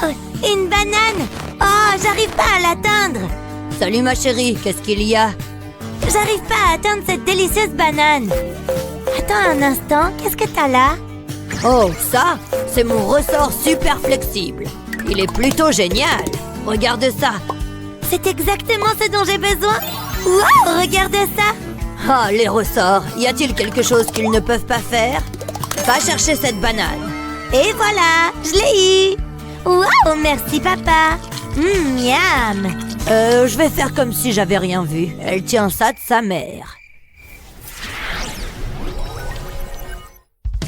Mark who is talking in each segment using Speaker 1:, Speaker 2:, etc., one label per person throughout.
Speaker 1: Wow! Une banane! Oh, j'arrive pas à l'atteindre!
Speaker 2: Salut ma chérie, qu'est-ce qu'il y a?
Speaker 1: J'arrive pas à atteindre cette délicieuse banane! Attends un instant, qu'est-ce que t'as là?
Speaker 2: Oh, ça, c'est mon ressort super flexible. Il est plutôt génial. Regarde ça.
Speaker 1: C'est exactement ce dont j'ai besoin! Wow, regarde ça!
Speaker 2: Ah, les ressorts, y a-t-il quelque chose qu'ils ne peuvent pas faire? Va chercher cette banane.
Speaker 1: Et voilà, je l'ai eu! Wow, merci papa! Miam!
Speaker 2: Je vais faire comme si j'avais rien vu. Elle tient ça de sa mère.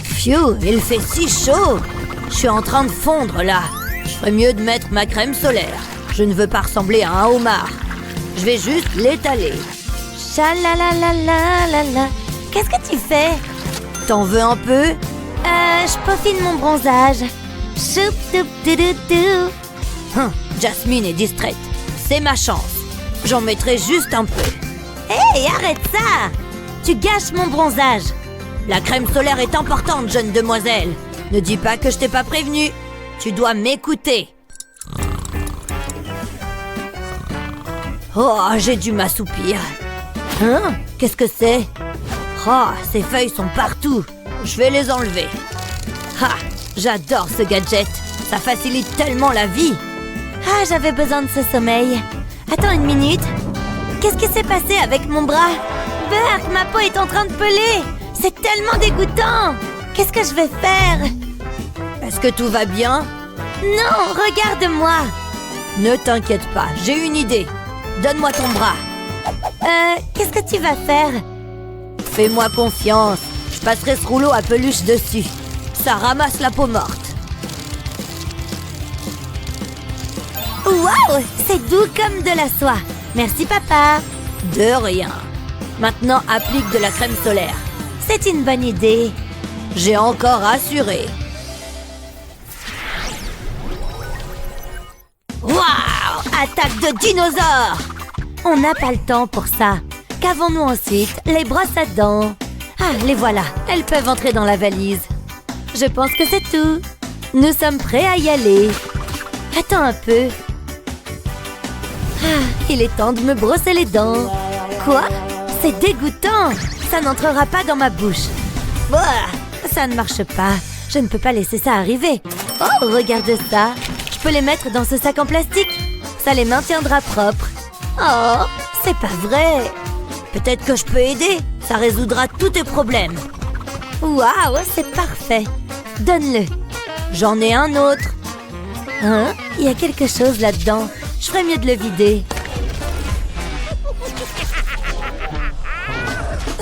Speaker 2: Phew, il fait si chaud. Je suis en train de fondre là. Je ferais mieux de mettre ma crème solaire. Je ne veux pas ressembler à un homard. Je vais juste l'étaler.
Speaker 1: Chalalalala. Qu'est-ce que tu fais?
Speaker 2: T'en veux un peu?
Speaker 1: Je peaufine mon bronzage. Choup doup doudou.
Speaker 2: Jasmine est distraite. C'est ma chance. J'en mettrai juste un peu.
Speaker 1: Hey, arrête ça! Tu gâches mon bronzage.
Speaker 2: La crème solaire est importante, jeune demoiselle. Ne dis pas que je t'ai pas prévenue. Tu dois m'écouter. Oh, j'ai dû m'assoupir. Qu'est-ce que c'est? Oh, ces feuilles sont partout. Je vais les enlever. Ah, j'adore ce gadget. Ça facilite tellement la vie.
Speaker 1: Ah, j'avais besoin de ce sommeil. Attends une minute. Qu'est-ce qui s'est passé avec mon bras? Bert, ma peau est en train de peler. C'est tellement dégoûtant. Qu'est-ce que je vais faire?
Speaker 2: Est-ce que tout va bien?
Speaker 1: Non, regarde-moi.
Speaker 2: Ne t'inquiète pas, j'ai une idée. Donne-moi ton bras.
Speaker 1: Qu'est-ce que tu vas faire?
Speaker 2: Fais-moi confiance. Je passerai ce rouleau à peluche dessus. Ça ramasse la peau morte.
Speaker 1: Waouh, c'est doux comme de la soie. Merci papa.
Speaker 2: De rien. Maintenant, applique de la crème solaire.
Speaker 1: C'est une bonne idée.
Speaker 2: J'ai encore assuré.
Speaker 1: Waouh, attaque de dinosaures. On n'a pas le temps pour ça. Qu'avons-nous ensuite? Les brosses à dents. Ah, les voilà. Elles peuvent entrer dans la valise. Je pense que c'est tout. Nous sommes prêts à y aller. Attends un peu. Ah, il est temps de me brosser les dents. Quoi? C'est dégoûtant. Ça n'entrera pas dans ma bouche. Bah, ça ne marche pas. Je ne peux pas laisser ça arriver. Oh, regarde ça. Je peux les mettre dans ce sac en plastique. Ça les maintiendra propres. Oh, c'est pas vrai.
Speaker 2: Peut-être que je peux aider. Ça résoudra tous tes problèmes.
Speaker 1: Waouh, c'est parfait. Donne-le.
Speaker 2: J'en ai un autre.
Speaker 1: Hein? Il y a quelque chose là-dedans. Je ferais mieux de le vider.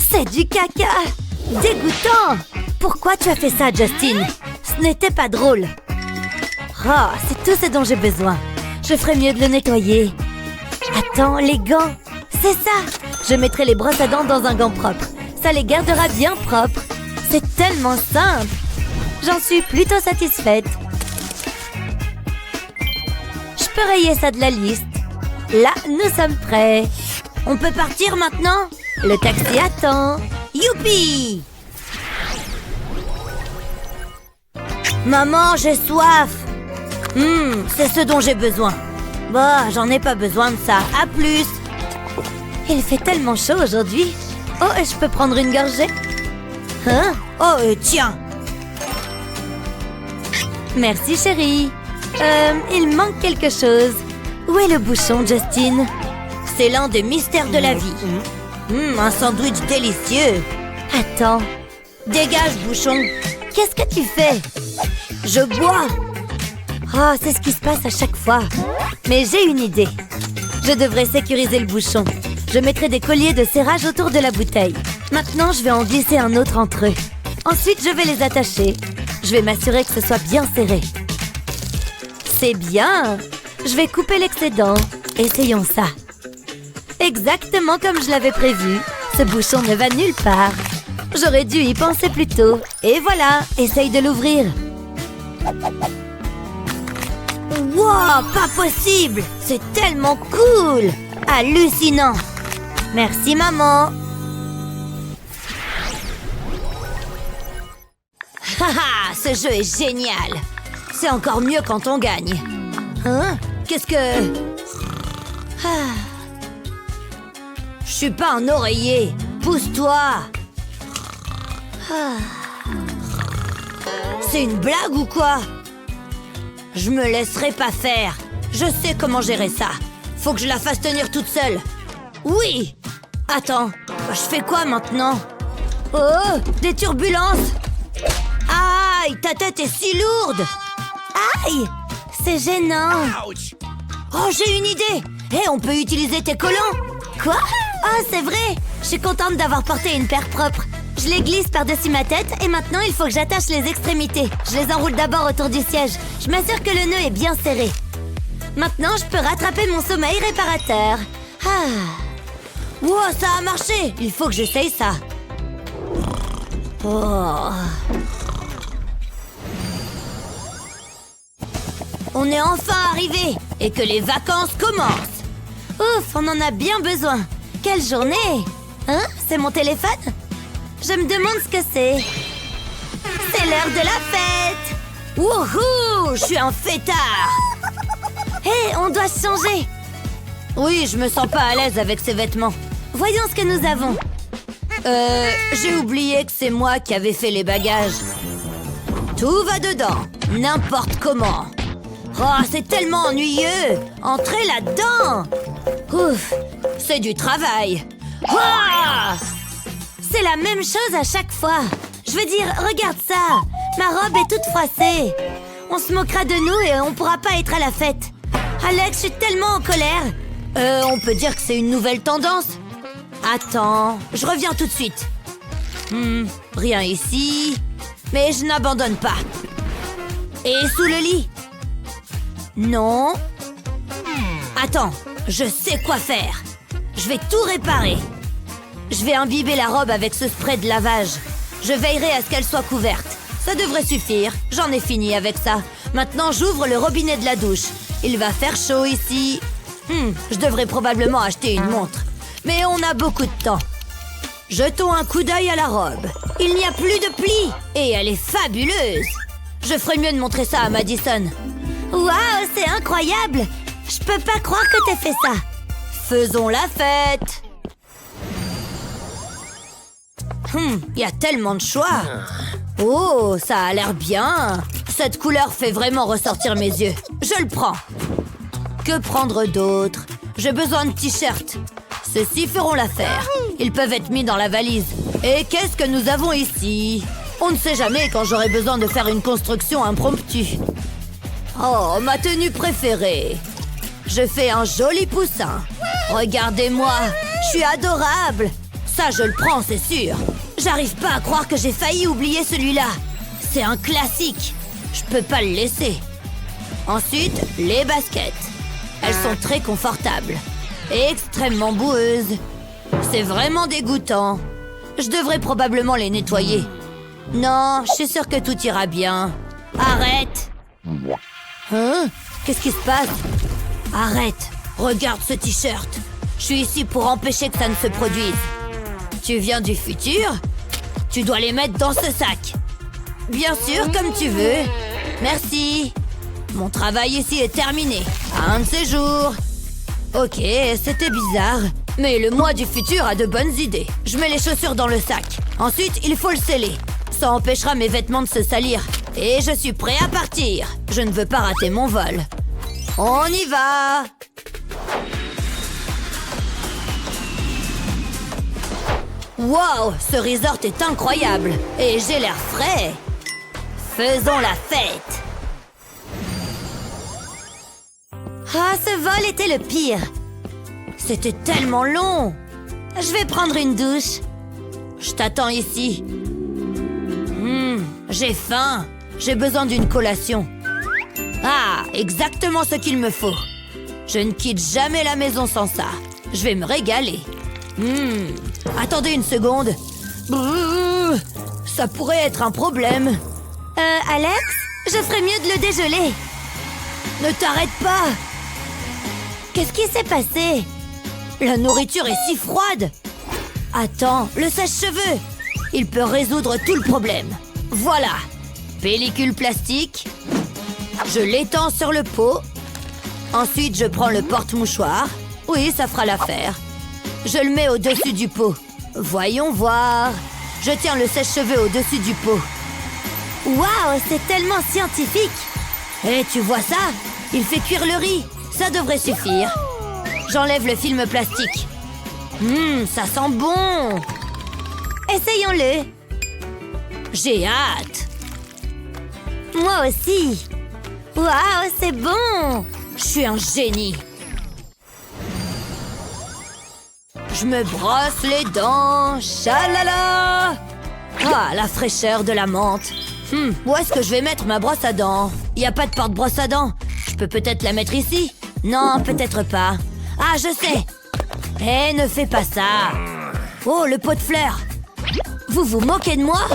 Speaker 1: C'est du caca. Dégoûtant. Pourquoi tu as fait ça, Justin? Ce n'était pas drôle. Oh, c'est tout ce dont j'ai besoin. Je ferais mieux de le nettoyer. Attends, les gants. C'est ça. Je mettrai les brosses à dents dans un gant propre. Ça les gardera bien propres. C'est tellement simple. J'en suis plutôt satisfaite. Je peux rayer ça de la liste. Là, nous sommes prêts.
Speaker 2: On peut partir maintenant?
Speaker 1: Le taxi attend.
Speaker 2: Youpi! Maman, j'ai soif. C'est ce dont j'ai besoin. Bah, j'en ai pas besoin de ça. À plus.
Speaker 1: Il fait tellement chaud aujourd'hui. Oh, je peux prendre une gorgée? Hein?
Speaker 2: Oh, tiens.
Speaker 1: Merci, chérie. Il manque quelque chose. Où est le bouchon, Justin?
Speaker 2: C'est l'un des mystères de la vie. Un sandwich délicieux.
Speaker 1: Attends.
Speaker 2: Dégage, bouchon.
Speaker 1: Qu'est-ce que tu fais?
Speaker 2: Je bois.
Speaker 1: Oh, c'est ce qui se passe à chaque fois. Mais j'ai une idée. Je devrais sécuriser le bouchon. Je mettrai des colliers de serrage autour de la bouteille. Maintenant, je vais en glisser un autre entre eux. Ensuite, je vais les attacher. Je vais m'assurer que ce soit bien serré. C'est bien. Je vais couper l'excédent. Essayons ça. Exactement comme je l'avais prévu. Ce bouchon ne va nulle part. J'aurais dû y penser plus tôt. Et voilà, essaye de l'ouvrir.
Speaker 2: Wow, pas possible! C'est tellement cool! Hallucinant! Merci, maman! Haha, ce jeu est génial! C'est encore mieux quand on gagne. Hein? Qu'est-ce que... Je suis pas un oreiller. Pousse-toi. C'est une blague ou quoi? Je me laisserai pas faire. Je sais comment gérer ça. Faut que je la fasse tenir toute seule. Oui. Attends, je fais quoi maintenant? Oh, des turbulences. Aïe, ta tête est si lourde.
Speaker 1: Aïe! C'est gênant.
Speaker 2: Oh, j'ai une idée. Hé, on peut utiliser tes collants.
Speaker 1: Quoi? Oh, c'est vrai! Je suis contente d'avoir porté une paire propre. Je les glisse par-dessus ma tête et maintenant il faut que j'attache les extrémités. Je les enroule d'abord autour du siège. Je m'assure que le nœud est bien serré. Maintenant, je peux rattraper mon sommeil réparateur.
Speaker 2: Wow, ça a marché. Il faut que j'essaye ça. Oh. On est enfin arrivé et que les vacances commencent.
Speaker 1: Ouf, on en a bien besoin. Quelle journée! Hein? C'est mon téléphone? Je me demande ce que c'est. C'est l'heure de la fête!
Speaker 2: Wouhou! Je suis un fêtard!
Speaker 1: Hé, on doit se changer!
Speaker 2: Oui, je me sens pas à l'aise avec ces vêtements.
Speaker 1: Voyons ce que nous avons.
Speaker 2: J'ai oublié que c'est moi qui avais fait les bagages. Tout va dedans, n'importe comment. Oh, c'est tellement ennuyeux! Entrez là-dedans! Ouf, c'est du travail. Oh!
Speaker 1: C'est la même chose à chaque fois. Je veux dire, regarde ça. Ma robe est toute froissée. On se moquera de nous et on pourra pas être à la fête. Alex, je suis tellement en colère.
Speaker 2: On peut dire que c'est une nouvelle tendance. Attends, je reviens tout de suite. Rien ici. Mais je n'abandonne pas. Et sous le lit? Non. Attends, je sais quoi faire. Je vais tout réparer. Je vais imbiber la robe avec ce spray de lavage. Je veillerai à ce qu'elle soit couverte. Ça devrait suffire. J'en ai fini avec ça. Maintenant, j'ouvre le robinet de la douche. Il va faire chaud ici. Je devrais probablement acheter une montre. Mais on a beaucoup de temps. Jetons un coup d'œil à la robe. Il n'y a plus de plis. Et elle est fabuleuse. Je ferais mieux de montrer ça à Madison.
Speaker 1: Waouh, c'est incroyable! Je peux pas croire que t'aies fait ça.
Speaker 2: Faisons la fête. Il y a tellement de choix. Oh, ça a l'air bien. Cette couleur fait vraiment ressortir mes yeux. Je le prends. Que prendre d'autre? J'ai besoin de t-shirts. Ceux-ci feront l'affaire. Ils peuvent être mis dans la valise. Et qu'est-ce que nous avons ici? On ne sait jamais quand j'aurai besoin de faire une construction impromptue. Oh, ma tenue préférée. Je fais un joli poussin. Regardez-moi, je suis adorable. Ça, je le prends, c'est sûr. J'arrive pas à croire que j'ai failli oublier celui-là. C'est un classique. Je peux pas le laisser. Ensuite, les baskets. Elles sont très confortables et extrêmement boueuses. C'est vraiment dégoûtant. Je devrais probablement les nettoyer. Non, je suis sûre que tout ira bien. Arrête! Hein? Qu'est-ce qui se passe? Arrête! Regarde ce t-shirt. Je suis ici pour empêcher que ça ne se produise. Tu viens du futur? Tu dois les mettre dans ce sac. Bien sûr, comme tu veux. Merci. Mon travail ici est terminé. À un de ces jours. Ok, c'était bizarre. Mais le moi du futur a de bonnes idées. Je mets les chaussures dans le sac. Ensuite, il faut le sceller. Ça empêchera mes vêtements de se salir. Et je suis prêt à partir. Je ne veux pas rater mon vol. On y va! Wow, ce resort est incroyable. Et j'ai l'air frais. Faisons la fête.
Speaker 1: Ah, ce vol était le pire.
Speaker 2: C'était tellement long.
Speaker 1: Je vais prendre une douche.
Speaker 2: Je t'attends ici. J'ai faim. J'ai besoin d'une collation. Ah, exactement ce qu'il me faut. Je ne quitte jamais la maison sans ça. Je vais me régaler. Attendez une seconde. Ça pourrait être un problème.
Speaker 1: Alex, je ferais mieux de le dégeler.
Speaker 2: Ne t'arrête pas.
Speaker 1: Qu'est-ce qui s'est passé?
Speaker 2: La nourriture est si froide. Attends, le sèche-cheveux. Il peut résoudre tout le problème. Voilà. Pellicule plastique. Je l'étends sur le pot. Ensuite, je prends le porte-mouchoir. Oui, ça fera l'affaire. Je le mets au-dessus du pot. Voyons voir. Je tiens le sèche-cheveux au-dessus du pot.
Speaker 1: Waouh, c'est tellement scientifique!
Speaker 2: Et tu vois ça? Il fait cuire le riz. Ça devrait suffire. J'enlève le film plastique. Ça sent bon.
Speaker 1: Essayons-le!
Speaker 2: J'ai hâte.
Speaker 1: Moi aussi! Waouh, c'est bon!
Speaker 2: Je suis un génie. Je me brosse les dents. Chalala! Ah, la fraîcheur de la menthe. Où est-ce que je vais mettre ma brosse à dents? Il n'y a pas de porte-brosse à dents. Je peux peut-être la mettre ici? Non, peut-être pas. Ah, je sais! Eh, ne fais pas ça! Oh, le pot de fleurs! Vous vous moquez de moi?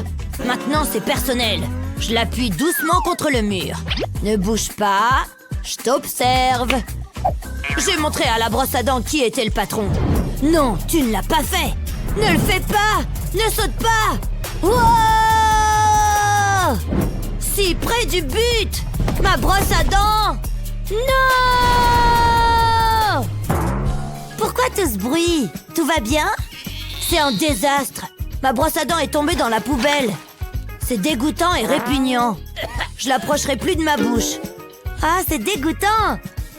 Speaker 2: Maintenant, c'est personnel. Je l'appuie doucement contre le mur. Ne bouge pas. Je t'observe. J'ai montré à la brosse à dents qui était le patron. Non, tu ne l'as pas fait. Ne le fais pas. Ne saute pas. Wow! Si près du but. Ma brosse à dents. Non!
Speaker 1: Pourquoi tout ce bruit? Tout va bien?
Speaker 2: C'est un désastre. Ma brosse à dents est tombée dans la poubelle. C'est dégoûtant et répugnant. Je l'approcherai plus de ma bouche.
Speaker 1: Ah, c'est dégoûtant!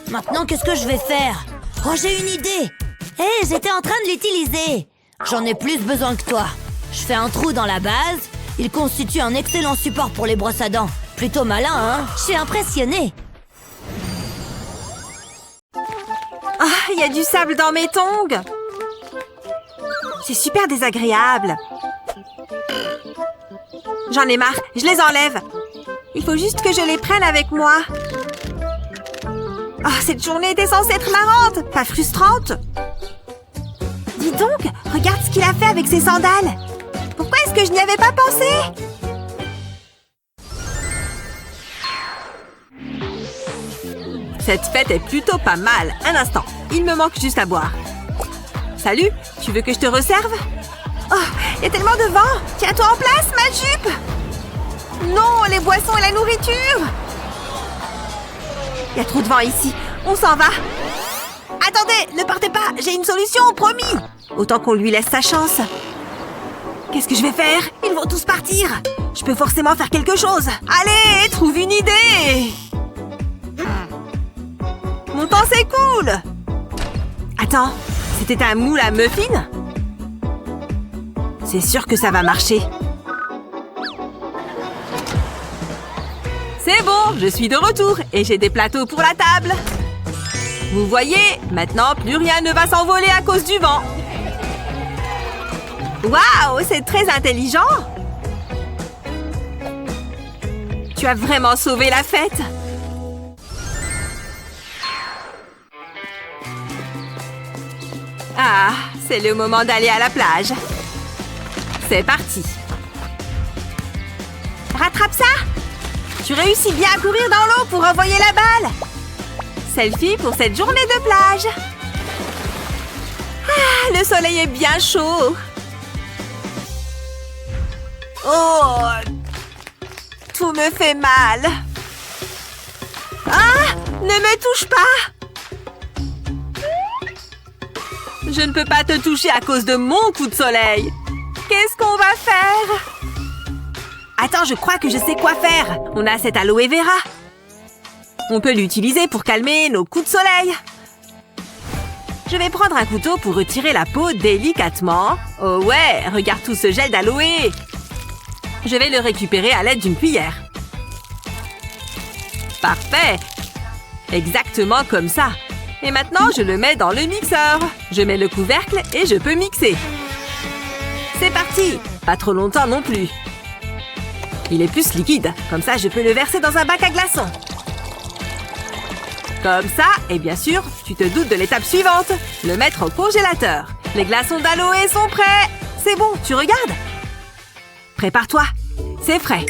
Speaker 2: Maintenant, qu'est-ce que je vais faire? Oh, j'ai une idée!
Speaker 1: Hé, j'étais en train de l'utiliser!
Speaker 2: J'en ai plus besoin que toi. Je fais un trou dans la base. Il constitue un excellent support pour les brosses à dents. Plutôt malin, hein?
Speaker 1: Je suis impressionnée!
Speaker 3: Ah, il y a du sable dans mes tongs! C'est super désagréable! J'en ai marre, je les enlève! Il faut juste que je les prenne avec moi! Oh, cette journée était censée être marrante, pas frustrante! Dis donc, regarde ce qu'il a fait avec ses sandales! Pourquoi est-ce que je n'y avais pas pensé? Cette fête est plutôt pas mal. Un instant, il me manque juste à boire. Salut, tu veux que je te resserve? Oh, il y a tellement de vent! Tiens-toi en place, ma jupe! Non, les boissons et la nourriture! Il y a trop de vent ici. On s'en va. Attendez, ne partez pas. J'ai une solution, promis. Autant qu'on lui laisse sa chance. Qu'est-ce que je vais faire? Ils vont tous partir. Je peux forcément faire quelque chose. Allez, trouve une idée. Mon temps s'écoule. Attends, c'était un moule à muffins? C'est sûr que ça va marcher. C'est bon, je suis de retour et j'ai des plateaux pour la table. Vous voyez, maintenant plus rien ne va s'envoler à cause du vent. Waouh, c'est très intelligent. Tu as vraiment sauvé la fête. Ah, c'est le moment d'aller à la plage. C'est parti. Rattrape ça! Tu réussis bien à courir dans l'eau pour envoyer la balle. Selfie pour cette journée de plage. Ah, le soleil est bien chaud. Oh, tout me fait mal. Ah, ne me touche pas. Je ne peux pas te toucher à cause de mon coup de soleil. Qu'est-ce qu'on va faire? Attends, je crois que je sais quoi faire. On a cette aloe vera. On peut l'utiliser pour calmer nos coups de soleil. Je vais prendre un couteau pour retirer la peau délicatement. Oh ouais, regarde tout ce gel d'aloe. Je vais le récupérer à l'aide d'une cuillère. Parfait. Exactement comme ça. Et maintenant, je le mets dans le mixeur. Je mets le couvercle et je peux mixer. C'est parti. Pas trop longtemps non plus. Il est plus liquide. Comme ça, je peux le verser dans un bac à glaçons. Comme ça, et bien sûr, tu te doutes de l'étape suivante. Le mettre au congélateur. Les glaçons d'aloe sont prêts. C'est bon, tu regardes? Prépare-toi. C'est frais.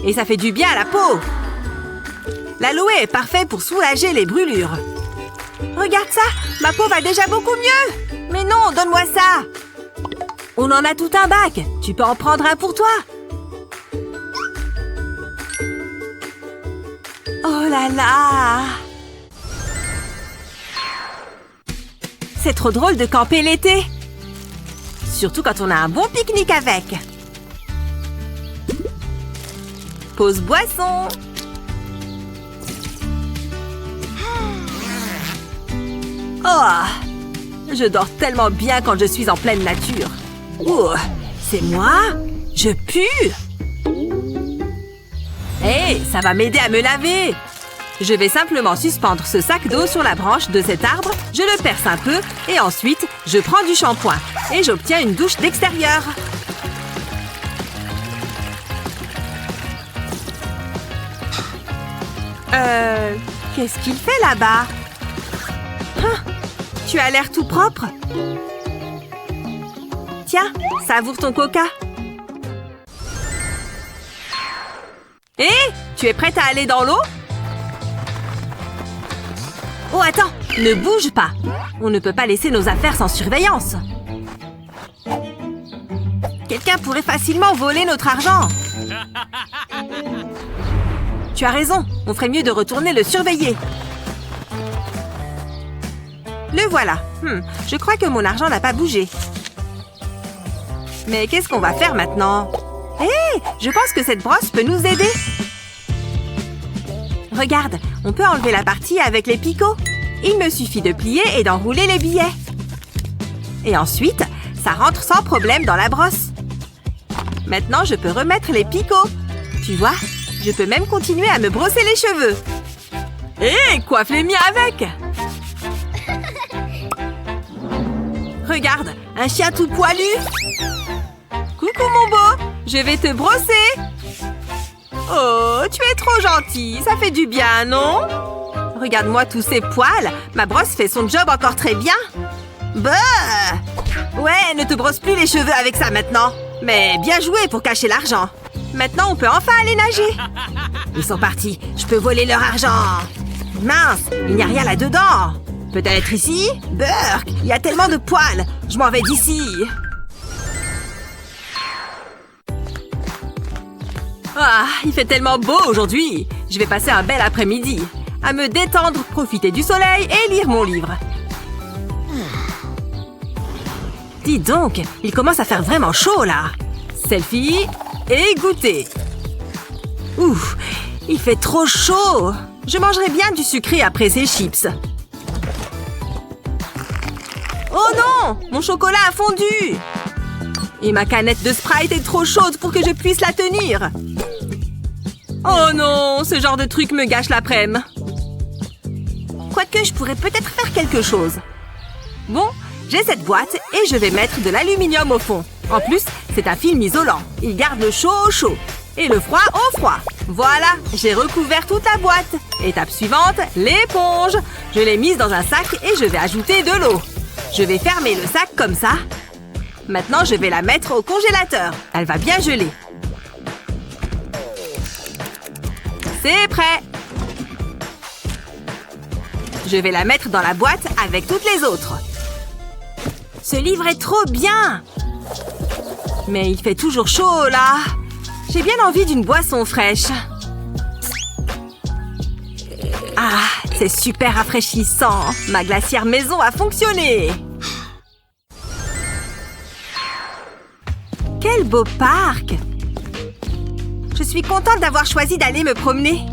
Speaker 3: Et ça fait du bien à la peau. L'aloe est parfait pour soulager les brûlures. Regarde ça, ma peau va déjà beaucoup mieux. Mais non, donne-moi ça. On en a tout un bac. Tu peux en prendre un pour toi. Oh là là! C'est trop drôle de camper l'été. Surtout quand on a un bon pique-nique avec. Pause boisson. Oh, je dors tellement bien quand je suis en pleine nature. Oh, c'est moi? Je pue? Hé, ça va m'aider à me laver. Je vais simplement suspendre ce sac d'eau sur la branche de cet arbre, je le perce un peu et ensuite, je prends du shampoing et j'obtiens une douche d'extérieur. Qu'est-ce qu'il fait là-bas? Hein? Tu as l'air tout propre. Tiens, savoure ton coca. Hé, tu es prête à aller dans l'eau? Oh, attends, ne bouge pas. On ne peut pas laisser nos affaires sans surveillance. Quelqu'un pourrait facilement voler notre argent. Tu as raison, on ferait mieux de retourner le surveiller. Le voilà. Je crois que mon argent n'a pas bougé. Mais qu'est-ce qu'on va faire maintenant? Hé, je pense que cette brosse peut nous aider. Regarde, on peut enlever la partie avec les picots. Il me suffit de plier et d'enrouler les billets. Et ensuite, ça rentre sans problème dans la brosse. Maintenant, je peux remettre les picots. Tu vois, je peux même continuer à me brosser les cheveux. Hé, coiffe les miens avec! Regarde, un chien tout poilu. Coucou mon beau, je vais te brosser. Oh, tu es trop gentil, ça fait du bien, non? Regarde-moi tous ces poils, ma brosse fait son job encore très bien. Bah! Ouais, ne te brosse plus les cheveux avec ça maintenant. Mais bien joué pour cacher l'argent. Maintenant, on peut enfin aller nager. Ils sont partis, je peux voler leur argent. Mince, il n'y a rien là-dedans. Peut-être ici? Burk, il y a tellement de poils. Je m'en vais d'ici. Ah, il fait tellement beau aujourd'hui. Je vais passer un bel après-midi. À me détendre, profiter du soleil et lire mon livre. Dis donc, il commence à faire vraiment chaud là. Selfie et goûter. Ouf, il fait trop chaud. Je mangerai bien du sucré après ces chips. Oh non! Mon chocolat a fondu! Et ma canette de Sprite est trop chaude pour que je puisse la tenir. Oh non! Ce genre de truc me gâche l'après-midi. Quoique, je pourrais peut-être faire quelque chose. Bon, j'ai cette boîte et je vais mettre de l'aluminium au fond. En plus, c'est un film isolant. Il garde le chaud au chaud. Et le froid au froid. Voilà, j'ai recouvert toute la boîte. Étape suivante, l'éponge. Je l'ai mise dans un sac et je vais ajouter de l'eau. Je vais fermer le sac comme ça. Maintenant, je vais la mettre au congélateur. Elle va bien geler. C'est prêt. Je vais la mettre dans la boîte avec toutes les autres. Ce livre est trop bien. Mais il fait toujours chaud, là. J'ai bien envie d'une boisson fraîche. Ah, c'est super rafraîchissant. Ma glacière maison a fonctionné. Quel beau parc! Je suis contente d'avoir choisi d'aller me promener.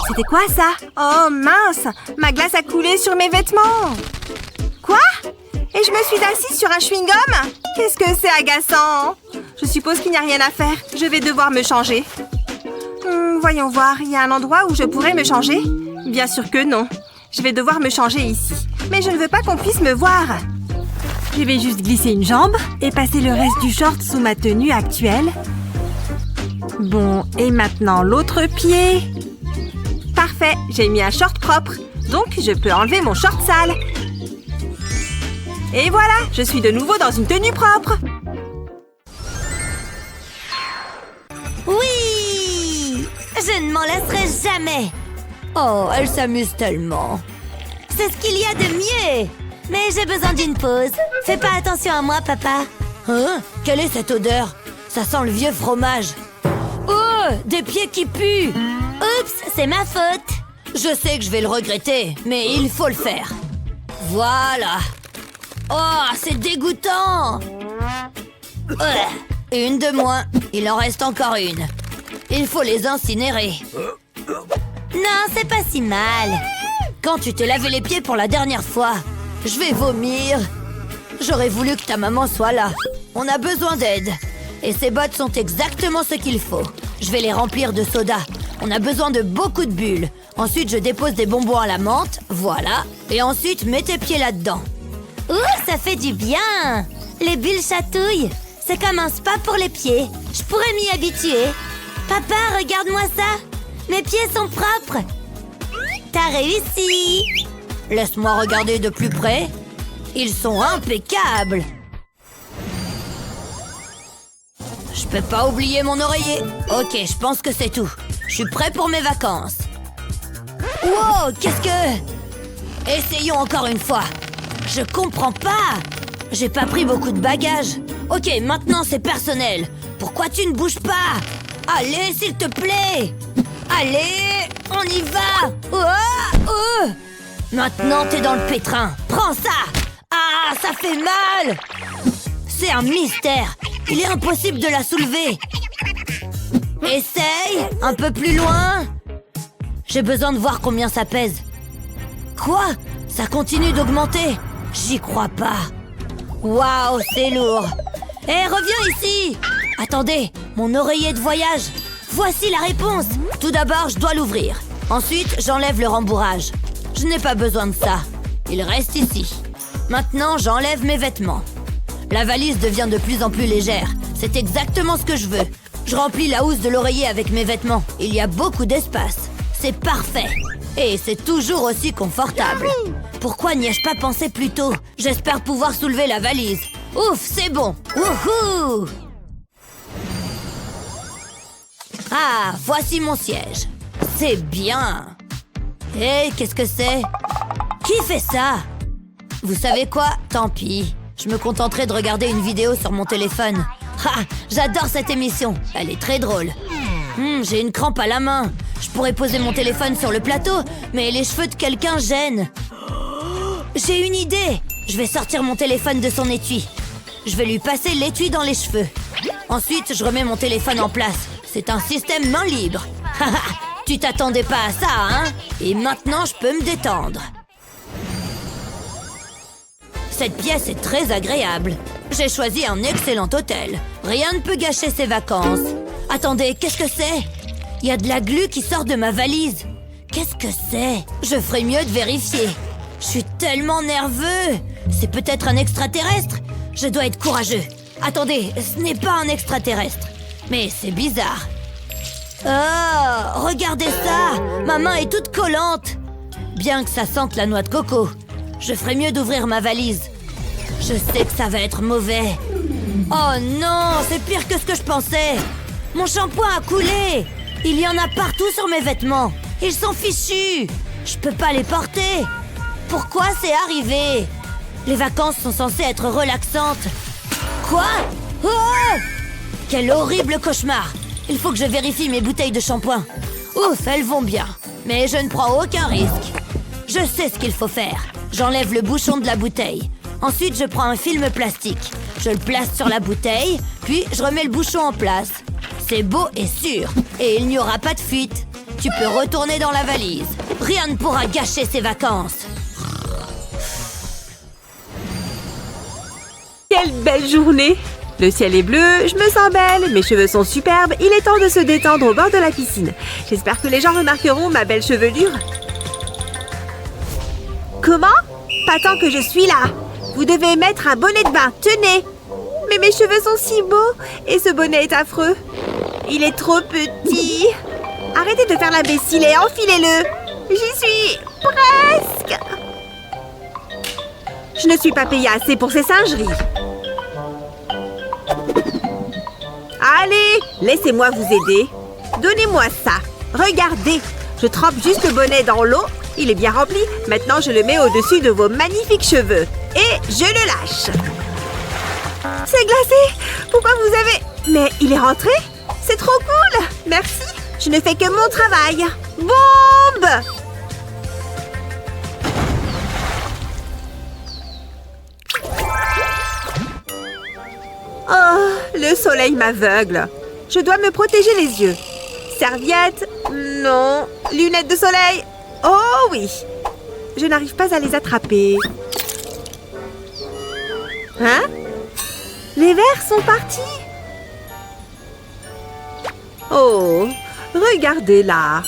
Speaker 3: C'était quoi ça? Oh mince! Ma glace a coulé sur mes vêtements. Quoi? Et je me suis assise sur un chewing-gum? Qu'est-ce que c'est agaçant! Je suppose qu'il n'y a rien à faire. Je vais devoir me changer. Voyons voir, il y a un endroit où je pourrais me changer? Bien sûr que non. Je vais devoir me changer ici. Mais je ne veux pas qu'on puisse me voir. Je vais juste glisser une jambe et passer le reste du short sous ma tenue actuelle. Bon, et maintenant l'autre pied. Parfait, j'ai mis un short propre. Donc, je peux enlever mon short sale. Et voilà, je suis de nouveau dans une tenue propre.
Speaker 1: Oui! Je ne m'en lasserai jamais. Oh, elle s'amuse tellement. C'est ce qu'il y a de mieux. Mais j'ai besoin d'une pause. Fais pas attention à moi, papa. Hein? Quelle est cette odeur? Ça sent le vieux fromage. Oh! Des pieds qui puent. Oups, c'est ma faute.
Speaker 2: Je sais que je vais le regretter, mais il faut le faire. Voilà. Oh, c'est dégoûtant. Une de moins. Il en reste encore une. Il faut les incinérer.
Speaker 1: Non, c'est pas si mal.
Speaker 2: Quand tu t'es lavé les pieds pour la dernière fois, je vais vomir. J'aurais voulu que ta maman soit là. On a besoin d'aide. Et ces bottes sont exactement ce qu'il faut. Je vais les remplir de soda. On a besoin de beaucoup de bulles. Ensuite, je dépose des bonbons à la menthe. Voilà. Et ensuite, mets tes pieds là-dedans.
Speaker 1: Ouh, ça fait du bien. Les bulles chatouillent. C'est comme un spa pour les pieds. Je pourrais m'y habituer. Papa, regarde-moi ça. Mes pieds sont propres. T'as réussi.
Speaker 2: Laisse-moi regarder de plus près. Ils sont impeccables. Je peux pas oublier mon oreiller. Ok, je pense que c'est tout. Je suis prêt pour mes vacances. Wow, qu'est-ce que... Essayons encore une fois. Je comprends pas. J'ai pas pris beaucoup de bagages. Ok, maintenant c'est personnel. Pourquoi tu ne bouges pas? Allez, s'il te plaît. Allez, on y va. Maintenant t'es dans le pétrin. Prends ça. Ah, ça fait mal. C'est un mystère. Il est impossible de la soulever. Essaye, un peu plus loin. J'ai besoin de voir combien ça pèse. Quoi? Ça continue d'augmenter? J'y crois pas. Waouh, c'est lourd. Hé, reviens ici. Attendez, mon oreiller de voyage. Voici la réponse. Tout d'abord, je dois l'ouvrir. Ensuite, j'enlève le rembourrage. Je n'ai pas besoin de ça. Il reste ici. Maintenant, j'enlève mes vêtements. La valise devient de plus en plus légère. C'est exactement ce que je veux. Je remplis la housse de l'oreiller avec mes vêtements. Il y a beaucoup d'espace. C'est parfait. Et c'est toujours aussi confortable. Pourquoi n'y ai-je pas pensé plus tôt? J'espère pouvoir soulever la valise. Ouf, c'est bon. Wouhou! Ah, voici mon siège. C'est bien. Hé, qu'est-ce que c'est? Qui fait ça? Vous savez quoi? Tant pis. Je me contenterai de regarder une vidéo sur mon téléphone. Ah, j'adore cette émission. Elle est très drôle. J'ai une crampe à la main. Je pourrais poser mon téléphone sur le plateau, mais les cheveux de quelqu'un gênent. J'ai une idée. Je vais sortir mon téléphone de son étui. Je vais lui passer l'étui dans les cheveux. Ensuite, je remets mon téléphone en place. C'est un système main libre. Tu t'attendais pas à ça, hein? Et maintenant, je peux me détendre. Cette pièce est très agréable. J'ai choisi un excellent hôtel. Rien ne peut gâcher ses vacances. Attendez, qu'est-ce que c'est? Il y a de la glu qui sort de ma valise. Qu'est-ce que c'est? Je ferais mieux de vérifier. Je suis tellement nerveux. C'est peut-être un extraterrestre? Je dois être courageux. Attendez, ce n'est pas un extraterrestre. Mais c'est bizarre. Oh, regardez ça! Ma main est toute collante. Bien que ça sente la noix de coco. Je ferais mieux d'ouvrir ma valise. Je sais que ça va être mauvais. Oh non, c'est pire que ce que je pensais. Mon shampoing a coulé. Il y en a partout sur mes vêtements. Ils sont fichus. Je peux pas les porter. Pourquoi c'est arrivé? Les vacances sont censées être relaxantes. Quoi? Oh! Quel horrible cauchemar. Il faut que je vérifie mes bouteilles de shampoing. Ouf, elles vont bien. Mais je ne prends aucun risque. Je sais ce qu'il faut faire. J'enlève le bouchon de la bouteille. Ensuite, je prends un film plastique. Je le place sur la bouteille, puis je remets le bouchon en place. C'est beau et sûr. Et il n'y aura pas de fuite. Tu peux retourner dans la valise. Rien ne pourra gâcher ces vacances.
Speaker 3: Quelle belle journée! Le ciel est bleu, je me sens belle, mes cheveux sont superbes, il est temps de se détendre au bord de la piscine. J'espère que les gens remarqueront ma belle chevelure. Comment? Pas tant que je suis là. Vous devez mettre un bonnet de bain, tenez. Mais mes cheveux sont si beaux et ce bonnet est affreux. Il est trop petit. Arrêtez de faire l'imbécile et enfilez-le. J'y suis presque. Je ne suis pas payée assez pour ces singeries. Allez, laissez-moi vous aider. Donnez-moi ça. Regardez, je trempe juste le bonnet dans l'eau. Il est bien rempli. Maintenant, je le mets au-dessus de vos magnifiques cheveux. Et je le lâche. C'est glacé. Pourquoi vous avez... Mais il est rentré? C'est trop cool. Merci. Je ne fais que mon travail. Bombe! Oh, le soleil m'aveugle. Je dois me protéger les yeux. Serviette? Non. Lunettes de soleil? Oh oui. Je n'arrive pas à les attraper. Hein? Les verres sont partis? Oh, regardez là.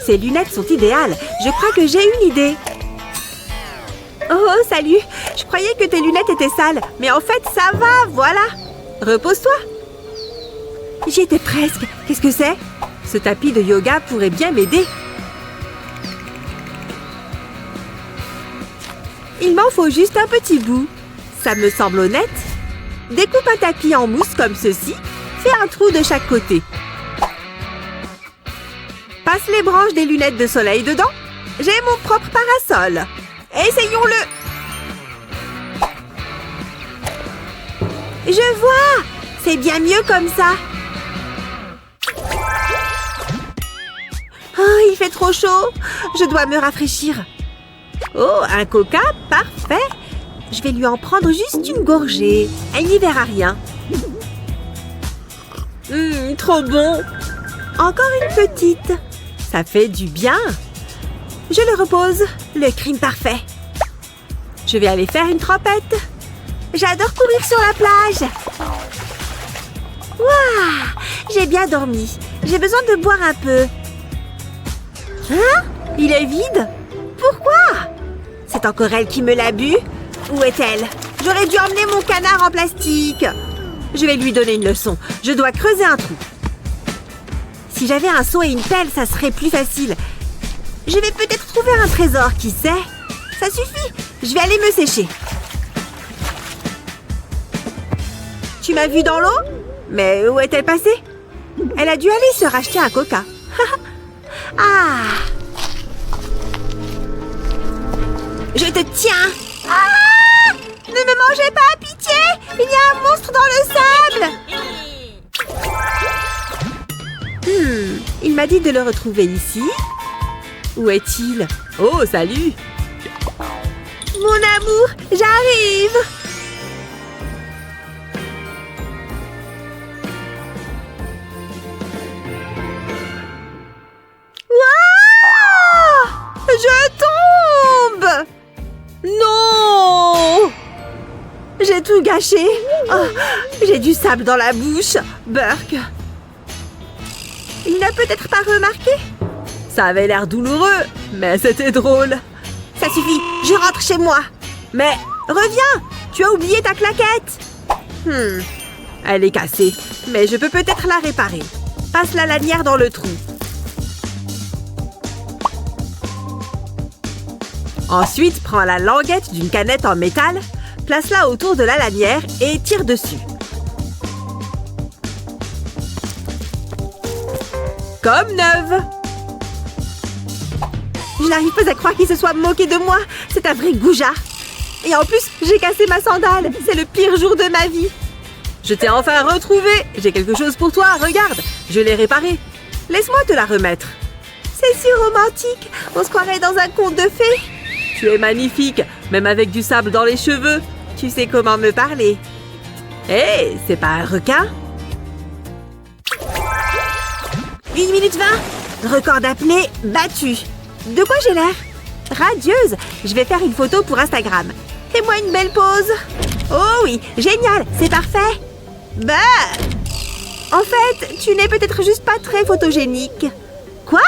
Speaker 3: Ces lunettes sont idéales. Je crois que j'ai une idée. Oh, salut. Je croyais que tes lunettes étaient sales. Mais en fait, ça va, voilà. Repose-toi. J'y étais presque. Qu'est-ce que c'est? Ce tapis de yoga pourrait bien m'aider. Il m'en faut juste un petit bout. Ça me semble honnête. Découpe un tapis en mousse comme ceci. Fais un trou de chaque côté. Passe les branches des lunettes de soleil dedans. J'ai mon propre parasol. Essayons-le. Je vois. C'est bien mieux comme ça. Oh, il fait trop chaud. Je dois me rafraîchir. Oh, un coca, parfait. Je vais lui en prendre juste une gorgée. Elle n'y verra rien. Trop bon. Encore une petite. Ça fait du bien. Je le repose. Le crime parfait. Je vais aller faire une trempette. J'adore courir sur la plage. Waouh, j'ai bien dormi. J'ai besoin de boire un peu. Hein? Il est vide? Pourquoi? C'est encore elle qui me l'a bu? Où est-elle? J'aurais dû emmener mon canard en plastique. Je vais lui donner une leçon. Je dois creuser un trou. Si j'avais un seau et une pelle, ça serait plus facile. Je vais peut-être trouver un trésor, qui sait? Ça suffit. Je vais aller me sécher. Tu m'as vue dans l'eau? Mais où est-elle passée? Elle a dû aller se racheter un coca. Ah! Je te tiens! Ah! Ne me mangez pas, pitié! Il y a un monstre dans le sable! Il m'a dit de le retrouver ici. Où est-il? Oh, salut! Mon amour, j'arrive! Waouh! Je tombe! Non! J'ai tout gâché. Oh, j'ai du sable dans la bouche. Burk. Il n'a peut-être pas remarqué? Ça avait l'air douloureux, mais c'était drôle. Ça suffit, je rentre chez moi. Mais reviens, tu as oublié ta claquette. Elle est cassée, mais je peux peut-être la réparer. Passe la lanière dans le trou. Ensuite, prends la languette d'une canette en métal, place-la autour de la lanière et tire dessus. Comme neuve! Je n'arrive pas à croire qu'il se soit moqué de moi. C'est un vrai goujat. Et en plus, j'ai cassé ma sandale. C'est le pire jour de ma vie. Je t'ai enfin retrouvée. J'ai quelque chose pour toi. Regarde, je l'ai réparée. Laisse-moi te la remettre. C'est si romantique. On se croirait dans un conte de fées. Tu es magnifique, même avec du sable dans les cheveux. Tu sais comment me parler. Hé, c'est pas un requin? 1 minute 20. Record d'apnée battu. De quoi j'ai l'air? Radieuse. Je vais faire une photo pour Instagram. Fais-moi une belle pause. Oh oui, génial, c'est parfait. Bah! En fait, tu n'es peut-être juste pas très photogénique. Quoi?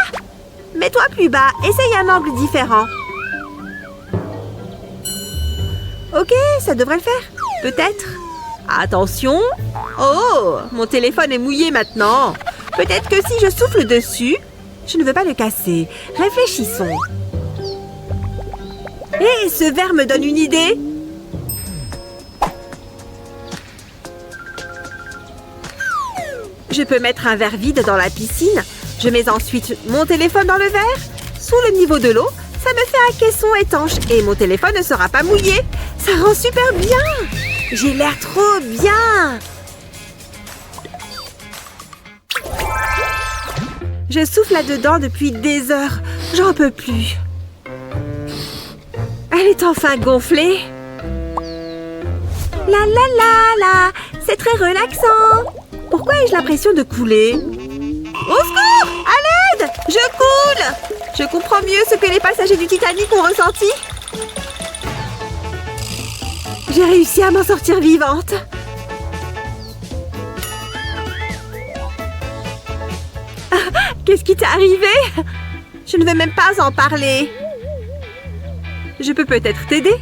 Speaker 3: Mets-toi plus bas, essaye un angle différent. Ok, ça devrait le faire. Peut-être. Attention. Oh, mon téléphone est mouillé maintenant. Peut-être que si je souffle dessus, je ne veux pas le casser. Réfléchissons. Hé, ce verre me donne une idée. Je peux mettre un verre vide dans la piscine. Je mets ensuite mon téléphone dans le verre. Sous le niveau de l'eau, ça me fait un caisson étanche et mon téléphone ne sera pas mouillé. Ça rend super bien. J'ai l'air trop bien. Je souffle là-dedans depuis des heures. J'en peux plus. Elle est enfin gonflée. La la la la, c'est très relaxant. Pourquoi ai-je l'impression de couler? Au secours! À l'aide! Je coule! Je comprends mieux ce que les passagers du Titanic ont ressenti. J'ai réussi à m'en sortir vivante. Qu'est-ce qui t'est arrivé? Je ne veux même pas en parler. Je peux peut-être t'aider.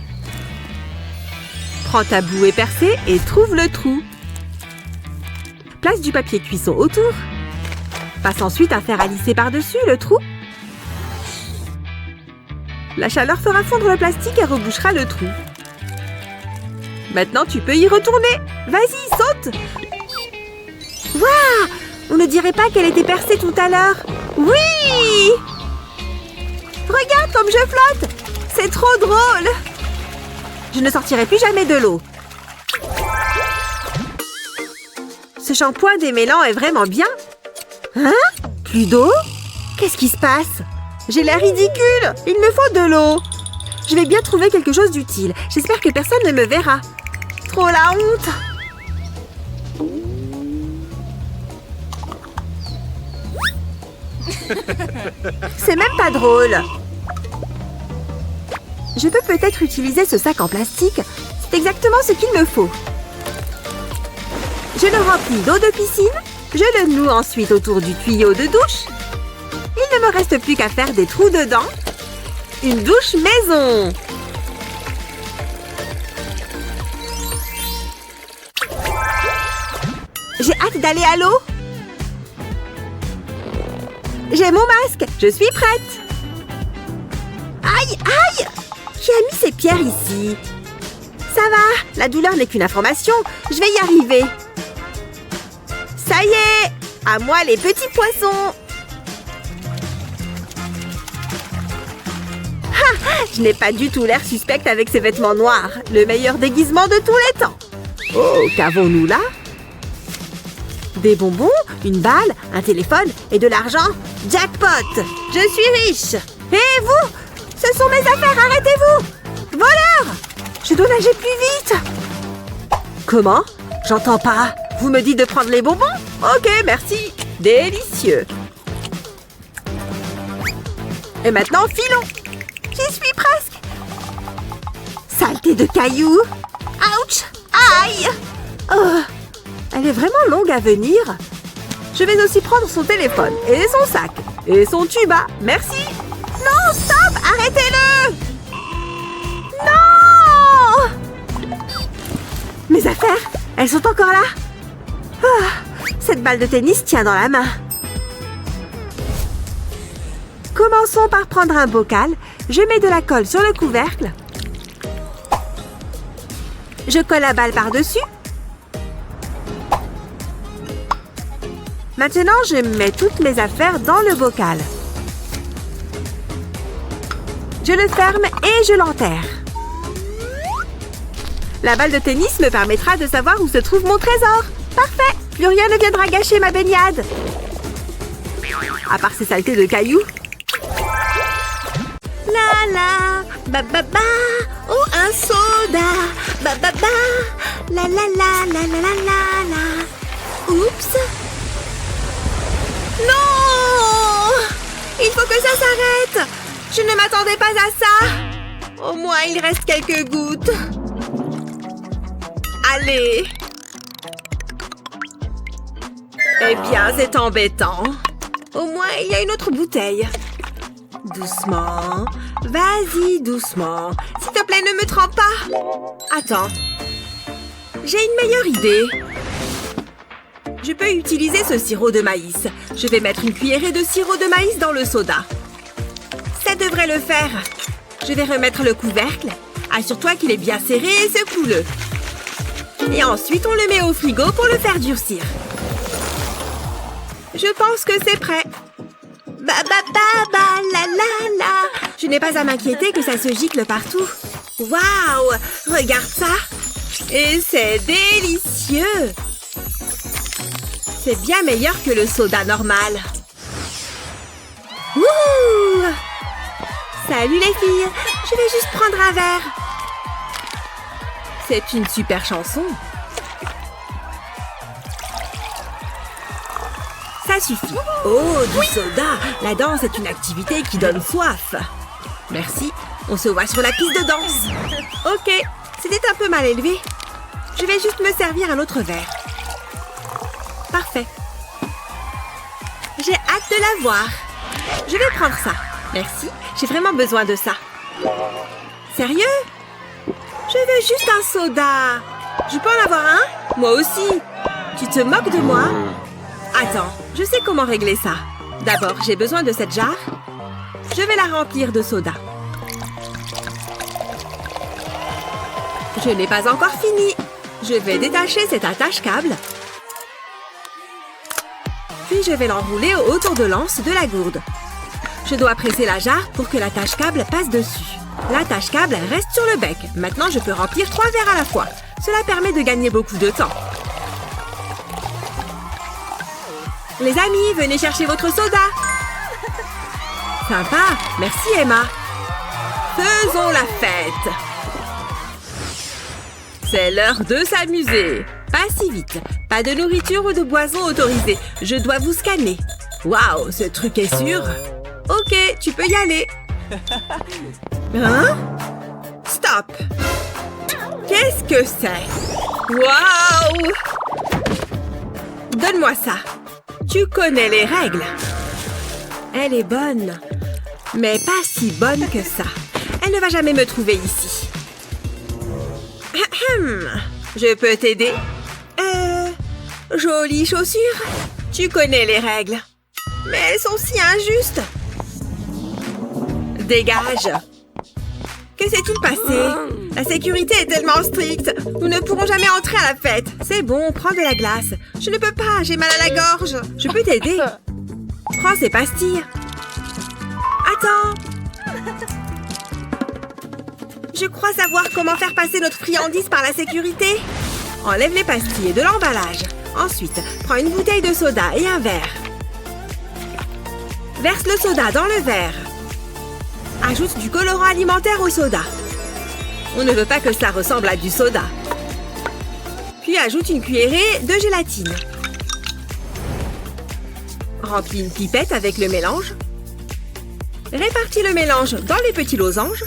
Speaker 3: Prends ta bouée percée et trouve le trou. Place du papier cuisson autour. Passe ensuite un fer à lisser par-dessus le trou. La chaleur fera fondre le plastique et rebouchera le trou. Maintenant, tu peux y retourner. Vas-y, saute! Waouh! On ne dirait pas qu'elle était percée tout à l'heure. Oui! Regarde comme je flotte! C'est trop drôle! Je ne sortirai plus jamais de l'eau. Ce shampoing démêlant est vraiment bien. Hein? Plus d'eau? Qu'est-ce qui se passe? J'ai l'air ridicule! Il me faut de l'eau! Je vais bien trouver quelque chose d'utile. J'espère que personne ne me verra. Trop la honte! C'est même pas drôle! Je peux peut-être utiliser ce sac en plastique. C'est exactement ce qu'il me faut. Je le remplis d'eau de piscine. Je le noue ensuite autour du tuyau de douche. Il ne me reste plus qu'à faire des trous dedans. Une douche maison. J'ai hâte d'aller à l'eau. J'ai mon masque. Je suis prête. Aïe, aïe! Qui a mis ces pierres ici? Ça va, la douleur n'est qu'une information. Je vais y arriver. Ça y est! À moi les petits poissons! Ha! Je n'ai pas du tout l'air suspecte avec ces vêtements noirs. Le meilleur déguisement de tous les temps. Oh, qu'avons-nous là? Des bonbons, une balle, un téléphone et de l'argent. Jackpot! Je suis riche! Et vous? Ce sont mes affaires, arrêtez-vous! Voleur! Je dois nager plus vite! Comment? J'entends pas. Vous me dites de prendre les bonbons? Ok, merci. Délicieux. Et maintenant, filons. J'y suis presque. Saleté de cailloux. Ouch! Aïe! Oh, elle est vraiment longue à venir. Je vais aussi prendre son téléphone et son sac. Et son tuba. Merci. Non, stop! Arrêtez-le! Non! Mes affaires, elles sont encore là? Ah, cette balle de tennis tient dans la main. Commençons par prendre un bocal. Je mets de la colle sur le couvercle. Je colle la balle par-dessus. Maintenant, je mets toutes mes affaires dans le bocal. Je le ferme et je l'enterre. La balle de tennis me permettra de savoir où se trouve mon trésor. Parfait! Plus rien ne viendra gâcher ma baignade. À part ces saletés de cailloux. La la, ba ba ba, oh un soda, ba ba ba, la la la la la la la la. Oups! Non! Il faut que ça s'arrête! Je ne m'attendais pas à ça! Au moins, il reste quelques gouttes. Allez! Eh bien, c'est embêtant. Au moins, il y a une autre bouteille. Doucement. Vas-y, doucement. S'il te plaît, ne me trempe pas. Attends. J'ai une meilleure idée. Je peux utiliser ce sirop de maïs. Je vais mettre une cuillerée de sirop de maïs dans le soda. Ça devrait le faire. Je vais remettre le couvercle. Assure-toi qu'il est bien serré et secoue-le. Et ensuite, on le met au frigo pour le faire durcir. Je pense que c'est prêt. Ba ba ba ba la la la. Je n'ai pas à m'inquiéter que ça se gicle partout. Waouh! Regarde ça. Et c'est délicieux. C'est bien meilleur que le soda normal. Wouh! Salut les filles. Je vais juste prendre un verre. C'est une super chanson. Ça suffit. Oh, du soda. La danse est une activité qui donne soif. Merci. On se voit sur la piste de danse. Ok, c'était un peu mal élevé. Je vais juste me servir un autre verre. Parfait. J'ai hâte de la voir. Je vais prendre ça. Merci, j'ai vraiment besoin de ça. Sérieux? Je veux juste un soda. Je peux en avoir un? Moi aussi. Tu te moques de moi? Attends, je sais comment régler ça. D'abord, j'ai besoin de cette jarre. Je vais la remplir de soda. Je n'ai pas encore fini. Je vais détacher cet attache-câble. Puis je vais l'enrouler autour de l'anse de la gourde. Je dois presser la jarre pour que l'attache-câble passe dessus. L'attache-câble reste sur le bec. Maintenant, je peux remplir 3 verres à la fois. Cela permet de gagner beaucoup de temps. Les amis, venez chercher votre soda. Sympa. Merci, Emma. Faisons la fête. C'est l'heure de s'amuser. Pas si vite. Pas de nourriture ou de boisson autorisée. Je dois vous scanner. Waouh, ce truc est sûr. Ok, tu peux y aller. Hein? Stop. Qu'est-ce que c'est? Waouh! Donne-moi ça. Tu connais les règles. Elle est bonne, mais pas si bonne que ça. Elle ne va jamais me trouver ici. Je peux t'aider? Jolies chaussures. Tu connais les règles. Mais elles sont si injustes. Dégage. Que s'est-il passé? La sécurité est tellement stricte. Nous ne pourrons jamais entrer à la fête. C'est bon, prends de la glace. Je ne peux pas, j'ai mal à la gorge. Je peux t'aider. Prends ces pastilles. Attends. Je crois savoir comment faire passer notre friandise par la sécurité. Enlève les pastilles de l'emballage. Ensuite, prends une bouteille de soda et un verre. Verse le soda dans le verre. Ajoute du colorant alimentaire au soda. On ne veut pas que ça ressemble à du soda. Puis ajoute une cuillerée de gélatine. Remplis une pipette avec le mélange. Répartis le mélange dans les petits losanges.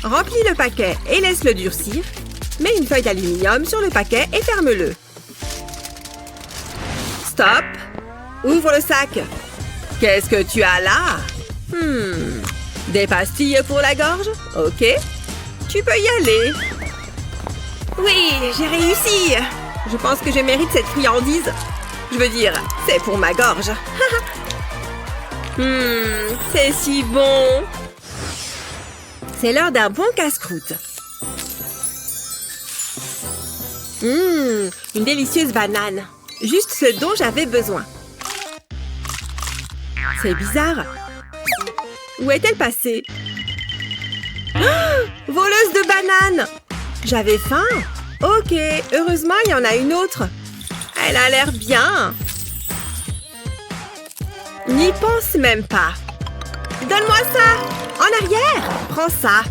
Speaker 3: Remplis le paquet et laisse-le durcir. Mets une feuille d'aluminium sur le paquet et ferme-le. Stop. Ouvre le sac. Qu'est-ce que tu as là? Des pastilles pour la gorge? Ok. Tu peux y aller. Oui, j'ai réussi. Je pense que je mérite cette friandise. Je veux dire, c'est pour ma gorge. C'est si bon. C'est l'heure d'un bon casse-croûte. Une délicieuse banane. Juste ce dont j'avais besoin. C'est bizarre. Où est-elle passée? Voleuse de bananes! J'avais faim. Ok, heureusement, il y en a une autre. Elle a l'air bien. N'y pense même pas. Donne-moi ça! En arrière! Prends ça.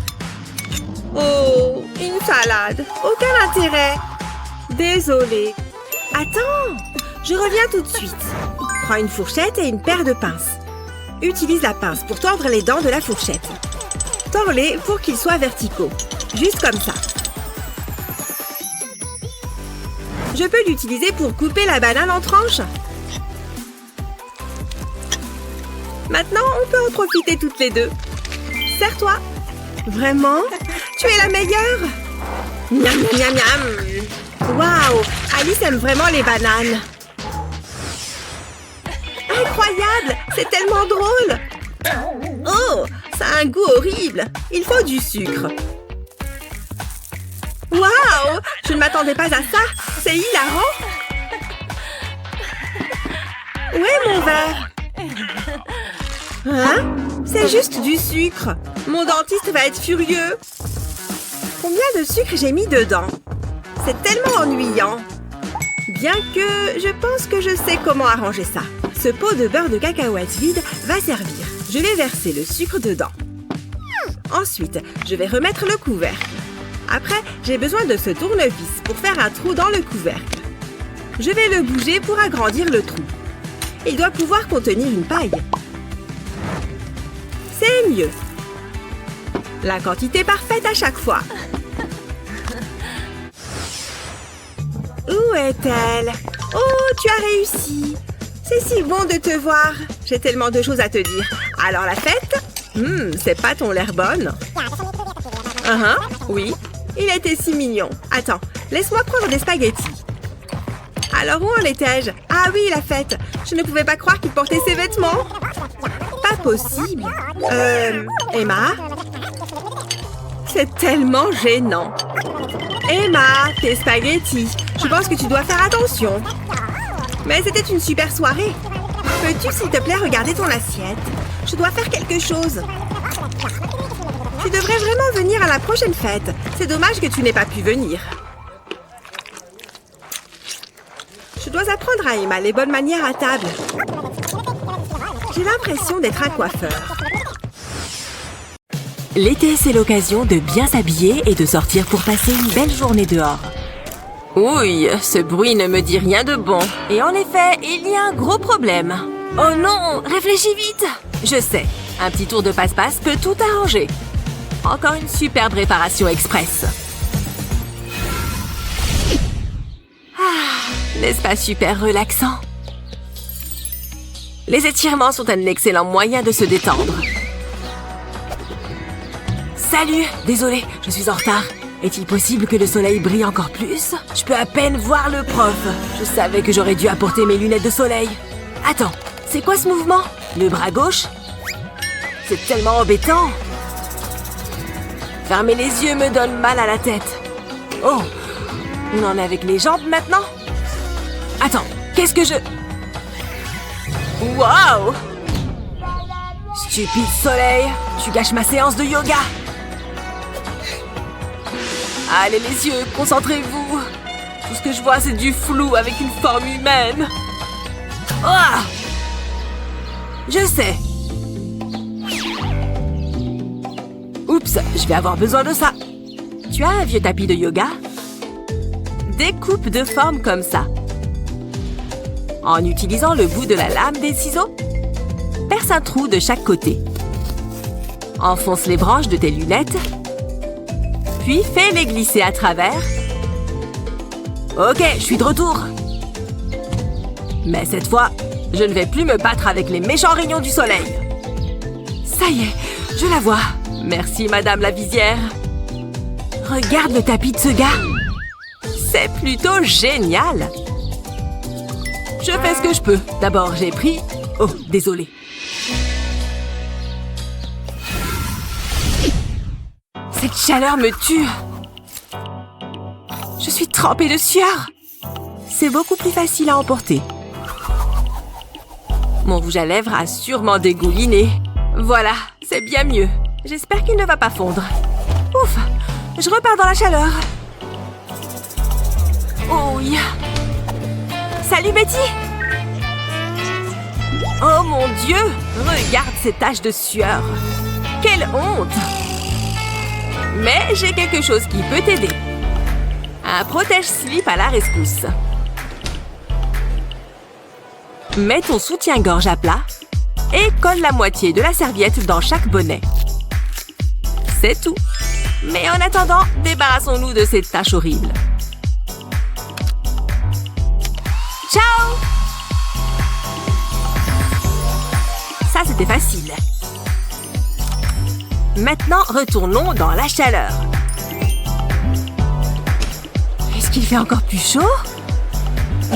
Speaker 3: Oh, une salade. Aucun intérêt. Désolée. Attends, je reviens tout de suite. Prends une fourchette et une paire de pinces. Utilise la pince pour tordre les dents de la fourchette. Tords-les pour qu'ils soient verticaux. Juste comme ça. Je peux l'utiliser pour couper la banane en tranches. Maintenant, on peut en profiter toutes les deux. Serre-toi. Vraiment? Tu es la meilleure? Miam, miam, miam, miam. Waouh! Alice aime vraiment les bananes. Incroyable! C'est tellement drôle! Oh! Ça a un goût horrible! Il faut du sucre. Waouh! Je ne m'attendais pas à ça! C'est hilarant! Où est mon verre? Hein? C'est juste du sucre! Mon dentiste va être furieux! Combien de sucre j'ai mis dedans? C'est tellement ennuyant! Bien que je pense que je sais comment arranger ça. Ce pot de beurre de cacahuète vide va servir. Je vais verser le sucre dedans. Ensuite, je vais remettre le couvercle. Après, j'ai besoin de ce tournevis pour faire un trou dans le couvercle. Je vais le bouger pour agrandir le trou. Il doit pouvoir contenir une paille. C'est mieux. La quantité parfaite à chaque fois. Où est-elle? Oh, tu as réussi. C'est si bon de te voir. J'ai tellement de choses à te dire. Alors la fête? Ces pâtes ont l'air bonnes. Oui. Il était si mignon. Attends, laisse-moi prendre des spaghettis. Alors où en étais-je? Ah oui, la fête. Je ne pouvais pas croire qu'il portait ses vêtements. Pas possible. Emma? C'est tellement gênant. Emma, tes spaghettis. Je pense que tu dois faire attention. Mais c'était une super soirée. Peux-tu, s'il te plaît, regarder ton assiette? Je dois faire quelque chose. Tu devrais vraiment venir à la prochaine fête. C'est dommage que tu n'aies pas pu venir. Je dois apprendre à Emma les bonnes manières à table. J'ai l'impression d'être un coiffeur.
Speaker 4: L'été, c'est l'occasion de bien s'habiller et de sortir pour passer une belle journée dehors. Oui, ce bruit ne me dit rien de bon. Et en effet, il y a un gros problème. Oh non, réfléchis vite! Je sais, un petit tour de passe-passe peut tout arranger. Encore une superbe réparation express. N'est-ce pas super relaxant? Les étirements sont un excellent moyen de se détendre. Salut! Désolée, je suis en retard. Est-il possible que le soleil brille encore plus? Je peux à peine voir le prof. Je savais que j'aurais dû apporter mes lunettes de soleil. Attends, c'est quoi ce mouvement? Le bras gauche? C'est tellement embêtant. Fermer les yeux me donne mal à la tête. Oh! On en est avec les jambes maintenant? Attends, qu'est-ce que je... Waouh! Stupide soleil, tu gâches ma séance de yoga. Allez les yeux, concentrez-vous. Tout ce que je vois, c'est du flou avec une forme humaine. Ah! Je sais. Oups, je vais avoir besoin de ça. Tu as un vieux tapis de yoga? Découpe de forme comme ça. En utilisant le bout de la lame des ciseaux, perce un trou de chaque côté. Enfonce les branches de tes lunettes, puis fais-les glisser à travers. Ok, je suis de retour. Mais cette fois, je ne vais plus me battre avec les méchants rayons du soleil. Ça y est, je la vois. Merci, Madame la visière. Regarde le tapis de ce gars. C'est plutôt génial. Je fais ce que je peux. D'abord, j'ai pris... Oh, désolé. Cette chaleur me tue. Je suis trempée de sueur. C'est beaucoup plus facile à emporter. Mon rouge à lèvres a sûrement dégouliné. Voilà, c'est bien mieux. J'espère qu'il ne va pas fondre. Ouf, je repars dans la chaleur. Oh, yeah. Salut Betty! Oh mon Dieu! Regarde ces taches de sueur! Quelle honte! Mais j'ai quelque chose qui peut t'aider. Un protège-slip à la rescousse. Mets ton soutien-gorge à plat et colle la moitié de la serviette dans chaque bonnet. C'est tout. Mais en attendant, débarrassons-nous de ces taches horribles. Ciao! Ça, c'était facile. Maintenant, retournons dans la chaleur. Est-ce qu'il fait encore plus chaud?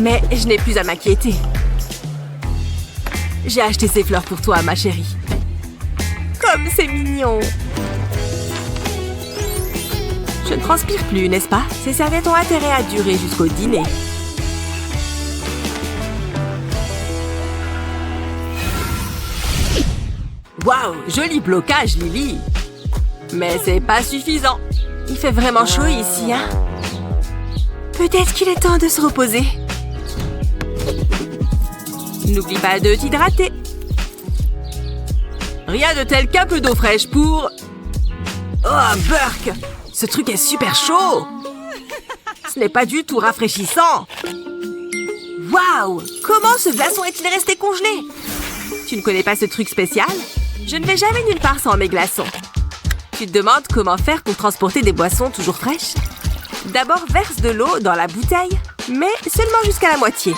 Speaker 4: Mais je n'ai plus à m'inquiéter. J'ai acheté ces fleurs pour toi, ma chérie. Comme c'est mignon! Je ne transpire plus, n'est-ce pas? Ces serviettes ont intérêt à durer jusqu'au dîner. Waouh, joli blocage, Lily. Mais c'est pas suffisant. Il fait vraiment chaud ici, hein? Peut-être qu'il est temps de se reposer. N'oublie pas de t'hydrater. Rien de tel qu'un peu d'eau fraîche pour... Oh, Burk! Ce truc est super chaud. Ce n'est pas du tout rafraîchissant. Waouh! Comment ce glaçon est-il resté congelé? Tu ne connais pas ce truc spécial? Je ne vais jamais nulle part sans mes glaçons. Tu te demandes comment faire pour transporter des boissons toujours fraîches? D'abord, verse de l'eau dans la bouteille, mais seulement jusqu'à la moitié.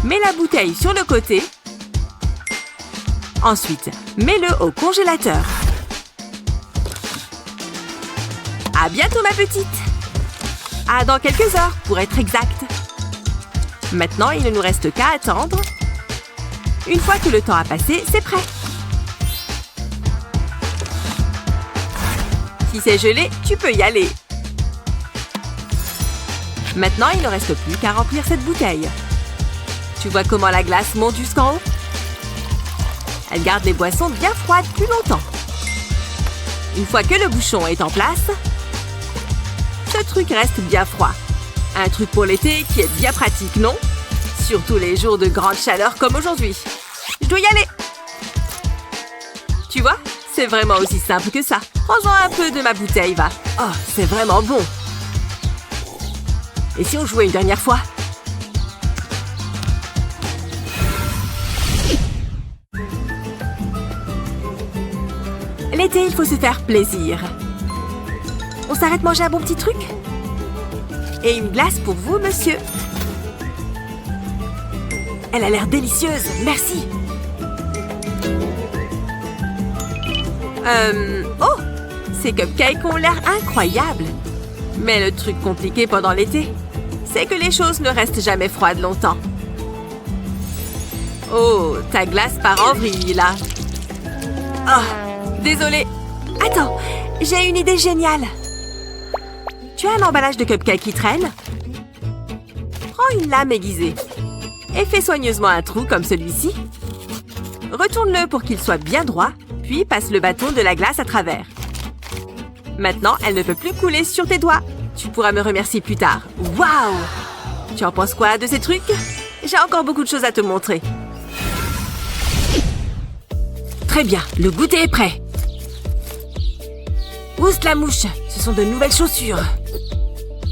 Speaker 4: Mets la bouteille sur le côté. Ensuite, mets-le au congélateur. À bientôt, ma petite! À dans quelques heures, pour être exact. Maintenant, il ne nous reste qu'à attendre. Une fois que le temps a passé, c'est prêt. Si c'est gelé, tu peux y aller. Maintenant, il ne reste plus qu'à remplir cette bouteille. Tu vois comment la glace monte jusqu'en haut? Elle garde les boissons bien froides plus longtemps. Une fois que le bouchon est en place, ce truc reste bien froid. Un truc pour l'été qui est bien pratique, non? Surtout les jours de grande chaleur comme aujourd'hui. Je dois y aller. Tu vois, c'est vraiment aussi simple que ça. Prends-en un peu de ma bouteille, va. Oh, c'est vraiment bon. Et si on jouait une dernière fois? L'été, il faut se faire plaisir. On s'arrête manger un bon petit truc? Et une glace pour vous, monsieur. Elle a l'air délicieuse, merci. Oh! Ces cupcakes ont l'air incroyables. Mais le truc compliqué pendant l'été, c'est que les choses ne restent jamais froides longtemps. Oh, ta glace part en vrille, là. Oh, désolée. Attends, j'ai une idée géniale. Tu as un emballage de cupcakes qui traîne? Prends une lame aiguisée et fais soigneusement un trou comme celui-ci. Retourne-le pour qu'il soit bien droit, puis passe le bâton de la glace à travers. Maintenant, elle ne peut plus couler sur tes doigts. Tu pourras me remercier plus tard. Waouh! Tu en penses quoi de ces trucs? J'ai encore beaucoup de choses à te montrer. Très bien, le goûter est prêt. Ousse la mouche, ce sont de nouvelles chaussures.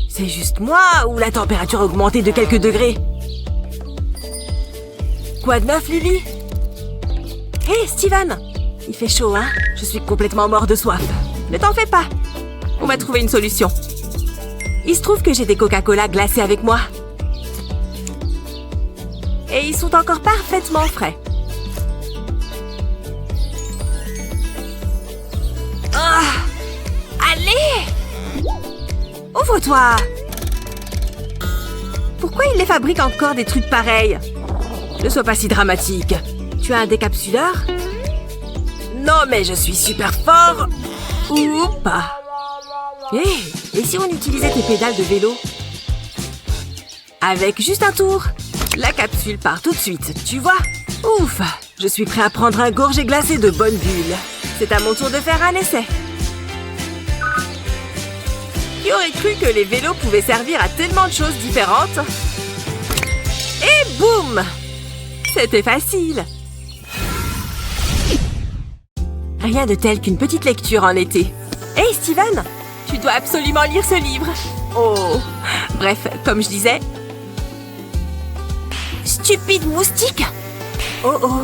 Speaker 4: C'est juste moi ou la température a augmenté de quelques degrés? Quoi de neuf, Lily? Hé, Steven! Il fait chaud, hein? Je suis complètement mort de soif. Ne t'en fais pas. On va trouver une solution. Il se trouve que j'ai des Coca-Cola glacés avec moi. Et ils sont encore parfaitement frais. Ah! Allez! Ouvre-toi! Pourquoi ils les fabriquent encore des trucs pareils? Ne sois pas si dramatique. Tu as un décapsuleur? Non, mais je suis super fort! Ou pas. Et si on utilisait tes pédales de vélo? Avec juste un tour, la capsule part tout de suite, tu vois? Ouf! Je suis prêt à prendre un gorgée glacée de bonne bulle. C'est à mon tour de faire un essai. Qui aurait cru que les vélos pouvaient servir à tellement de choses différentes? Et boum! C'était facile. Rien de tel qu'une petite lecture en été. Hey, Steven! Tu dois absolument lire ce livre. Oh! Bref, comme je disais... Stupide moustique! Oh oh!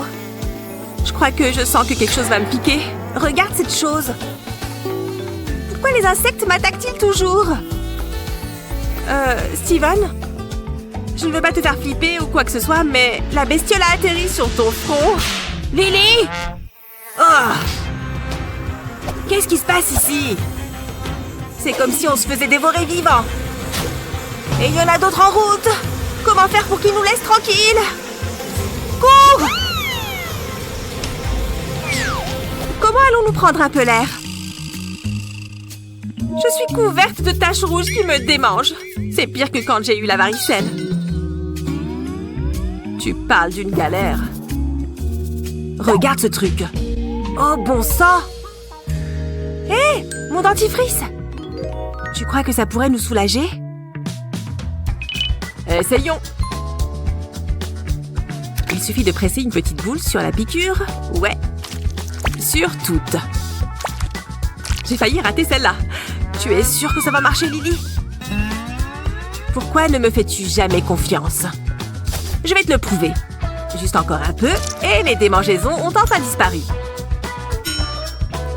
Speaker 4: Je crois que je sens que quelque chose va me piquer. Regarde cette chose! Pourquoi les insectes m'attaquent-ils toujours? Steven? Je ne veux pas te faire flipper ou quoi que ce soit, mais la bestiole a atterri sur ton front. Lily! Oh! Qu'est-ce qui se passe ici? C'est comme si on se faisait dévorer vivant. Et il y en a d'autres en route. Comment faire pour qu'ils nous laissent tranquilles? Cours! Comment allons-nous prendre un peu l'air? Je suis couverte de taches rouges qui me démangent. C'est pire que quand j'ai eu la varicelle. Tu parles d'une galère. Regarde ce truc. Oh, bon sang! Hé! Mon dentifrice! Tu crois que ça pourrait nous soulager? Essayons! Il suffit de presser une petite boule sur la piqûre. Ouais. Sur toute. J'ai failli rater celle-là. Tu es sûre que ça va marcher, Lily? Pourquoi ne me fais-tu jamais confiance? Je vais te le prouver. Juste encore un peu, et les démangeaisons ont enfin disparu.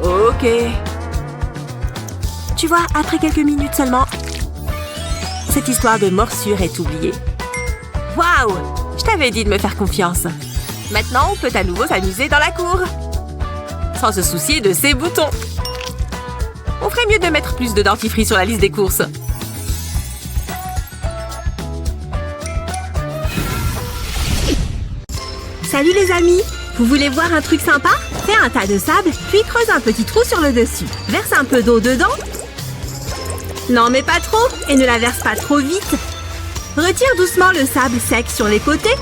Speaker 4: Ok. Tu vois, après quelques minutes seulement, cette histoire de morsure est oubliée. Waouh! Je t'avais dit de me faire confiance. Maintenant, on peut à nouveau s'amuser dans la cour. Sans se soucier de ces boutons. On ferait mieux de mettre plus de dentifrice sur la liste des courses.
Speaker 3: Salut les amis! Vous voulez voir un truc sympa? Fais un tas de sable, puis creuse un petit trou sur le dessus. Verse un peu d'eau dedans. Non mais pas trop, et ne la verse pas trop vite. Retire doucement le sable sec sur les côtés.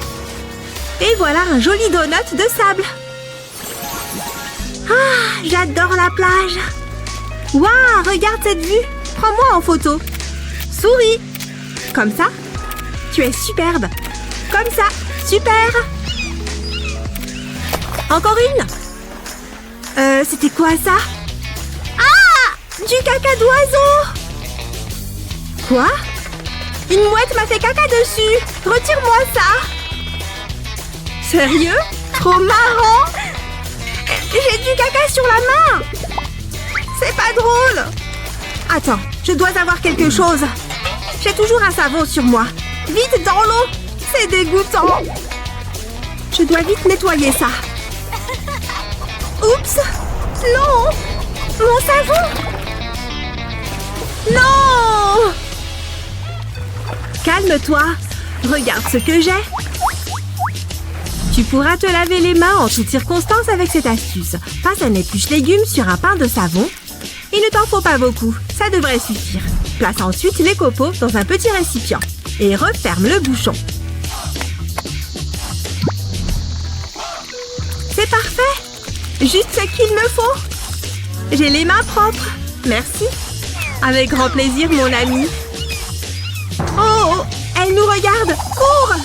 Speaker 3: Et voilà un joli donut de sable. Ah, j'adore la plage. Waouh, regarde cette vue. Prends-moi en photo. Souris. Comme ça. Tu es superbe. Comme ça. Super. Encore une. C'était quoi ça? Ah! Du caca d'oiseau. Quoi? Une mouette m'a fait caca dessus. Retire-moi ça. Sérieux? Trop marrant. J'ai du caca sur la main. C'est pas drôle. Attends, je dois avoir quelque chose. J'ai toujours un savon sur moi. Vite dans l'eau. C'est dégoûtant. Je dois vite nettoyer ça. Oups! Non! Mon savon! Non! Calme-toi. Regarde ce que j'ai. Tu pourras te laver les mains en toutes circonstances avec cette astuce. Passe un épluche légumes sur un pain de savon. Il ne t'en faut pas beaucoup. Ça devrait suffire. Place ensuite les copeaux dans un petit récipient. Et referme le bouchon. C'est parfait! Juste ce qu'il me faut. J'ai les mains propres. Merci. Avec grand plaisir, mon ami. Oh, elle nous regarde. Cours!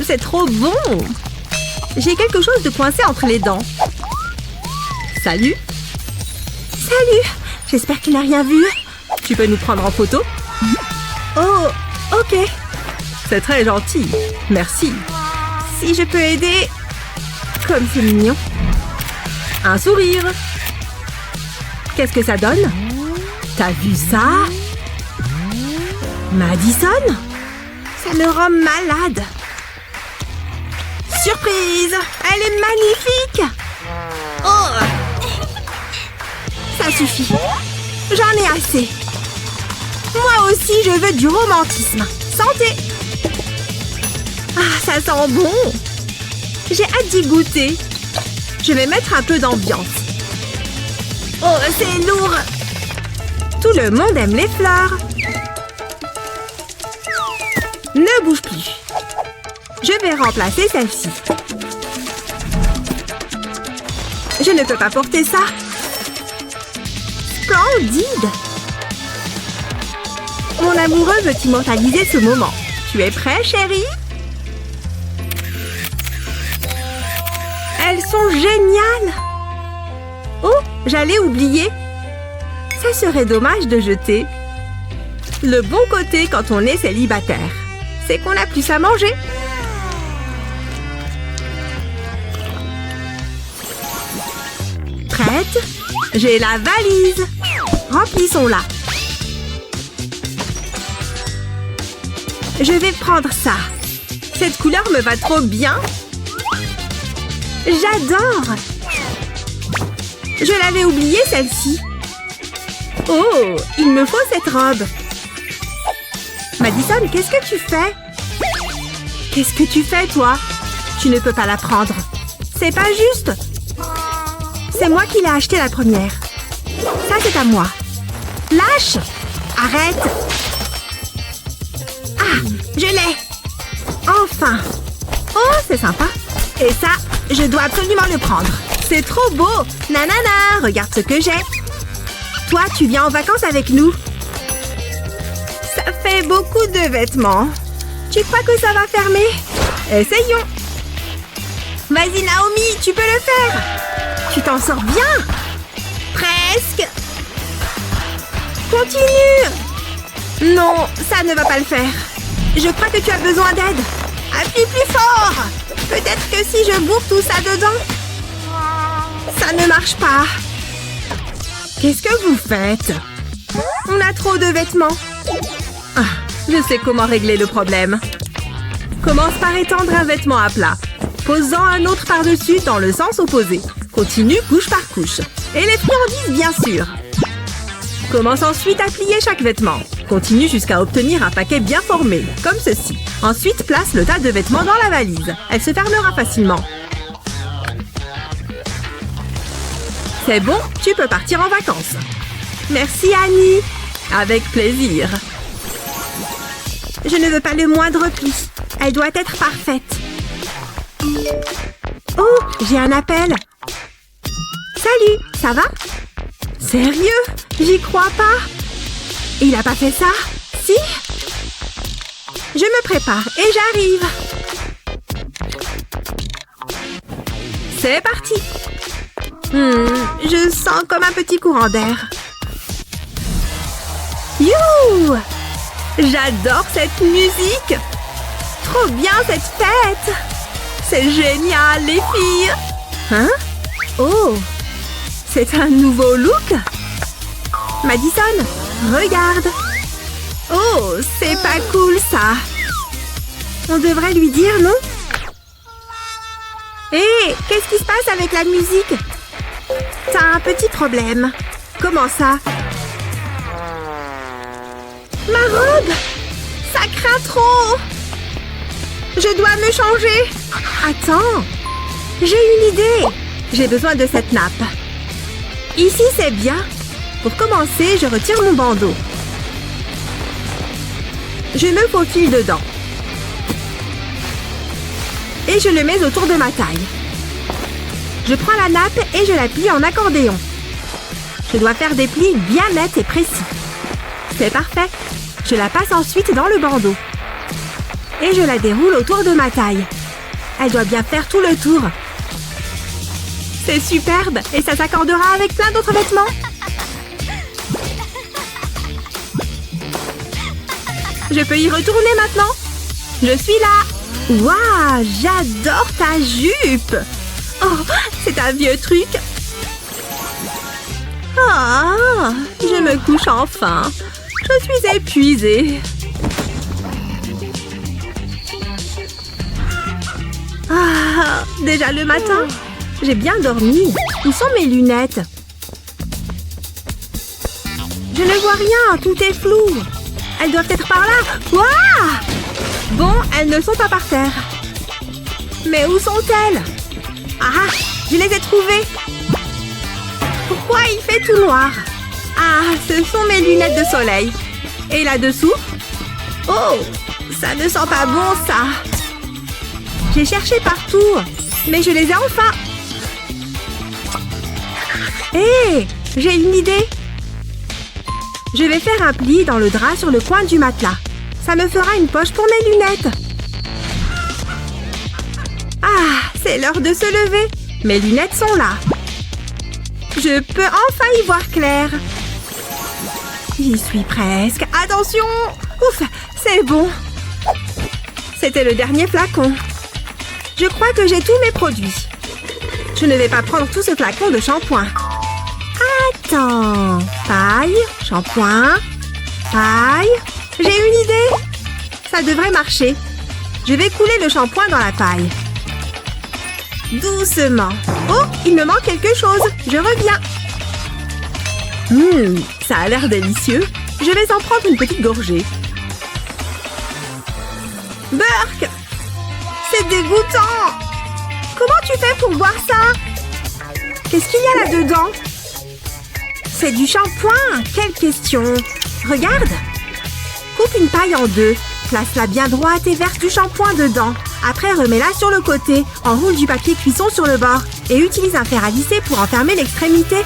Speaker 3: C'est trop bon. J'ai quelque chose de coincé entre les dents. Salut. Salut. J'espère qu'il n'a rien vu. Tu peux nous prendre en photo? Oh, ok. C'est très gentil. Merci. Si je peux aider... Comme c'est mignon. Un sourire. Qu'est-ce que ça donne? T'as vu ça? Madison? Ça me rend malade. Surprise! Elle est magnifique! Oh! Ça suffit. J'en ai assez. Moi aussi, je veux du romantisme. Santé! Ah, ça sent bon! J'ai hâte d'y goûter. Je vais mettre un peu d'ambiance. Oh, c'est lourd! Tout le monde aime les fleurs. Ne bouge plus. Je vais remplacer celle-ci. Je ne peux pas porter ça. Splendide! Mon amoureux veut immortaliser ce moment. Tu es prêt, chérie? Elles sont géniales! Oh, j'allais oublier. Ça serait dommage de jeter. Le bon côté quand on est célibataire, c'est qu'on a plus à manger. Prête? J'ai la valise. Remplissons-la. Je vais prendre ça. Cette couleur me va trop bien. J'adore! Je l'avais oubliée, celle-ci. Oh, il me faut cette robe. Madison, qu'est-ce que tu fais? Qu'est-ce que tu fais, toi? Tu ne peux pas la prendre. C'est pas juste. C'est moi qui l'ai acheté la première. Ça, c'est à moi. Lâche! Arrête! Ah, je l'ai! Enfin! Oh, c'est sympa. Et ça, je dois absolument le prendre. C'est trop beau! Nanana, regarde ce que j'ai. Toi, tu viens en vacances avec nous. Ça fait beaucoup de vêtements. Tu crois que ça va fermer? Essayons. Vas-y, Naomi, tu peux le faire. Tu t'en sors bien. Presque. Continue! Non, ça ne va pas le faire. Je crois que tu as besoin d'aide. Appuie plus fort! Peut-être que si je bourre tout ça dedans, ça ne marche pas. Qu'est-ce que vous faites? On a trop de vêtements. Ah, je sais comment régler le problème. Commence par étendre un vêtement à plat. Pose-en un autre par-dessus dans le sens opposé. Continue couche par couche. Et les friandises, bien sûr. Commence ensuite à plier chaque vêtement. Continue jusqu'à obtenir un paquet bien formé, comme ceci. Ensuite, place le tas de vêtements dans la valise. Elle se fermera facilement. C'est bon, tu peux partir en vacances. Merci, Annie. Avec plaisir. Je ne veux pas le moindre pli. Elle doit être parfaite. Oh, j'ai un appel. Salut, ça va? Sérieux? J'y crois pas. Il a pas fait ça? Si? Je me prépare et j'arrive. C'est parti. Je sens comme un petit courant d'air. Youhou! J'adore cette musique. Trop bien cette fête. C'est génial, les filles. Hein? Oh! C'est un nouveau look? Madison, regarde. Oh, c'est pas cool, ça. On devrait lui dire, non? Hé, qu'est-ce qui se passe avec la musique? T'as un petit problème. Comment ça? Ma robe! Ça craint trop! Je dois me changer. Attends, j'ai une idée. J'ai besoin de cette nappe. Ici, c'est bien. Pour commencer, je retire mon bandeau. Je me faufile dedans. Et je le mets autour de ma taille. Je prends la nappe et je la plie en accordéon. Je dois faire des plis bien nets et précis. C'est parfait. Je la passe ensuite dans le bandeau. Et je la déroule autour de ma taille. Elle doit bien faire tout le tour. C'est superbe et ça s'accordera avec plein d'autres vêtements. Je peux y retourner maintenant. Je suis là. Waouh, j'adore ta jupe. Oh, c'est un vieux truc. Ah, je me couche enfin. Je suis épuisée. Ah, déjà le matin? J'ai bien dormi. Où sont mes lunettes? Je ne vois rien, tout est flou. Elles doivent être par là. Ouah! Bon, elles ne sont pas par terre. Mais où sont-elles? Ah, je les ai trouvées. Pourquoi il fait tout noir? Ah, ce sont mes lunettes de soleil. Et là-dessous? Oh, ça ne sent pas bon, ça. J'ai cherché partout, mais je les ai enfin. Hé, j'ai une idée. Je vais faire un pli dans le drap sur le coin du matelas. Ça me fera une poche pour mes lunettes. Ah, c'est l'heure de se lever. Mes lunettes sont là. Je peux enfin y voir clair. J'y suis presque. Attention! Ouf, c'est bon. C'était le dernier flacon. Je crois que j'ai tous mes produits. Je ne vais pas prendre tout ce flacon de shampoing. Attends. Paille, shampoing, paille. J'ai une idée. Ça devrait marcher. Je vais couler le shampoing dans la paille. Doucement. Oh, il me manque quelque chose. Je reviens. Ça a l'air délicieux. Je vais en prendre une petite gorgée. Burk! C'est dégoûtant! Comment tu fais pour boire ça? Qu'est-ce qu'il y a là-dedans? C'est du shampoing! Quelle question! Regarde! Coupe une paille en deux. Place-la bien droite et verse du shampoing dedans. Après, remets-la sur le côté. Enroule du papier cuisson sur le bord. Et utilise un fer à lisser pour enfermer l'extrémité.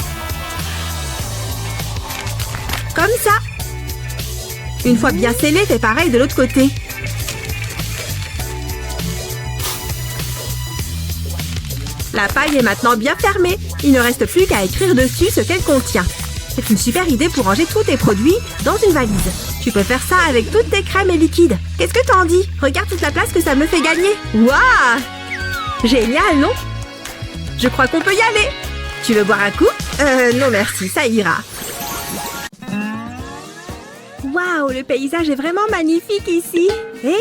Speaker 3: Comme ça. Une fois bien scellé, fais pareil de l'autre côté. La paille est maintenant bien fermée. Il ne reste plus qu'à écrire dessus ce qu'elle contient. C'est une super idée pour ranger tous tes produits dans une valise. Tu peux faire ça avec toutes tes crèmes et liquides. Qu'est-ce que t'en dis? Regarde toute la place que ça me fait gagner. Waouh! Génial, non? Je crois qu'on peut y aller. Tu veux boire un coup? Non merci, ça ira. Waouh, le paysage est vraiment magnifique ici. Et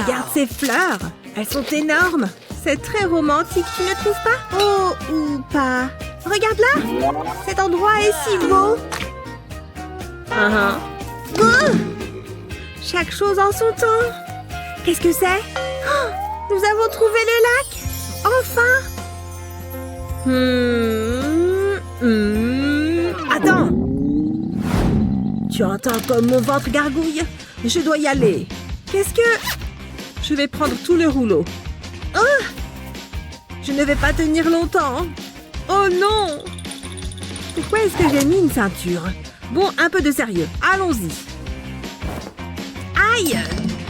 Speaker 3: regarde ces fleurs. Elles sont énormes. C'est très romantique, tu ne trouves pas? Oh, ou pas. Regarde là. Cet endroit est si beau. Oh, chaque chose en son temps. Qu'est-ce que c'est? Oh, nous avons trouvé le lac. Enfin. Attends. Tu entends comme mon ventre gargouille? Je dois y aller. Qu'est-ce que... Je vais prendre tout le rouleau. Oh! Je ne vais pas tenir longtemps. Oh non! Pourquoi est-ce que j'ai mis une ceinture? Bon, un peu de sérieux. Allons-y. Aïe!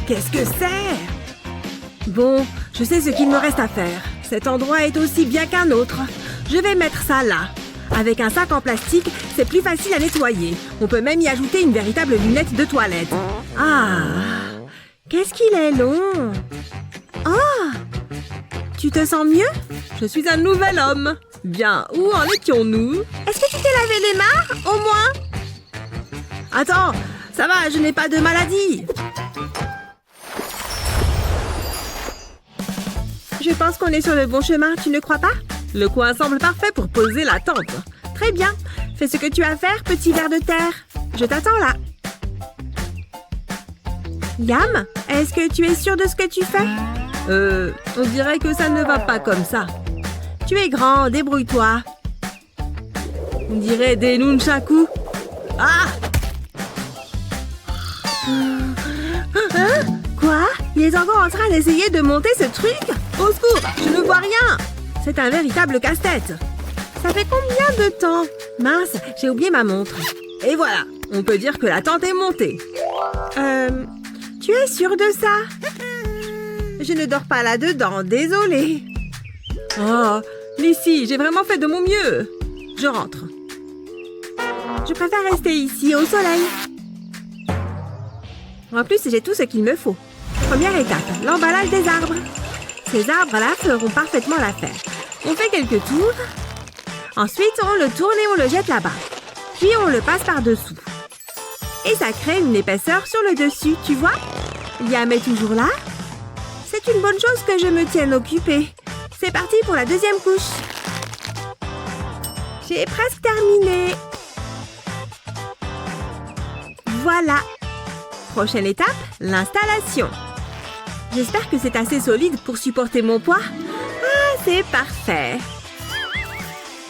Speaker 3: Qu'est-ce que c'est? Bon, je sais ce qu'il me reste à faire. Cet endroit est aussi bien qu'un autre. Je vais mettre ça là. Avec un sac en plastique, c'est plus facile à nettoyer. On peut même y ajouter une véritable lunette de toilette. Ah! Qu'est-ce qu'il est long! Oh! Tu te sens mieux? Je suis un nouvel homme. Bien, où en étions-nous? Est-ce que tu t'es lavé les mains, au moins? Attends, ça va, je n'ai pas de maladie. Je pense qu'on est sur le bon chemin, tu ne crois pas? Le coin semble parfait pour poser la tente. Très bien. Fais ce que tu as à faire, petit ver de terre. Je t'attends là. Yam, est-ce que tu es sûr de ce que tu fais? On dirait que ça ne va pas comme ça. Tu es grand, débrouille-toi. On dirait des nunchakus. Ah! Hein? Quoi? Il est encore en train d'essayer de monter ce truc? Au secours, je ne vois rien. C'est un véritable casse-tête. Ça fait combien de temps? Mince, j'ai oublié ma montre. Et voilà, on peut dire que la tente est montée. Tu es sûre de ça? Je ne dors pas là-dedans, désolée. Oh, Lissy, j'ai vraiment fait de mon mieux. Je rentre. Je préfère rester ici, au soleil. En plus, j'ai tout ce qu'il me faut. Première étape, l'emballage des arbres. Ces arbres-là feront parfaitement l'affaire. On fait quelques tours. Ensuite, on le tourne et on le jette là-bas. Puis, on le passe par-dessous. Et ça crée une épaisseur sur le dessus, tu vois? Liam est toujours là? C'est une bonne chose que je me tienne occupée. C'est parti pour la deuxième couche. J'ai presque terminé. Voilà. Prochaine étape, l'installation. J'espère que c'est assez solide pour supporter mon poids. Ah, c'est parfait.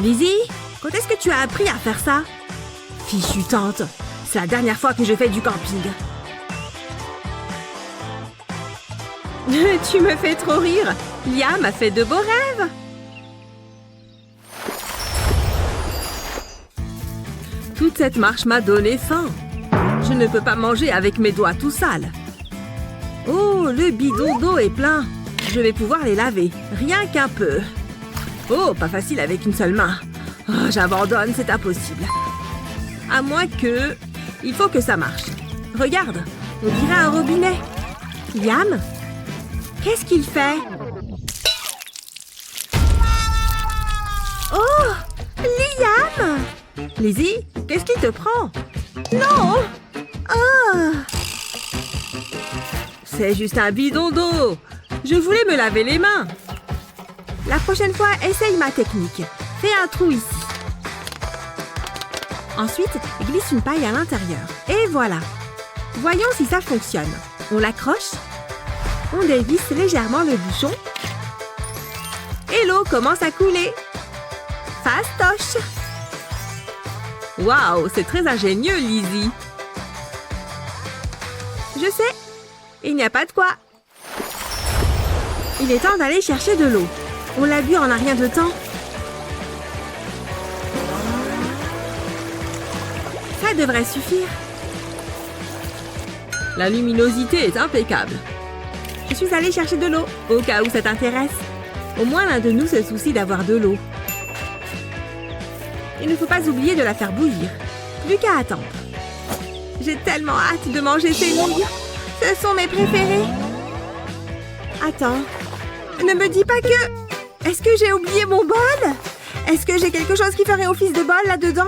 Speaker 3: Lizzie, quand est-ce que tu as appris à faire ça? Fichue tante, c'est la dernière fois que je fais du camping. Tu me fais trop rire. Liam a fait de beaux rêves. Toute cette marche m'a donné faim. Je ne peux pas manger avec mes doigts tout sales. Oh, le bidon d'eau est plein. Je vais pouvoir les laver, rien qu'un peu. Oh, pas facile avec une seule main. Oh, j'abandonne, c'est impossible. À moins que... Il faut que ça marche. Regarde, on dirait un robinet. Liam? Qu'est-ce qu'il fait? Oh! Liam! Lizzie, qu'est-ce qui te prend? Non! Oh! C'est juste un bidon d'eau. Je voulais me laver les mains. La prochaine fois, essaye ma technique. Fais un trou ici. Ensuite, glisse une paille à l'intérieur. Et voilà. Voyons si ça fonctionne. On l'accroche. On dévisse légèrement le bouchon. Et l'eau commence à couler. Fastoche! Waouh, c'est très ingénieux, Lizzie. Je sais. Il n'y a pas de quoi. Il est temps d'aller chercher de l'eau. On l'a bu en un rien de temps. Ça devrait suffire. La luminosité est impeccable. Je suis allée chercher de l'eau, au cas où ça t'intéresse. Au moins l'un de nous se soucie d'avoir de l'eau. Il ne faut pas oublier de la faire bouillir. Plus qu'à attendre. J'ai tellement hâte de manger ces nouilles. Ce sont mes préférées. Attends. Ne me dis pas que... Est-ce que j'ai oublié mon bol? Est-ce que j'ai quelque chose qui ferait office de bol là-dedans?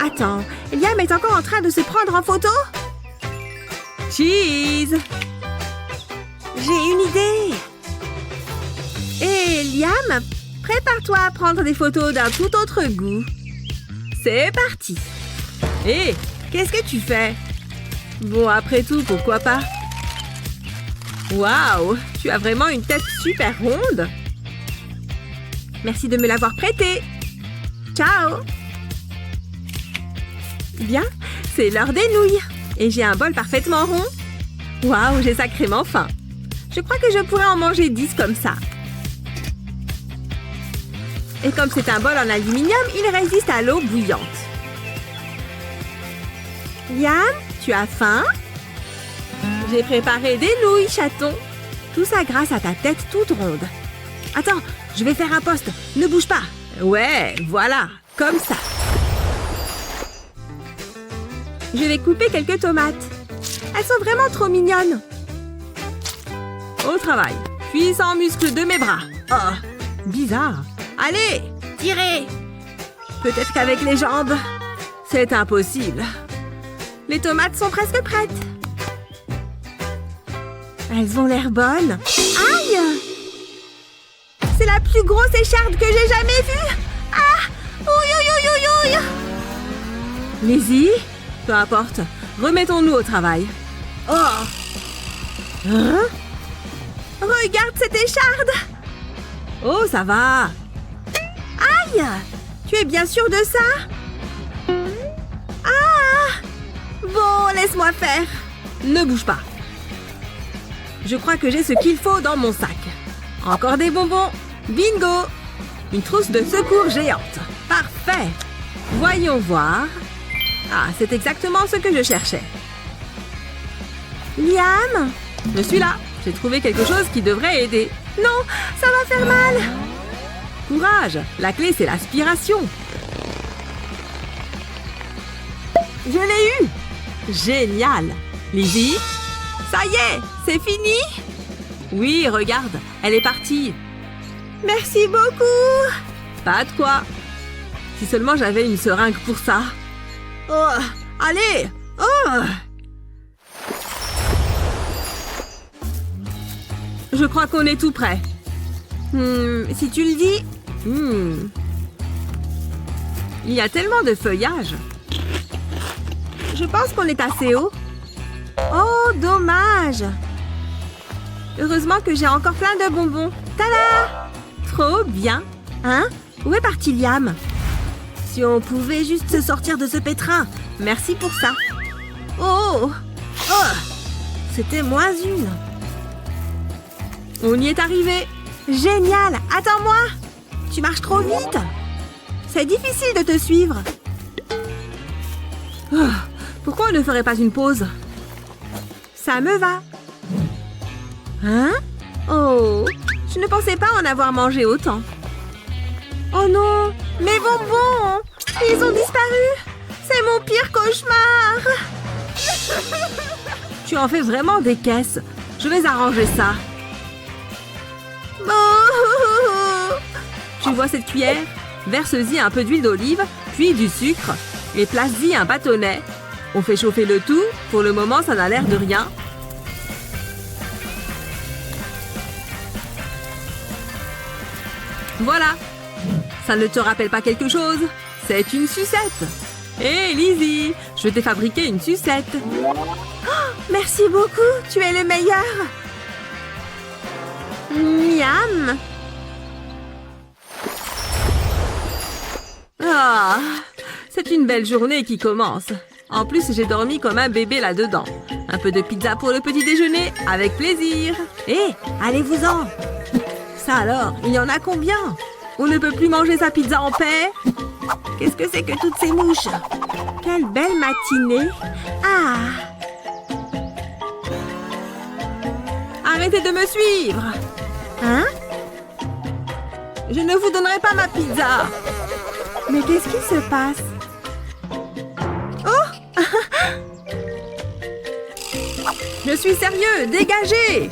Speaker 3: Attends. Liam est encore en train de se prendre en photo? Cheese! J'ai une idée. Et Liam, prépare-toi à prendre des photos d'un tout autre goût. C'est parti. Hé, qu'est-ce que tu fais? Bon, après tout, pourquoi pas? Waouh, tu as vraiment une tête super ronde. Merci de me l'avoir prêtée. Ciao. Bien, c'est l'heure des nouilles. Et j'ai un bol parfaitement rond. Waouh, j'ai sacrément faim. Je crois que je pourrais en manger 10 comme ça. Et comme c'est un bol en aluminium, il résiste à l'eau bouillante. Liam, tu as faim? J'ai préparé des nouilles, chaton. Tout ça grâce à ta tête toute ronde. Attends, je vais faire un poste. Ne bouge pas. Ouais, voilà, comme ça. Je vais couper quelques tomates. Elles sont vraiment trop mignonnes. Au travail. Puissant muscle de mes bras. Oh, bizarre. Allez, tirez. Peut-être qu'avec les jambes. C'est impossible. Les tomates sont presque prêtes. Elles ont l'air bonnes. Aïe! C'est la plus grosse écharde que j'ai jamais vue. Ah! Ouïe, ouïe, ouïe, ouïe. Lizzie? Peu importe. Remettons-nous au travail. Oh! Hein? Regarde cette écharde! Oh, ça va! Aïe! Tu es bien sûre de ça? Ah! Bon, laisse-moi faire. Ne bouge pas. Je crois que j'ai ce qu'il faut dans mon sac. Encore des bonbons. Bingo! Une trousse de secours géante. Parfait! Voyons voir. Ah, c'est exactement ce que je cherchais. Liam? Je suis là. J'ai trouvé quelque chose qui devrait aider. Non, ça va faire mal. Courage, la clé c'est l'aspiration. Je l'ai eu. Génial. Lizzie? Ça y est, c'est fini? Oui, regarde, elle est partie. Merci beaucoup. Pas de quoi. Si seulement j'avais une seringue pour ça. Oh, allez. Oh. Je crois qu'on est tout prêt. Si tu le dis. Il y a tellement de feuillage. Je pense qu'on est assez haut. Oh, dommage. Heureusement que j'ai encore plein de bonbons. Tada! Trop bien. Hein? Où est parti Liam? Si on pouvait juste se sortir de ce pétrin. Merci pour ça. Oh! Oh! C'était moins une. On y est arrivé. Génial! Attends-moi! Tu marches trop vite. C'est difficile de te suivre. Oh, pourquoi on ne ferait pas une pause? Ça me va. Hein? Oh, je ne pensais pas en avoir mangé autant. Oh non, mes bonbons! Ils ont disparu! C'est mon pire cauchemar! Tu en fais vraiment des caisses. Je vais arranger ça. Oh! Tu vois cette cuillère? Verse-y un peu d'huile d'olive, puis du sucre, et place-y un bâtonnet. On fait chauffer le tout. Pour le moment, ça n'a l'air de rien. Voilà. Ça ne te rappelle pas quelque chose? C'est une sucette. Hé, Lizzie, je t'ai fabriqué une sucette. Oh, merci beaucoup, tu es le meilleur. Miam. Ah, c'est une belle journée qui commence. En plus, j'ai dormi comme un bébé là-dedans. Un peu de pizza pour le petit déjeuner, avec plaisir. Hé, allez-vous-en. Ça alors, il y en a combien? On ne peut plus manger sa pizza en paix? Qu'est-ce que c'est que toutes ces mouches? Quelle belle matinée. Ah! Arrêtez de me suivre. Hein? Je ne vous donnerai pas ma pizza. Mais qu'est-ce qui se passe? Je suis sérieux, dégagez!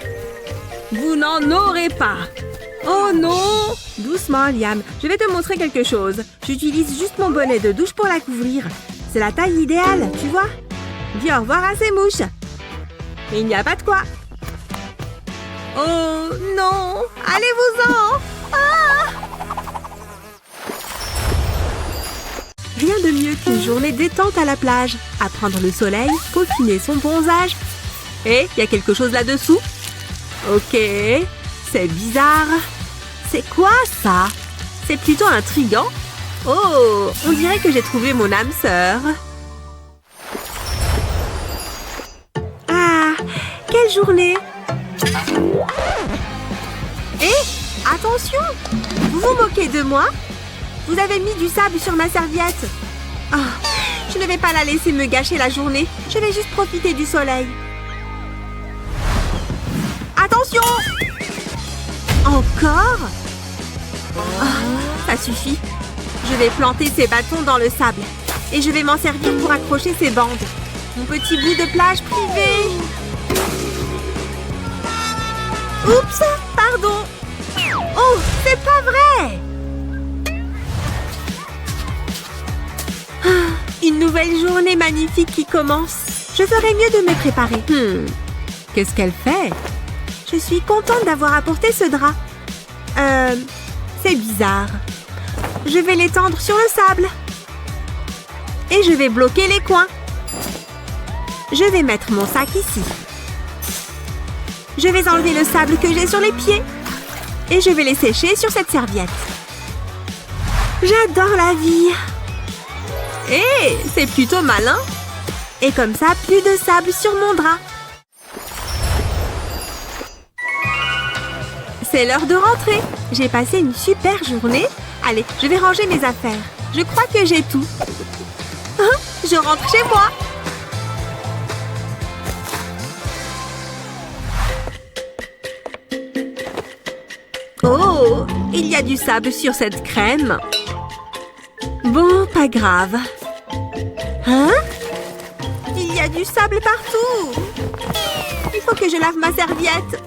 Speaker 3: Vous n'en aurez pas. Oh non! Doucement, Liam, je vais te montrer quelque chose. J'utilise juste mon bonnet de douche pour la couvrir. C'est la taille idéale, tu vois? Dis au revoir à ces mouches. Mais il n'y a pas de quoi. Oh non! Allez-vous-en! Ah! Rien de mieux qu'une journée détente à la plage. À prendre le soleil, peaufiner son bronzage. Et il y a quelque chose là-dessous? Ok, c'est bizarre. C'est quoi ça? C'est plutôt intriguant. Oh, on dirait que j'ai trouvé mon âme sœur. Ah, quelle journée! Hé, attention! Vous vous moquez de moi? Vous avez mis du sable sur ma serviette. Oh, je ne vais pas la laisser me gâcher la journée. Je vais juste profiter du soleil. Attention! Encore? Oh, ça suffit. Je vais planter ces bâtons dans le sable. Et je vais m'en servir pour accrocher ces bandes. Mon petit bout de plage privé. Oups, pardon. Oh, c'est pas vrai! Une nouvelle journée magnifique qui commence. Je ferais mieux de me préparer. Qu'est-ce qu'elle fait? Je suis contente d'avoir apporté ce drap. C'est bizarre. Je vais l'étendre sur le sable. Et je vais bloquer les coins. Je vais mettre mon sac ici. Je vais enlever le sable que j'ai sur les pieds. Et je vais les sécher sur cette serviette. J'adore la vie. Hé, c'est plutôt malin. Et comme ça, plus de sable sur mon drap. C'est l'heure de rentrer. J'ai passé une super journée. Allez, je vais ranger mes affaires. Je crois que j'ai tout. Je rentre chez moi. Oh, il y a du sable sur cette crème. Bon, pas grave. Hein? Il y a du sable partout. Il faut que je lave ma serviette.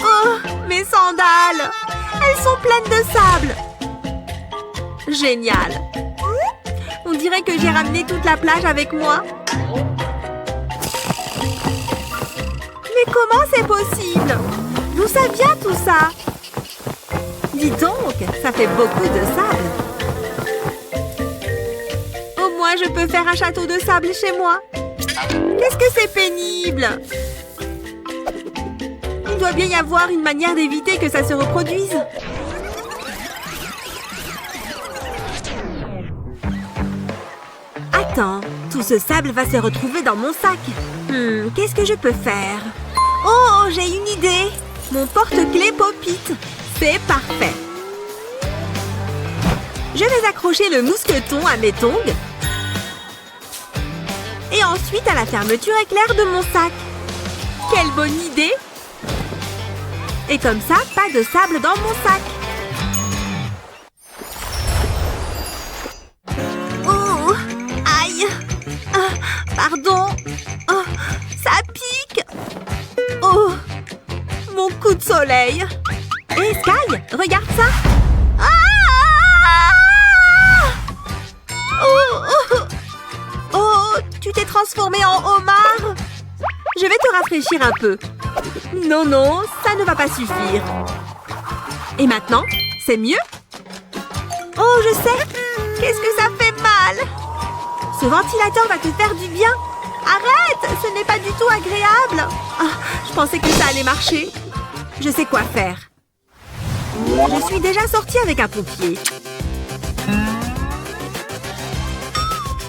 Speaker 3: Oh, mes sandales. Elles sont pleines de sable. Génial. On dirait que j'ai ramené toute la plage avec moi. Mais comment c'est possible? D'où ça vient tout ça? Dis donc, ça fait beaucoup de sable. Au moins, je peux faire un château de sable chez moi. Qu'est-ce que c'est pénible! Il doit bien y avoir une manière d'éviter que ça se reproduise. Attends, tout ce sable va se retrouver dans mon sac. Qu'est-ce que je peux faire? Oh, j'ai une idée! Mon porte-clés Pop-it. C'est parfait. Je vais accrocher le mousqueton à mes tongs. Et ensuite à la fermeture éclair de mon sac. Quelle bonne idée! Et comme ça, pas de sable dans mon sac. Oh, aïe! Pardon. Oh, ça pique. Oh, mon coup de soleil. Hé, Sky, regarde ça. Oh, tu t'es transformé en homard. Je vais te rafraîchir un peu. Non, non, ça ne va pas suffire. Et maintenant, c'est mieux? Oh, je sais. Qu'est-ce que ça fait mal? Ce ventilateur va te faire du bien. Arrête, ce n'est pas du tout agréable. Je pensais que ça allait marcher. Je sais quoi faire. Je suis déjà sortie avec un pompier.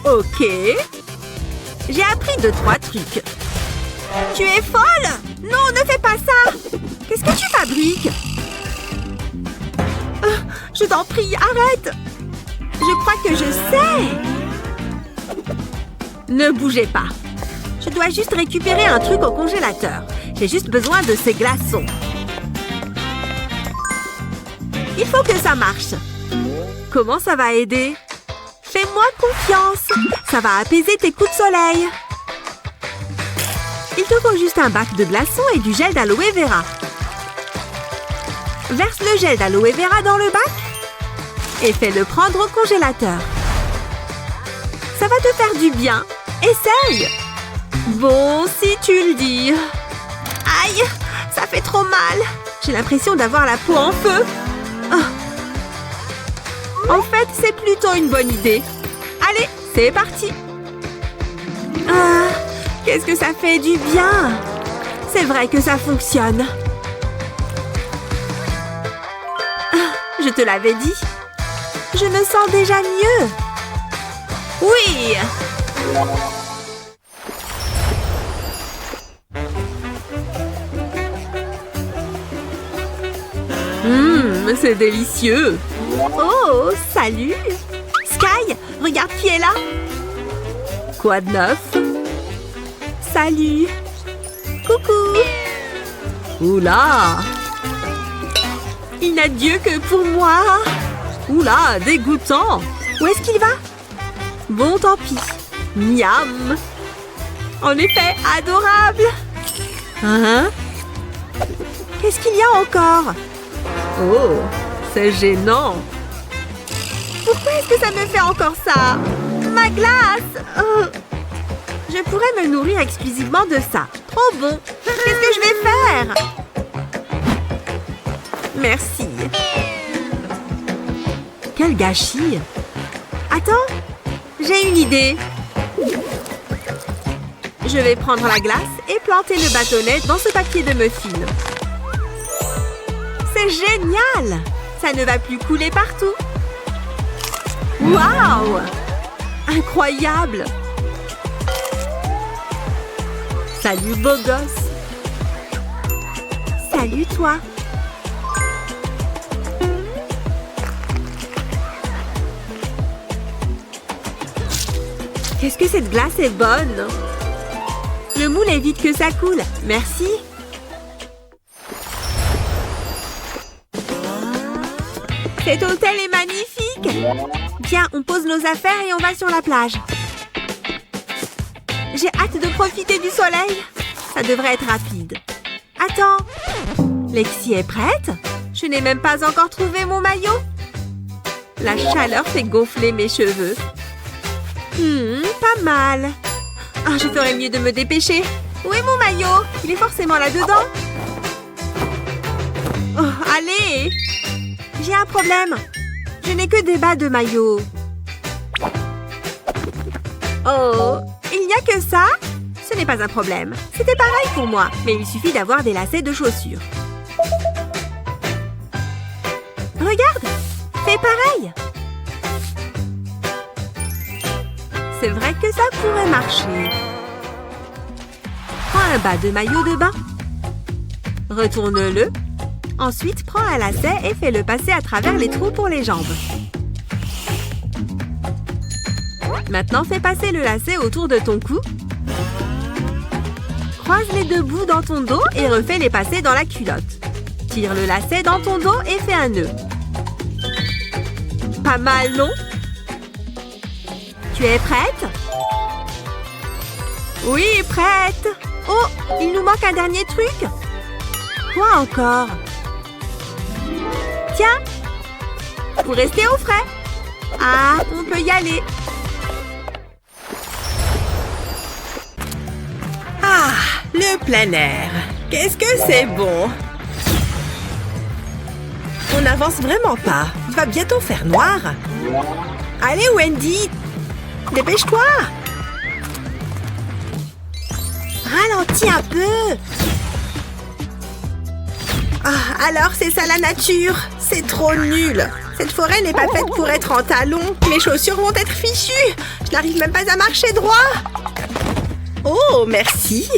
Speaker 3: Ok. J'ai appris 2-3 trucs. Tu es folle? Non, ne fais pas ça. Qu'est-ce que tu fabriques? Je t'en prie, arrête. Je crois que je sais. Ne bougez pas. Je dois juste récupérer un truc au congélateur. J'ai juste besoin de ces glaçons. Il faut que ça marche. Comment ça va aider? Fais-moi Fais-moi confiance. Ça va apaiser tes coups de soleil. Il te faut juste un bac de glaçons et du gel d'aloe vera. Verse le gel d'aloe vera dans le bac et fais-le prendre au congélateur. Ça va te faire du bien. Essaye. Bon, si tu le dis. Aïe, ça fait trop mal. J'ai l'impression d'avoir la peau en feu. Oh. En fait, c'est plutôt une bonne idée. Allez, c'est parti. Ah, qu'est-ce que ça fait du bien. C'est vrai que ça fonctionne. Ah, je te l'avais dit. Je me sens déjà mieux. Oui. C'est délicieux. Oh, salut. Sky, regarde qui est là. Quoi de neuf? Salut. Coucou. Oula. Il n'a Dieu que pour moi. Oula, dégoûtant. Où est-ce qu'il va? Bon, tant pis. Miam. En effet, adorable. Hein? Qu'est-ce qu'il y a encore? Oh, c'est gênant. Pourquoi est-ce que ça me fait encore ça? Ma glace! Oh. Je pourrais me nourrir exclusivement de ça. Trop bon. Qu'est-ce que je vais faire? Merci. Quel gâchis. Attends, j'ai une idée. Je vais prendre la glace et planter le bâtonnet dans ce papier de muffin. C'est génial! Ça ne va plus couler partout. Waouh! Incroyable! Salut, beau gosse! Salut, toi! Qu'est-ce que cette glace est bonne! Le moule évite que ça coule. Merci! Cet hôtel est magnifique! Viens, on pose nos affaires et on va sur la plage. J'ai hâte de profiter du soleil. Ça devrait être rapide. Attends! Lexi est prête? Je n'ai même pas encore trouvé mon maillot. La chaleur fait gonfler mes cheveux. Pas mal. Ah, je ferais mieux de me dépêcher. Où est mon maillot? Il est forcément là-dedans. Oh, allez! J'ai un problème. Je n'ai que des bas de maillot. Oh, il n'y a que ça? Ce n'est pas un problème. C'était pareil pour moi, mais il suffit d'avoir des lacets de chaussures. Regarde, fais pareil. C'est vrai que ça pourrait marcher. Prends un bas de maillot de bain. Retourne-le. Ensuite, prends un lacet et fais-le passer à travers les trous pour les jambes. Maintenant, fais passer le lacet autour de ton cou. Croise les deux bouts dans ton dos et refais-les passer dans la culotte. Tire le lacet dans ton dos et fais un nœud. Pas mal, non? Tu es prête? Oui, prête! Oh, il nous manque un dernier truc. Quoi encore? Tiens! Pour rester au frais. Ah, on peut y aller.
Speaker 4: Ah, le plein air. Qu'est-ce que c'est bon! On n'avance vraiment pas. Il va bientôt faire noir. Allez, Wendy! Dépêche-toi!
Speaker 3: Ralentis un peu.
Speaker 4: Ah, alors c'est ça la nature. C'est trop nul. Cette forêt n'est pas faite pour être en talons. Mes chaussures vont être fichues. Je n'arrive même pas à marcher droit. Oh, merci.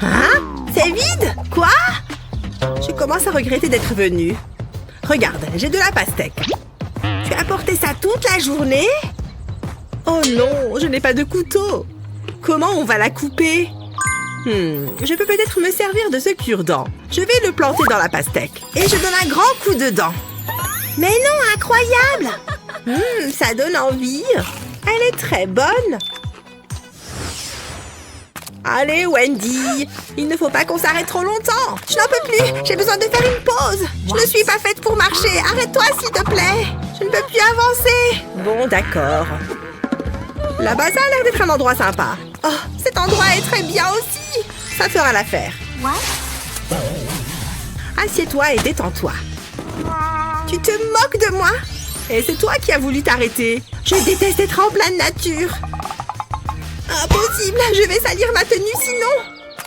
Speaker 4: Hein? C'est vide? Quoi? Je commence à regretter d'être venue. Regarde, j'ai de la pastèque. Tu as porté ça toute la journée? Oh non, je n'ai pas de couteau. Comment on va la couper? Je peux peut-être me servir de ce cure-dent. Je vais le planter dans la pastèque. Et je donne un grand coup dedans. Mais non, incroyable! Ça donne envie.
Speaker 5: Elle est très bonne. Allez, Wendy, il ne faut pas qu'on s'arrête trop longtemps. Je n'en peux plus, j'ai besoin de faire une pause. Je ne suis pas faite pour marcher. Arrête-toi, s'il te plaît. Je ne peux plus avancer. Bon, d'accord. Là-bas, ça a l'air d'être un endroit sympa. Oh, cet endroit est très bien aussi. Ça fera l'affaire. Assieds-toi et détends-toi. Tu te moques de moi? Et c'est toi qui as voulu t'arrêter. Je déteste être en pleine nature. Impossible, je vais salir ma tenue sinon.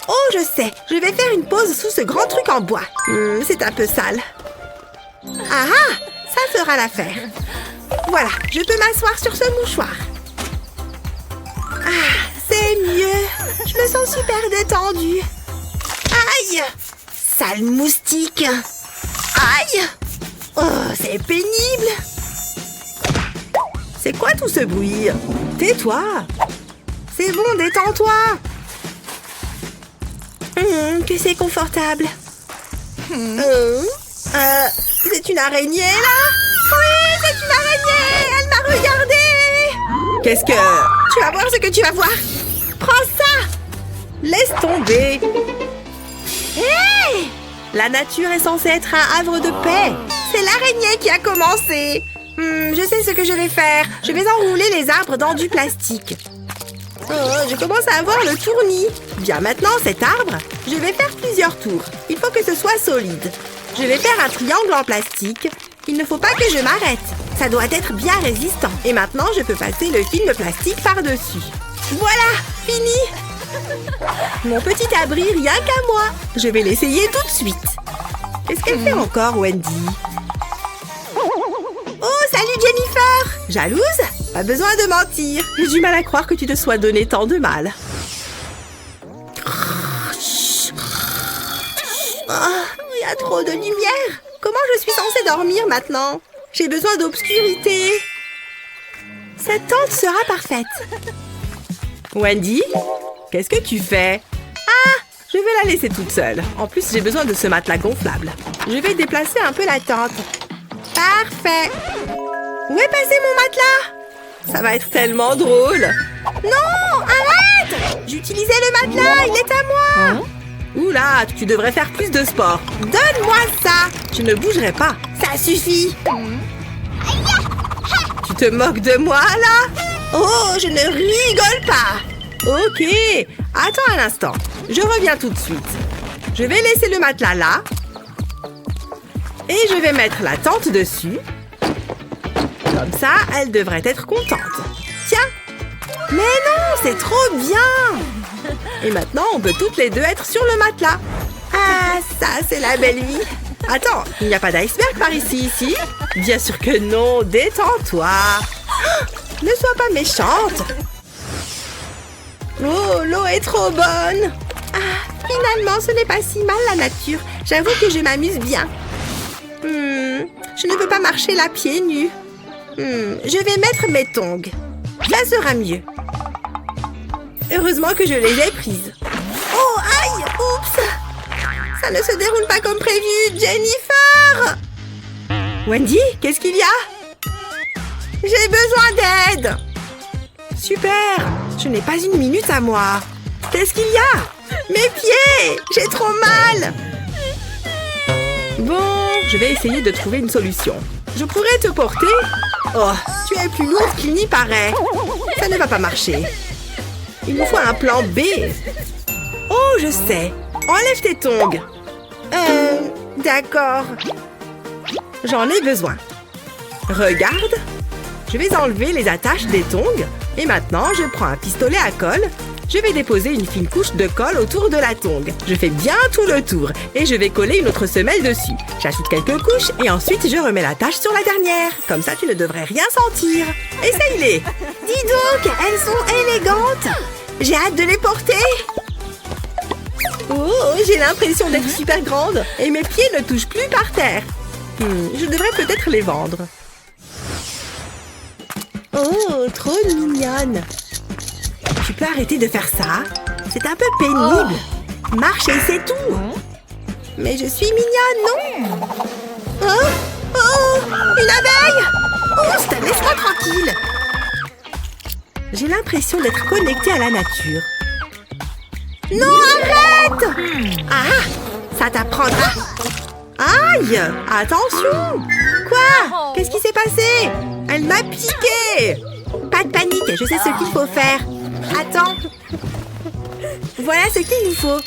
Speaker 5: Oh, je sais, je vais faire une pause sous ce grand truc en bois. C'est un peu sale. Ah ah, ça fera l'affaire. Voilà, je peux m'asseoir sur ce mouchoir. Ah, c'est mieux. Je me sens super détendue. Aïe! Sale moustique. Aïe! Oh, c'est pénible. C'est quoi tout ce bruit? Tais-toi. C'est bon, détends-toi. Que c'est confortable. C'est une araignée, là? Oui, c'est une araignée. Elle m'a regardée. Qu'est-ce que... Tu vas voir ce que tu vas voir. Prends ça. Laisse tomber. Hé! La nature est censée être un havre de paix. C'est l'araignée qui a commencé. Je sais ce que je vais faire. Je vais enrouler les arbres dans du plastique. Oh, je commence à avoir le tournis. Bien, maintenant, cet arbre, je vais faire plusieurs tours. Il faut que ce soit solide. Je vais faire un triangle en plastique. Il ne faut pas que je m'arrête. Ça doit être bien résistant. Et maintenant, je peux passer le film plastique par-dessus. Voilà, fini. Mon petit abri, rien qu'à moi. Je vais l'essayer tout de suite. Qu'est-ce qu'elle fait encore, Wendy? Oh, salut Jennifer! Jalouse? Pas besoin de mentir. J'ai du mal à croire que tu te sois donné tant de mal. Oh, il y a trop de lumière. Comment je suis censée dormir maintenant? J'ai besoin d'obscurité. Cette tente sera parfaite. Wendy, qu'est-ce que tu fais? Ah, je vais la laisser toute seule. En plus, j'ai besoin de ce matelas gonflable. Je vais déplacer un peu la tente. Parfait. Où est passé mon matelas? Ça va être tellement drôle. Non, arrête! J'utilisais le matelas, il est à moi. Oula, tu devrais faire plus de sport. Donne-moi ça. Je ne bougerai pas. Ça suffit. Tu te moques de moi, là? Oh, je ne rigole pas. Ok, attends un instant. Je reviens tout de suite. Je vais laisser le matelas là. Et je vais mettre la tente dessus. Comme ça, elle devrait être contente. Tiens! Mais non, c'est trop bien! Et maintenant, on peut toutes les deux être sur le matelas. Ah, ça, c'est la belle vie. Attends, il n'y a pas d'iceberg par ici? Bien sûr que non, détends-toi. Ne sois pas méchante. Oh, l'eau est trop bonne. Ah, finalement, ce n'est pas si mal la nature. J'avoue que je m'amuse bien. Je ne peux pas marcher là pieds nus. Je vais mettre mes tongs. Ça sera mieux. Heureusement que je les ai prises. Oh, aïe! Oups! Ça ne se déroule pas comme prévu, Jennifer! Wendy, qu'est-ce qu'il y a? J'ai besoin d'aide! Super! Je n'ai pas une minute à moi. Qu'est-ce qu'il y a? Mes pieds! J'ai trop mal! Bon, je vais essayer de trouver une solution. Je pourrais te porter? Oh, tu es plus lourde qu'il n'y paraît. Ça ne va pas marcher. Il nous faut un plan B. Oh, je sais. Enlève tes tongs. D'accord. J'en ai besoin. Regarde. Je vais enlever les attaches des tongs. Et maintenant, je prends un pistolet à colle. Je vais déposer une fine couche de colle autour de la tongue. Je fais bien tout le tour et je vais coller une autre semelle dessus. J'ajoute quelques couches et ensuite je remets la tache sur la dernière. Comme ça, tu ne devrais rien sentir. Essaye-les. Dis donc, elles sont élégantes. J'ai hâte de les porter. Oh, j'ai l'impression d'être super grande et mes pieds ne touchent plus par terre. Je devrais peut-être les vendre. Oh, trop mignonne. Tu peux arrêter de faire ça? C'est un peu pénible. Marche et c'est tout. Mais je suis mignonne, non? Oh, une abeille! Oh, laisse-moi tranquille. J'ai l'impression d'être connectée à la nature. Non, arrête! Ah, ça t'apprendra. Aïe! Attention! Quoi? Qu'est-ce qui s'est passé? Elle m'a piqué! Pas de panique, je sais ce qu'il faut faire. Attends. Voilà ce qu'il nous faut.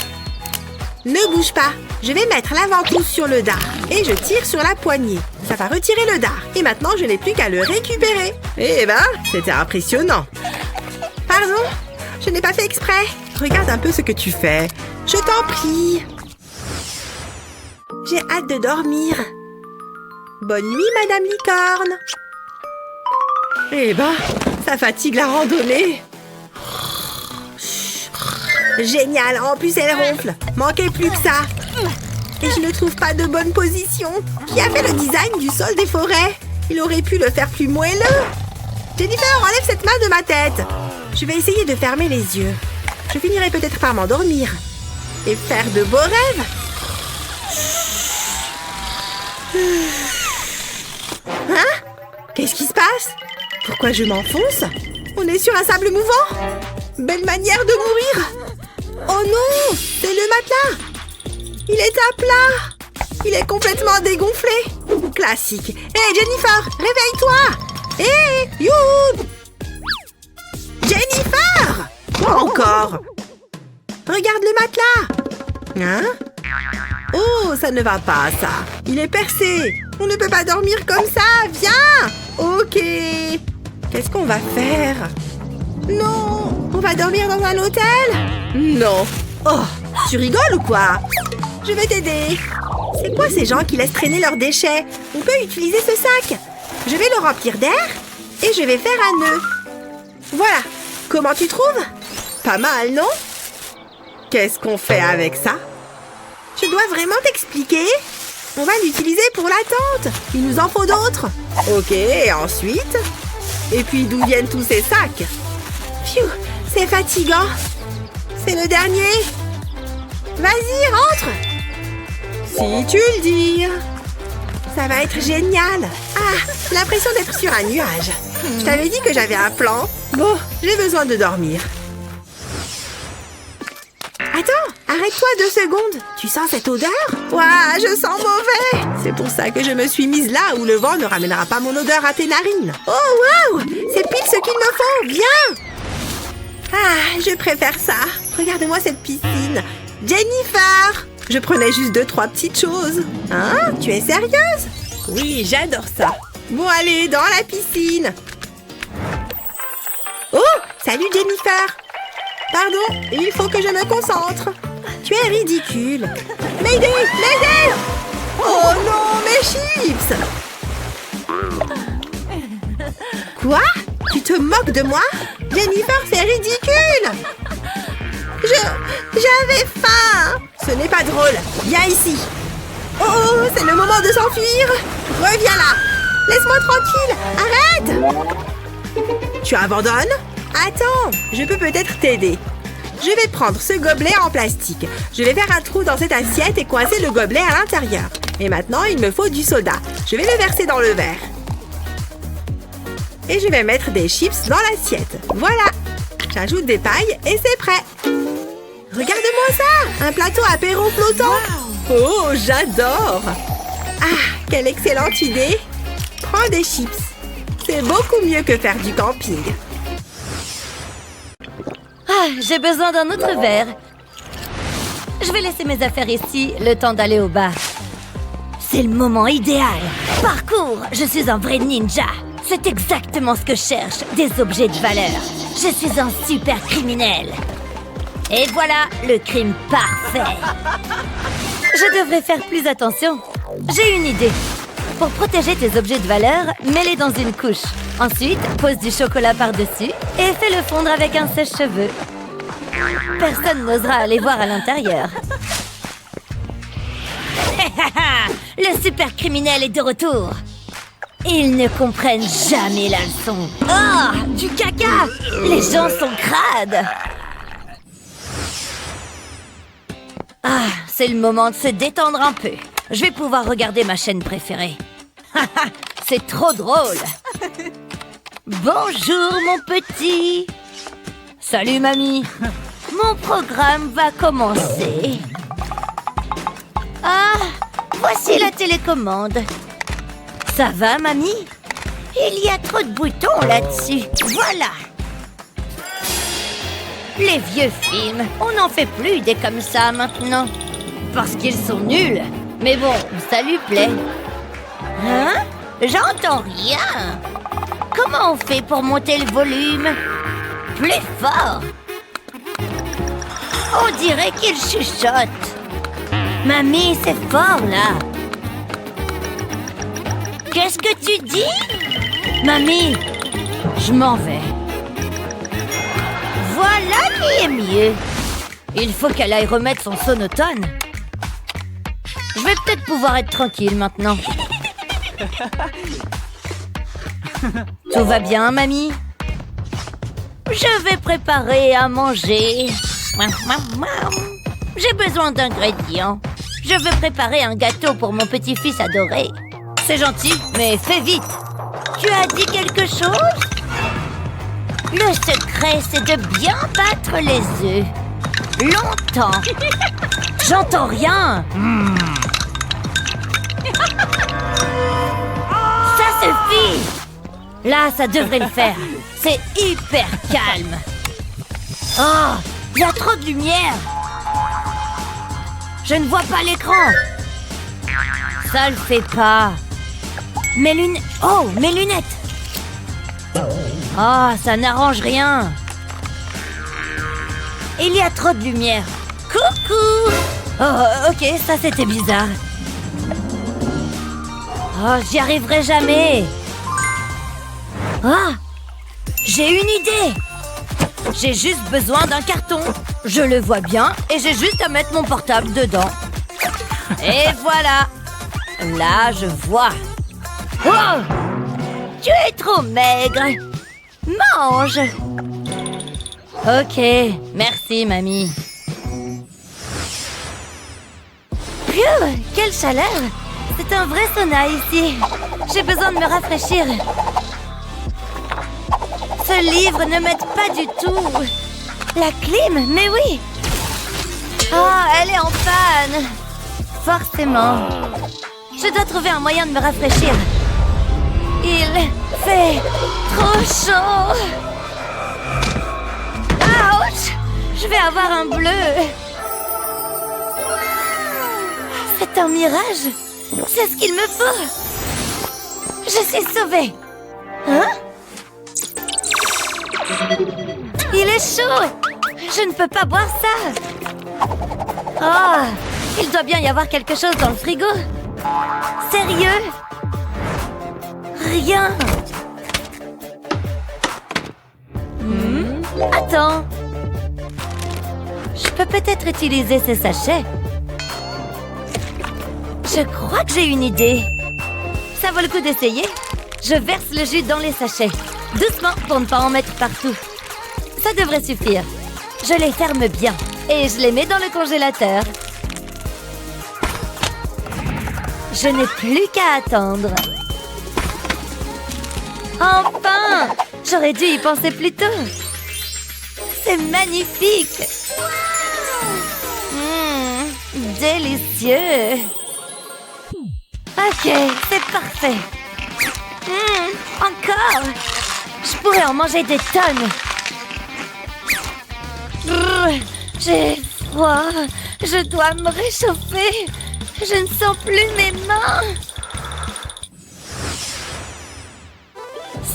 Speaker 5: Ne bouge pas. Je vais mettre la ventouse sur le dard et je tire sur la poignée. Ça va retirer le dard. Et maintenant, je n'ai plus qu'à le récupérer. Eh ben, c'était impressionnant. Pardon? Je n'ai pas fait exprès. Regarde un peu ce que tu fais. Je t'en prie. J'ai hâte de dormir. Bonne nuit, Madame Licorne. Eh ben, ça fatigue la randonnée. Génial, en plus elle ronfle. Manquait plus que ça. Et je ne trouve pas de bonne position. Qui a fait le design du sol des forêts? Il aurait pu le faire plus moelleux. Jennifer, enlève cette main de ma tête. Je vais essayer de fermer les yeux. Je finirai peut-être par m'endormir. Et faire de beaux rêves. Hein? Qu'est-ce qui se passe? Pourquoi je m'enfonce? On est sur un sable mouvant. Belle manière de mourir. Oh non, c'est le matelas. Il est à plat. Il est complètement dégonflé. Classique. Hé, Jennifer, réveille-toi. Hé, you. Jennifer. Quoi encore? Regarde le matelas. Hein? Oh, ça ne va pas, ça. Il est percé. On ne peut pas dormir comme ça. Viens. Ok. Qu'est-ce qu'on va faire? Non. On va dormir dans un hôtel? Non. Oh, tu rigoles ou quoi? Je vais t'aider. C'est quoi ces gens qui laissent traîner leurs déchets? On peut utiliser ce sac. Je vais le remplir d'air et je vais faire un nœud. Voilà. Comment tu trouves? Pas mal, non? Qu'est-ce qu'on fait avec ça? Je dois vraiment t'expliquer? On va l'utiliser pour la tente. Il nous en faut d'autres. Ok, et ensuite? Et puis d'où viennent tous ces sacs? Pfiou, c'est fatigant. C'est le dernier. Vas-y, rentre. Si tu le dis. Ça va être génial. Ah, l'impression d'être sur un nuage. Je t'avais dit que j'avais un plan. Bon, j'ai besoin de dormir. Attends, arrête-toi 2 secondes. Tu sens cette odeur? Ouah, je sens mauvais. C'est pour ça que je me suis mise là où le vent ne ramènera pas mon odeur à tes narines. Oh, waouh! C'est pile ce qu'il me faut. Viens! Ah, je préfère ça. Regarde-moi cette piscine. Jennifer! Je prenais juste 2-3 petites choses. Hein? Tu es sérieuse? Oui, j'adore ça. Bon, allez, dans la piscine. Oh! Salut, Jennifer! Pardon, il faut que je me concentre. Tu es ridicule. M'aider! M'aider! Oh non, mes chips! Quoi? Tu te moques de moi? Jennifer, c'est ridicule! J'avais faim! Ce n'est pas drôle. Viens ici. Oh, c'est le moment de s'enfuir. Reviens là. Laisse-moi tranquille. Arrête! Tu abandonnes? Attends, je peux peut-être t'aider. Je vais prendre ce gobelet en plastique. Je vais faire un trou dans cette assiette et coincer le gobelet à l'intérieur. Et maintenant, il me faut du soda. Je vais le verser dans le verre. Et je vais mettre des chips dans l'assiette. Voilà. J'ajoute des pailles et c'est prêt. Regarde-moi ça! Un plateau apéro flottant. Wow. Oh, j'adore! Ah, quelle excellente idée! Prends des chips. C'est beaucoup mieux que faire du camping.
Speaker 1: Ah, j'ai besoin d'un autre verre. Je vais laisser mes affaires ici, le temps d'aller au bar. C'est le moment idéal. Parcours, je suis un vrai ninja. C'est exactement ce que je cherche, des objets de valeur. Je suis un super criminel. Et voilà, le crime parfait. Je devrais faire plus attention. J'ai une idée. Pour protéger tes objets de valeur, mets-les dans une couche. Ensuite, pose du chocolat par-dessus et fais-le fondre avec un sèche-cheveux. Personne n'osera aller voir à l'intérieur. Le super criminel est de retour. Ils ne comprennent jamais la leçon. Oh, du caca! Les gens sont crades. Ah, c'est le moment de se détendre un peu. Je vais pouvoir regarder ma chaîne préférée. C'est trop drôle. Bonjour, mon petit.
Speaker 2: Salut, mamie. Mon programme va commencer. Ah, voici la télécommande. Ça va, mamie? Il y a trop de boutons là-dessus. Voilà. Les vieux films, on n'en fait plus des comme ça maintenant. Parce qu'ils sont nuls. Mais bon, ça lui plaît. Hein? J'entends rien. Comment on fait pour monter le volume? Plus fort. On dirait qu'il chuchote. Mamie, c'est fort là. Qu'est-ce que tu dis? Mamie, je m'en vais. Voilà qui est mieux. Il faut qu'elle aille remettre son sonotone. Je vais peut-être pouvoir être tranquille maintenant. Tout va bien, mamie? Je vais préparer à manger. J'ai besoin d'ingrédients. Je veux préparer un gâteau pour mon petit-fils adoré. C'est gentil, mais fais vite. Tu as dit quelque chose? Le secret, c'est de bien battre les œufs. Longtemps. J'entends rien. Ça suffit. Là, ça devrait le faire. C'est hyper calme. Oh, il y a trop de lumière. Je ne vois pas l'écran. Ça le fait pas. Mes lunettes. Oh, mes lunettes. Oh, ça n'arrange rien. Il y a trop de lumière. Coucou. Oh, ok, ça c'était bizarre. Oh, j'y arriverai jamais. Ah, j'ai une idée. J'ai juste besoin d'un carton. Je le vois bien et j'ai juste à mettre mon portable dedans. Et voilà. Là, je vois. Oh, tu es trop maigre. Mange. Ok, merci, mamie. Phew, quelle chaleur. C'est un vrai sauna ici. J'ai besoin de me rafraîchir. Ce livre ne m'aide pas du tout. La clim, mais oui. Oh, elle est en panne. Forcément. Je dois trouver un moyen de me rafraîchir. Il fait trop chaud. Ouch! Je vais avoir un bleu. C'est un mirage. C'est ce qu'il me faut. Je suis sauvée. Hein? Il est chaud. Je ne peux pas boire ça. Oh, il doit bien y avoir quelque chose dans le frigo. Sérieux? Rien. Attends. Je peux peut-être utiliser ces sachets. Je crois que j'ai une idée. Ça vaut le coup d'essayer. Je verse le jus dans les sachets. Doucement pour ne pas en mettre partout. Ça devrait suffire. Je les ferme bien et je les mets dans le congélateur. Je n'ai plus qu'à attendre. Enfin! J'aurais dû y penser plus tôt. C'est magnifique! Délicieux! Ok, c'est parfait. Encore! Je pourrais en manger des tonnes. J'ai froid. Je dois me réchauffer. Je ne sens plus mes mains.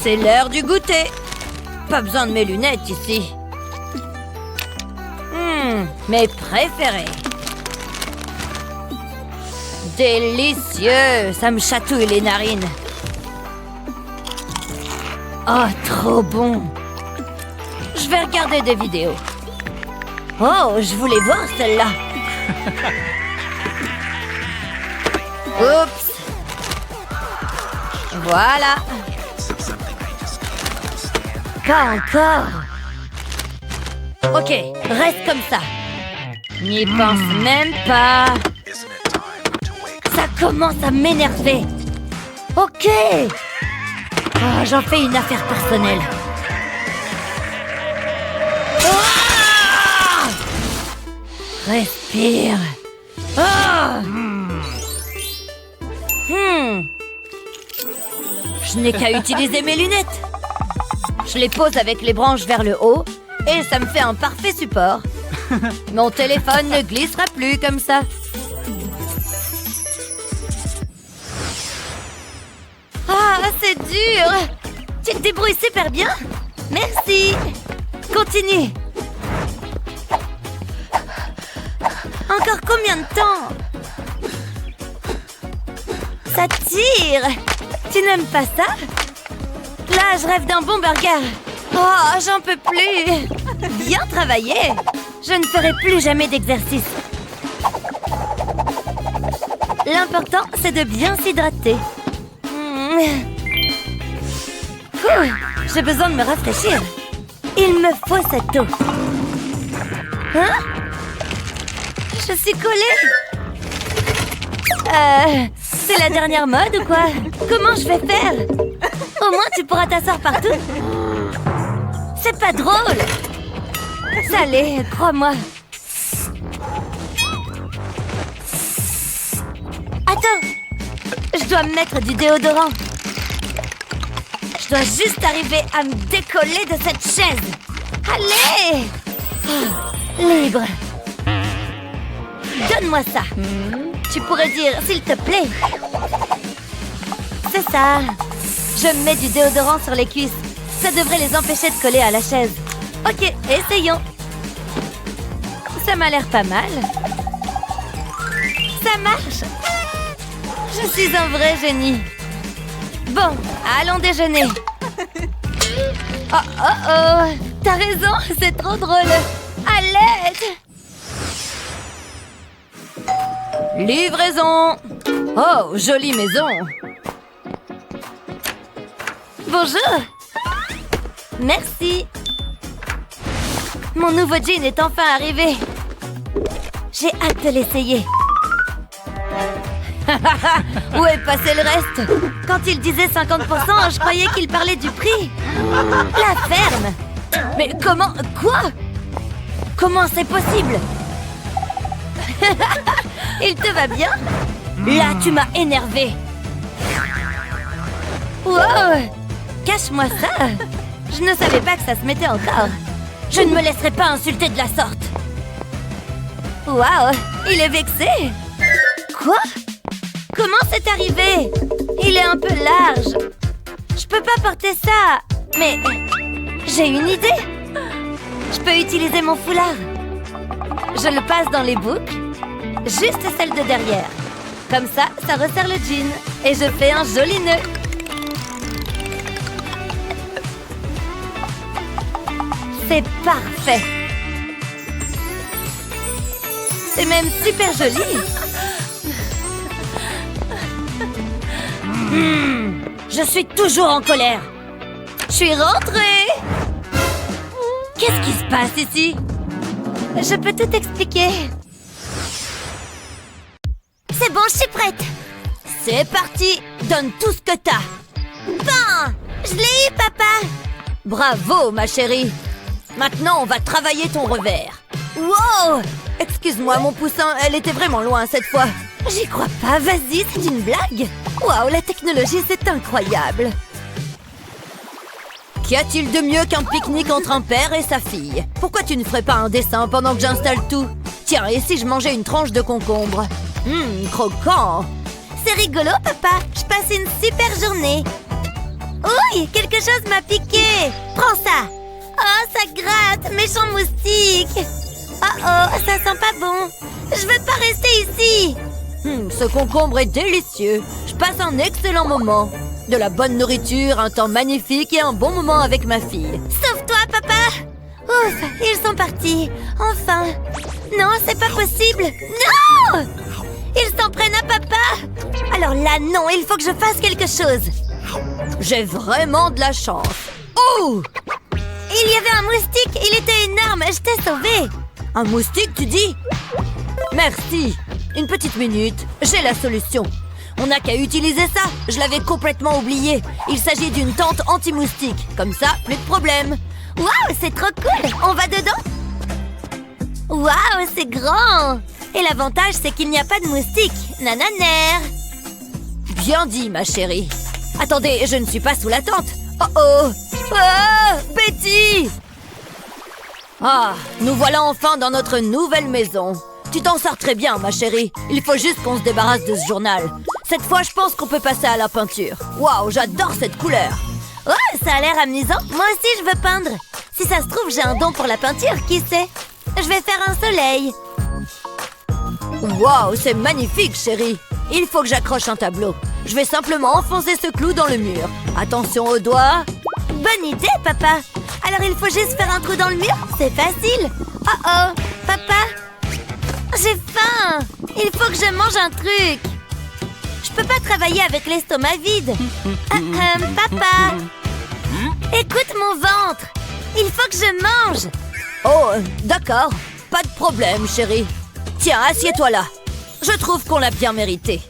Speaker 2: C'est l'heure du goûter. Pas besoin de mes lunettes ici. Mes préférés. Délicieux. Ça me chatouille les narines. Oh, trop bon. Je vais regarder des vidéos. Oh, je voulais voir celle-là. Oups. Voilà. Pas encore. Ok, reste comme ça. N'y pense même pas. Ça commence à m'énerver. Ok. Oh, j'en fais une affaire personnelle.
Speaker 1: Respire. Oh Je n'ai qu'à utiliser mes lunettes. Je les pose avec les branches vers le haut et ça me fait un parfait support. Mon téléphone ne glissera plus comme ça. Ah, c'est dur. Tu te débrouilles super bien. Merci. Continue. Encore combien de temps? Ça tire. Tu n'aimes pas ça? Là, je rêve d'un bon burger. Oh, j'en peux plus. Bien travaillé. Je ne ferai plus jamais d'exercice. L'important, c'est de bien s'hydrater. J'ai besoin de me rafraîchir. Il me faut cette eau. Hein? Je suis collée. C'est la dernière mode ou quoi? Comment je vais faire? Au moins, tu pourras t'asseoir partout. C'est pas drôle. Ça l'est, crois-moi. Attends. Je dois me mettre du déodorant. Je dois juste arriver à me décoller de cette chaise. Allez! Libre. Donne-moi ça. Tu pourrais dire « s'il te plaît ». C'est ça. Je mets du déodorant sur les cuisses. Ça devrait les empêcher de coller à la chaise. Ok, essayons. Ça m'a l'air pas mal. Ça marche. Je suis un vrai génie. Bon, allons déjeuner. Oh. T'as raison, c'est trop drôle. À l'aide. Livraison. Oh, jolie maison. Bonjour. Merci. Mon nouveau jean est enfin arrivé. J'ai hâte de l'essayer. Où est passé le reste? Quand il disait 50%, je croyais qu'il parlait du prix. La ferme. Mais comment? Quoi? Comment c'est possible? Il te va bien? Là, tu m'as énervé. Wow! Cache-moi ça. Je ne savais pas que ça se mettait encore. Je ne me laisserai pas insulter de la sorte. Waouh! Il est vexé. Quoi? Comment c'est arrivé? Il est un peu large. Je peux pas porter ça. Mais j'ai une idée. Je peux utiliser mon foulard. Je le passe dans les boucles. Juste celle de derrière. Comme ça, ça resserre le jean. Et je fais un joli nœud. C'est parfait. C'est même super joli. Je suis toujours en colère. Je suis rentrée. Qu'est-ce qui se passe ici? Je peux tout expliquer. C'est bon, je suis prête. C'est parti. Donne tout ce que t'as. Ben, je l'ai eu, papa. Bravo, ma chérie. Maintenant, on va travailler ton revers. Wow! Excuse-moi, mon poussin, elle était vraiment loin cette fois. J'y crois pas, vas-y, c'est une blague. Waouh, la technologie, c'est incroyable. Qu'y a-t-il de mieux qu'un pique-nique entre un père et sa fille? Pourquoi tu ne ferais pas un dessin pendant que j'installe tout? Tiens, et si je mangeais une tranche de concombre? Croquant. C'est rigolo, papa. Je passe une super journée. Oui, quelque chose m'a piqué. Prends ça. Oh, ça gratte, méchant moustique. Oh, ça sent pas bon. Je veux pas rester ici. Ce concombre est délicieux. Je passe un excellent moment. De la bonne nourriture, un temps magnifique et un bon moment avec ma fille. Sauve-toi, papa. Ouf, ils sont partis. Enfin. Non, c'est pas possible. Non! Ils s'en prennent à papa. Alors là, non, il faut que je fasse quelque chose. J'ai vraiment de la chance. Oh! Il y avait un moustique, il était énorme, je t'ai sauvé. Un moustique, tu dis? Merci. Une petite minute, j'ai la solution. On n'a qu'à utiliser ça, je l'avais complètement oublié. Il s'agit d'une tente anti-moustique. Comme ça, plus de problème. Waouh, c'est trop cool. On va dedans? Waouh, c'est grand! Et l'avantage, c'est qu'il n'y a pas de moustiques. Nananer!
Speaker 2: Bien dit, ma chérie. Attendez, je ne suis pas sous la tente. Oh oh! Ah, Betty! Ah, nous voilà enfin dans notre nouvelle maison. Tu t'en sors très bien, ma chérie. Il faut juste qu'on se débarrasse de ce journal. Cette fois, je pense qu'on peut passer à la peinture. Waouh, j'adore cette couleur.
Speaker 1: Oh, ça a l'air amusant. Moi aussi, je veux peindre. Si ça se trouve, j'ai un don pour la peinture, qui sait? Je vais faire un soleil.
Speaker 2: Waouh, c'est magnifique, chérie. Il faut que j'accroche un tableau. Je vais simplement enfoncer ce clou dans le mur. Attention aux doigts.
Speaker 1: Bonne idée, papa. Alors, il faut juste faire un trou dans le mur? C'est facile. Oh oh, papa. J'ai faim. Il faut que je mange un truc. Je peux pas travailler avec l'estomac vide. Papa. Écoute mon ventre. Il faut que je mange.
Speaker 2: Oh, d'accord. Pas de problème, chérie. Tiens, assieds-toi là. Je trouve qu'on l'a bien mérité.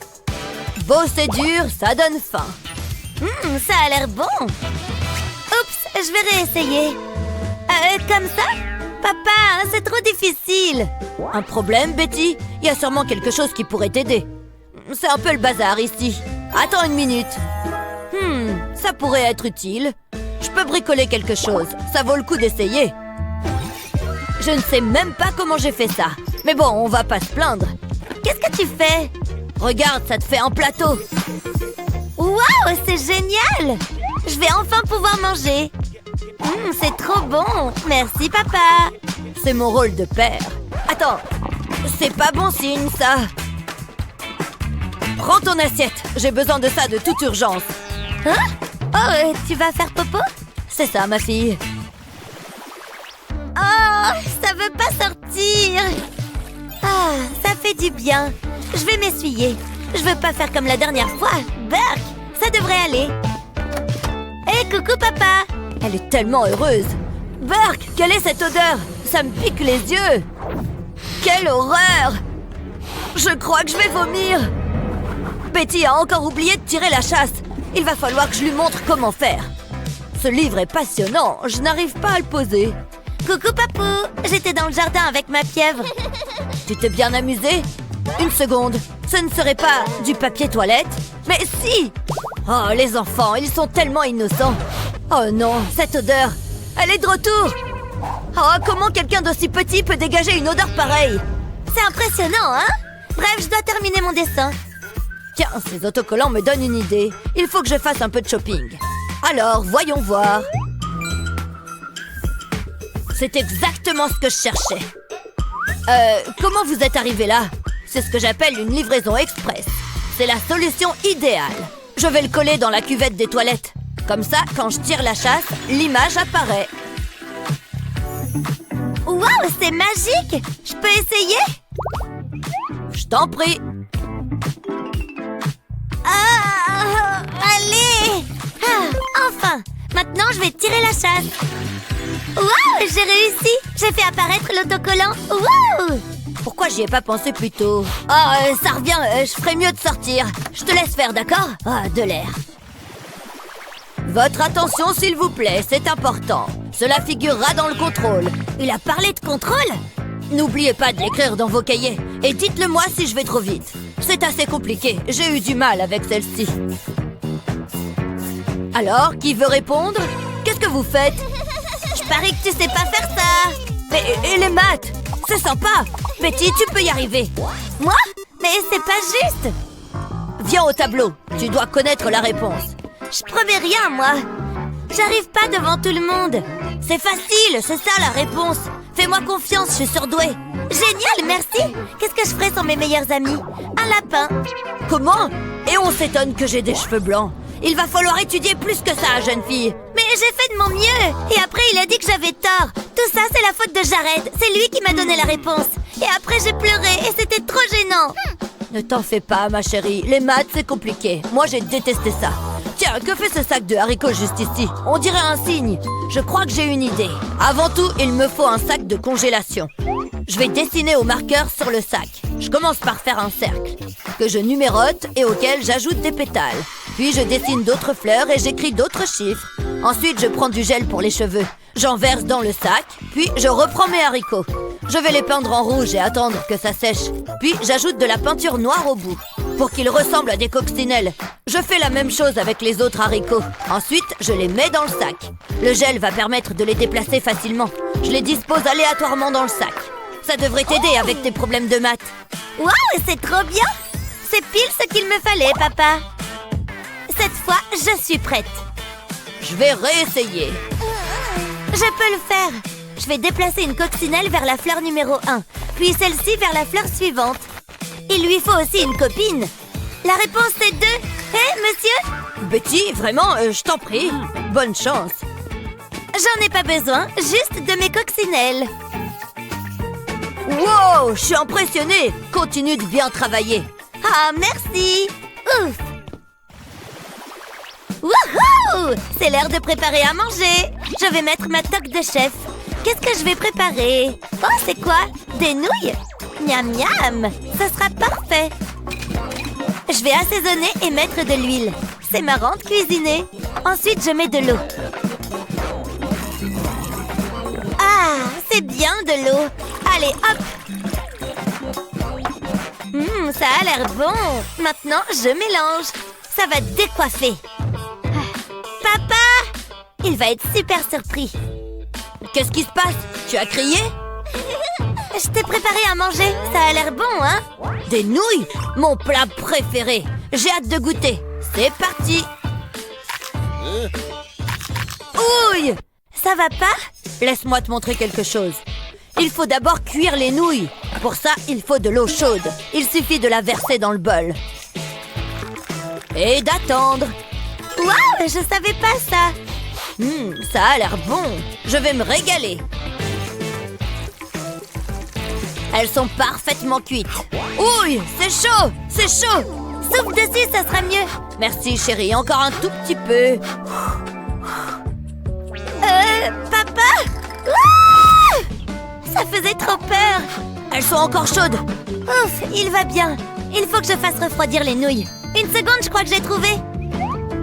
Speaker 2: Beau, c'est dur, ça donne faim.
Speaker 1: Ça a l'air bon. Oups, je vais réessayer. Comme ça? Papa, c'est trop difficile.
Speaker 2: Un problème, Betty? Il y a sûrement quelque chose qui pourrait t'aider. C'est un peu le bazar ici. Attends une minute. Ça pourrait être utile. Je peux bricoler quelque chose. Ça vaut le coup d'essayer. Je ne sais même pas comment j'ai fait ça. Mais bon, on va pas se plaindre.
Speaker 1: Qu'est-ce que tu fais?
Speaker 2: Regarde, ça te fait un plateau.
Speaker 1: Waouh, c'est génial! Je vais enfin pouvoir manger. C'est trop bon. Merci, papa.
Speaker 2: C'est mon rôle de père. Attends, c'est pas bon signe, ça. Prends ton assiette. J'ai besoin de ça de toute urgence.
Speaker 1: Hein? Oh, tu vas faire popo?
Speaker 2: C'est ça, ma fille.
Speaker 1: Oh, ça veut pas sortir. Ah, ça fait du bien. Je vais m'essuyer. Je veux pas faire comme la dernière fois. Burk, ça devrait aller. Hé, coucou, papa.
Speaker 2: Elle est tellement heureuse. Burk, quelle est cette odeur? Ça me pique les yeux. Quelle horreur! Je crois que je vais vomir. Betty a encore oublié de tirer la chasse. Il va falloir que je lui montre comment faire. Ce livre est passionnant. Je n'arrive pas à le poser.
Speaker 1: Coucou, papou. J'étais dans le jardin avec ma pieuvre.
Speaker 2: Tu t'es bien amusé? Une seconde. Ce ne serait pas du papier toilette? Mais si! Oh, les enfants, ils sont tellement innocents. Oh non, cette odeur, elle est de retour. Oh, comment quelqu'un d'aussi petit peut dégager une odeur pareille?
Speaker 1: C'est impressionnant, hein? Bref, je dois terminer mon dessin.
Speaker 2: Tiens, ces autocollants me donnent une idée. Il faut que je fasse un peu de shopping. Alors, voyons voir. C'est exactement ce que je cherchais. Comment vous êtes arrivé là? C'est ce que j'appelle une livraison express. C'est la solution idéale. Je vais le coller dans la cuvette des toilettes. Comme ça, quand je tire la chasse, l'image apparaît.
Speaker 1: Waouh, c'est magique! Je peux essayer?
Speaker 2: Je t'en prie.
Speaker 1: Ah, allez! Enfin! Maintenant, je vais tirer la chasse. Waouh, j'ai réussi! J'ai fait apparaître l'autocollant. Waouh!
Speaker 2: Pourquoi j'y ai pas pensé plus tôt? Ah, ça revient, je ferais mieux de sortir. Je te laisse faire, d'accord? Ah, de l'air. Votre attention, s'il vous plaît, c'est important. Cela figurera dans le contrôle.
Speaker 1: Il a parlé de contrôle?
Speaker 2: N'oubliez pas de l'écrire dans vos cahiers. Et dites-le moi si je vais trop vite. C'est assez compliqué, j'ai eu du mal avec celle-ci. Alors, qui veut répondre? Qu'est-ce que vous faites?
Speaker 1: Je parie que tu sais pas faire ça.
Speaker 2: Mais et les maths? C'est sympa. Betty, tu peux y arriver.
Speaker 1: Moi? Mais c'est pas juste.
Speaker 2: Viens au tableau. Tu dois connaître la réponse.
Speaker 1: Je promets rien, moi. J'arrive pas devant tout le monde.
Speaker 2: C'est facile, c'est ça la réponse. Fais-moi confiance, je suis surdouée.
Speaker 1: Génial, merci. Qu'est-ce que je ferais sans mes meilleurs amis? Un lapin.
Speaker 2: Comment? Et on s'étonne que j'ai des cheveux blancs. Il va falloir étudier plus que ça, jeune fille.
Speaker 1: Mais j'ai fait de mon mieux. Et après, il a dit que j'avais tort. Tout ça, c'est la faute de Jared. C'est lui qui m'a donné la réponse. Et après, j'ai pleuré et c'était trop gênant.
Speaker 2: Ne t'en fais pas, ma chérie. Les maths, c'est compliqué. Moi, j'ai détesté ça. Tiens, que fait ce sac de haricots juste ici? On dirait un signe. Je crois que j'ai une idée. Avant tout, il me faut un sac de congélation. Je vais dessiner au marqueur sur le sac. Je commence par faire un cercle, que je numérote et auquel j'ajoute des pétales. Puis je dessine d'autres fleurs et j'écris d'autres chiffres. Ensuite, je prends du gel pour les cheveux. J'en verse dans le sac, puis je reprends mes haricots. Je vais les peindre en rouge et attendre que ça sèche. Puis j'ajoute de la peinture noire au bout, pour qu'ils ressemblent à des coccinelles. Je fais la même chose avec les autres haricots. Ensuite, je les mets dans le sac. Le gel va permettre de les déplacer facilement. Je les dispose aléatoirement dans le sac. Ça devrait t'aider avec tes problèmes de maths.
Speaker 1: Waouh, c'est trop bien! C'est pile ce qu'il me fallait, papa. Cette fois, je suis prête.
Speaker 2: Je vais réessayer.
Speaker 1: Je peux le faire. Je vais déplacer une coccinelle vers la fleur numéro 1, puis celle-ci vers la fleur suivante. Il lui faut aussi une copine. La réponse est 2. Hé, monsieur?
Speaker 2: Betty, vraiment, je t'en prie. Bonne chance.
Speaker 1: J'en ai pas besoin, juste de mes coccinelles.
Speaker 2: Wow, je suis impressionnée. Continue de bien travailler.
Speaker 1: Ah, merci. Ouf. Wouhou! C'est l'heure de préparer à manger. Je vais mettre ma toque de chef. Qu'est-ce que je vais préparer? Oh, c'est quoi? Des nouilles? Miam miam! Ce sera parfait. Je vais assaisonner et mettre de l'huile. C'est marrant de cuisiner. Ensuite, je mets de l'eau. Ah, c'est bien de l'eau. Allez, hop! Ça a l'air bon. Maintenant, je mélange. Ça va décoiffer. Papa! Il va être super surpris.
Speaker 2: Qu'est-ce qui se passe? Tu as crié?
Speaker 1: Je t'ai préparé à manger. Ça a l'air bon, hein?
Speaker 2: Des nouilles? Mon plat préféré. J'ai hâte de goûter. C'est parti. Ouille!
Speaker 1: Ça va pas?
Speaker 2: Laisse-moi te montrer quelque chose. Il faut d'abord cuire les nouilles. Pour ça, il faut de l'eau chaude. Il suffit de la verser dans le bol. Et d'attendre.
Speaker 1: Waouh, je savais pas ça.
Speaker 2: Ça a l'air bon. Je vais me régaler. Elles sont parfaitement cuites. Ouille, c'est chaud, c'est chaud.
Speaker 1: Souffle dessus, ça sera mieux.
Speaker 2: Merci chérie, encore un tout petit peu.
Speaker 1: Papa? Ouah! Ça faisait trop peur.
Speaker 2: Elles sont encore chaudes.
Speaker 1: Ouf, il va bien. Il faut que je fasse refroidir les nouilles. Une seconde, je crois que j'ai trouvé.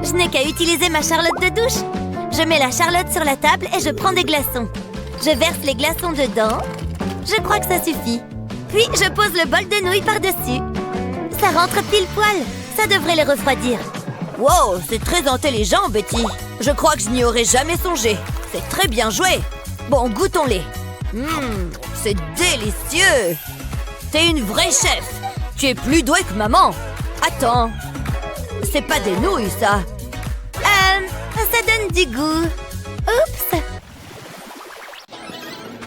Speaker 1: Je n'ai qu'à utiliser ma charlotte de douche. Je mets la charlotte sur la table et je prends des glaçons. Je verse les glaçons dedans. Je crois que ça suffit. Puis, je pose le bol de nouilles par-dessus. Ça rentre pile poil. Ça devrait les refroidir.
Speaker 2: Wow, c'est très intelligent, Betty. Je crois que je n'y aurais jamais songé. C'est très bien joué. Bon, goûtons-les. C'est délicieux. T'es une vraie chef. Tu es plus douée que maman. Attends. C'est pas des nouilles, ça.
Speaker 1: Ça donne du goût. Oups.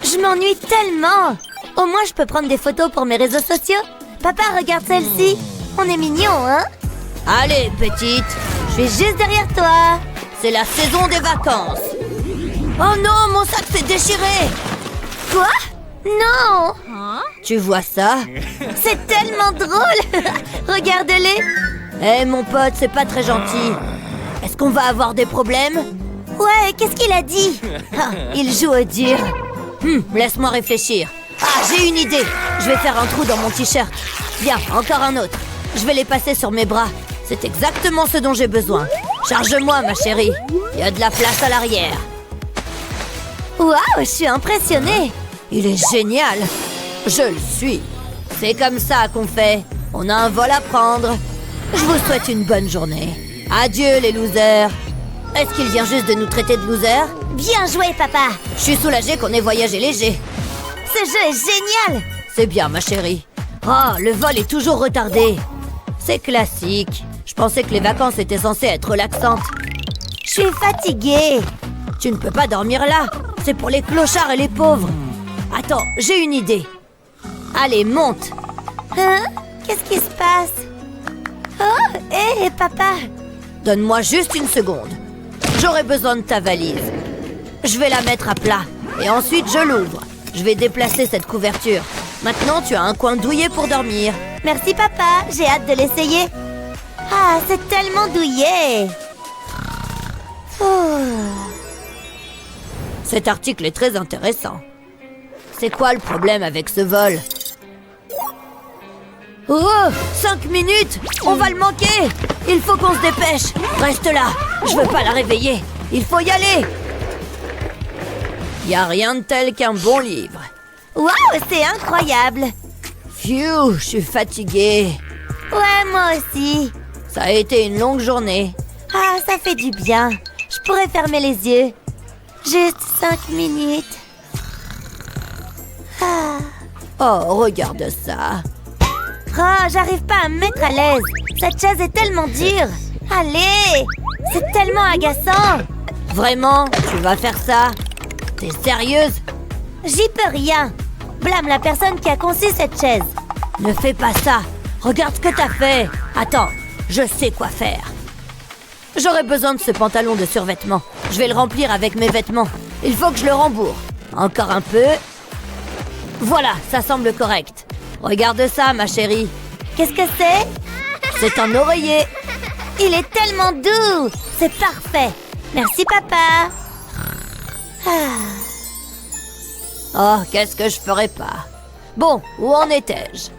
Speaker 1: Je m'ennuie tellement. Au moins, je peux prendre des photos pour mes réseaux sociaux. Papa, regarde celle-ci. On est mignons, hein?
Speaker 2: Allez, petite.
Speaker 1: Je suis juste derrière toi.
Speaker 2: C'est la saison des vacances. Oh non, mon sac s'est déchiré.
Speaker 1: Quoi? Non.
Speaker 2: Tu vois ça?
Speaker 1: C'est tellement drôle. Regarde-les.
Speaker 2: Hé, mon pote, c'est pas très gentil. Est-ce qu'on va avoir des problèmes?
Speaker 1: Ouais, qu'est-ce qu'il a dit?
Speaker 2: Il joue au dur. Laisse-moi réfléchir. Ah, j'ai une idée. Je vais faire un trou dans mon t-shirt. Bien, encore un autre. Je vais les passer sur mes bras. C'est exactement ce dont j'ai besoin. Charge-moi, ma chérie. Il y a de la place à l'arrière.
Speaker 1: Waouh, je suis impressionnée.
Speaker 2: Il est génial. Je le suis. C'est comme ça qu'on fait. On a un vol à prendre. Je vous souhaite une bonne journée. Adieu, les losers. Est-ce qu'il vient juste de nous traiter de losers?
Speaker 1: Bien joué, papa.
Speaker 2: Je suis soulagée qu'on ait voyagé léger.
Speaker 1: Ce jeu est génial.
Speaker 2: C'est bien, ma chérie. Oh, le vol est toujours retardé. C'est classique. Je pensais que les vacances étaient censées être relaxantes.
Speaker 1: Je suis fatiguée.
Speaker 2: Tu ne peux pas dormir là. C'est pour les clochards et les pauvres. Attends, j'ai une idée. Allez, monte.
Speaker 1: Hein? Qu'est-ce qui se passe? Oh, hé, papa.
Speaker 2: Donne-moi juste une seconde. J'aurai besoin de ta valise. Je vais la mettre à plat. Et ensuite, je l'ouvre. Je vais déplacer cette couverture. Maintenant, tu as un coin douillet pour dormir.
Speaker 1: Merci, papa. J'ai hâte de l'essayer. Ah, c'est tellement douillet.
Speaker 2: Cet article est très intéressant. C'est quoi le problème avec ce vol? Oh, 5 minutes! On va le manquer! Il faut qu'on se dépêche! Reste là! Je veux pas la réveiller! Il faut y aller! Y a rien de tel qu'un bon livre.
Speaker 1: Waouh, c'est incroyable!
Speaker 2: Phew, je suis fatiguée.
Speaker 1: Ouais, moi aussi.
Speaker 2: Ça a été une longue journée.
Speaker 1: Ah, ça fait du bien. Je pourrais fermer les yeux. Juste 5 minutes.
Speaker 2: Oh, regarde ça.
Speaker 1: Oh, j'arrive pas à me mettre à l'aise. Cette chaise est tellement dure. Allez, c'est tellement agaçant.
Speaker 2: Vraiment? Tu vas faire ça? T'es sérieuse?
Speaker 1: J'y peux rien. Blâme la personne qui a conçu cette chaise.
Speaker 2: Ne fais pas ça. Regarde ce que t'as fait. Attends, je sais quoi faire. J'aurais besoin de ce pantalon de survêtement. Je vais le remplir avec mes vêtements. Il faut que je le rembourre. Encore un peu. Voilà, ça semble correct. Regarde ça, ma chérie.
Speaker 1: Qu'est-ce que c'est?
Speaker 2: C'est un oreiller.
Speaker 1: Il est tellement doux. C'est parfait. Merci, papa.
Speaker 2: Oh, qu'est-ce que je ferais pas? Bon, où en étais-je?